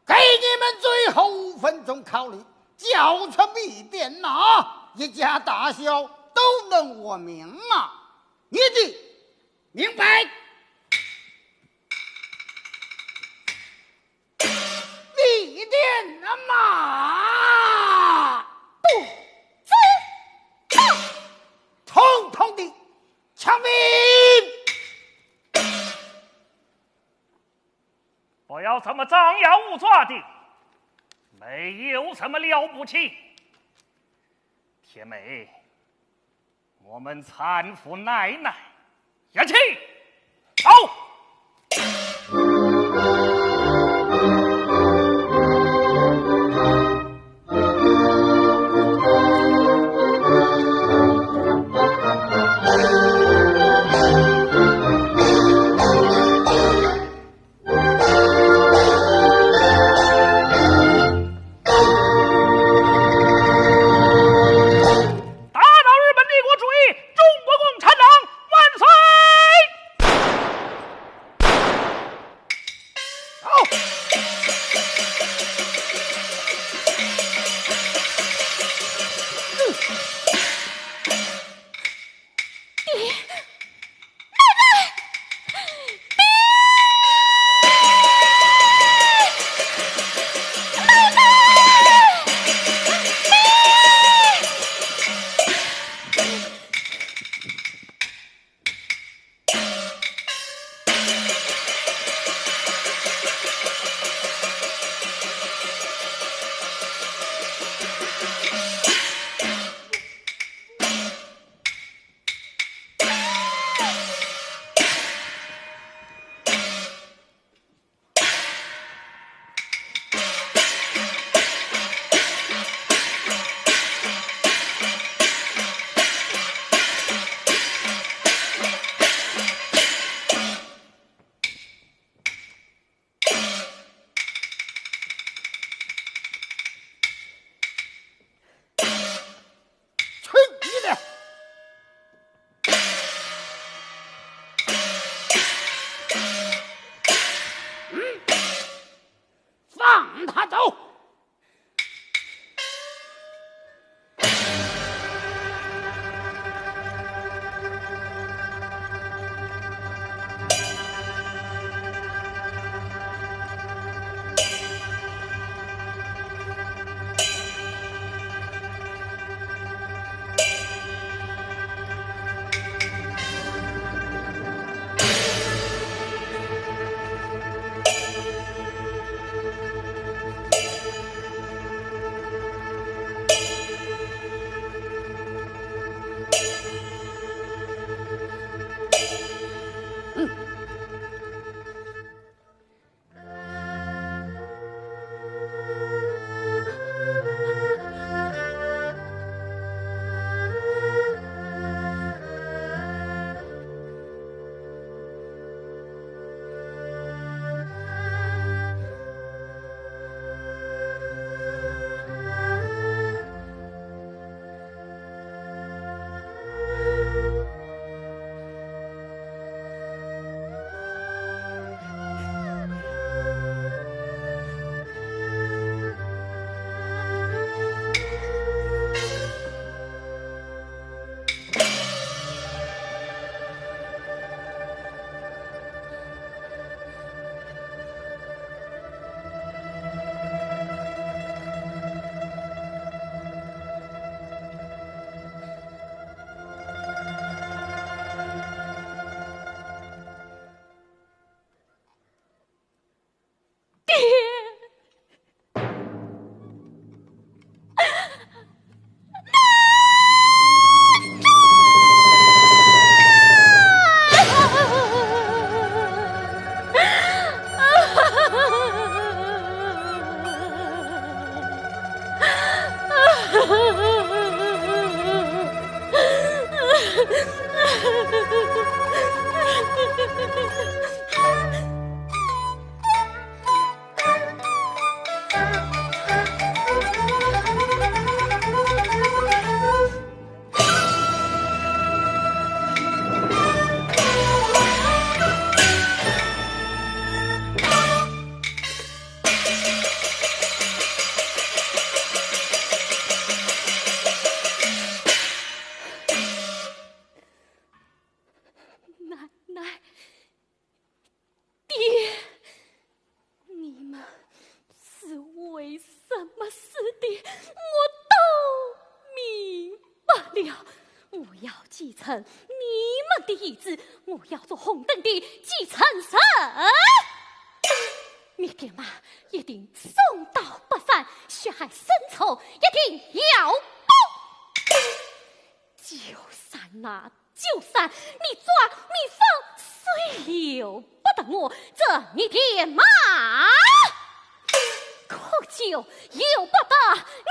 给你们最后5分钟考虑，交出密电呐，一家大小都能我命啊！你的明白？密电了嘛？不知道，统统的枪毙！不要这么张牙舞爪的，没有什么了不起。天美，我们搀扶奶奶下去，走。么事的，我都明白了。我要继承你们的意志，我要做红灯的继承人。你爹妈一定送刀不返，血海深仇一定要报。就算你抓你放，虽由不得我，这你爹妈可就由不得你。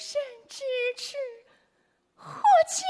生之耻，何讲？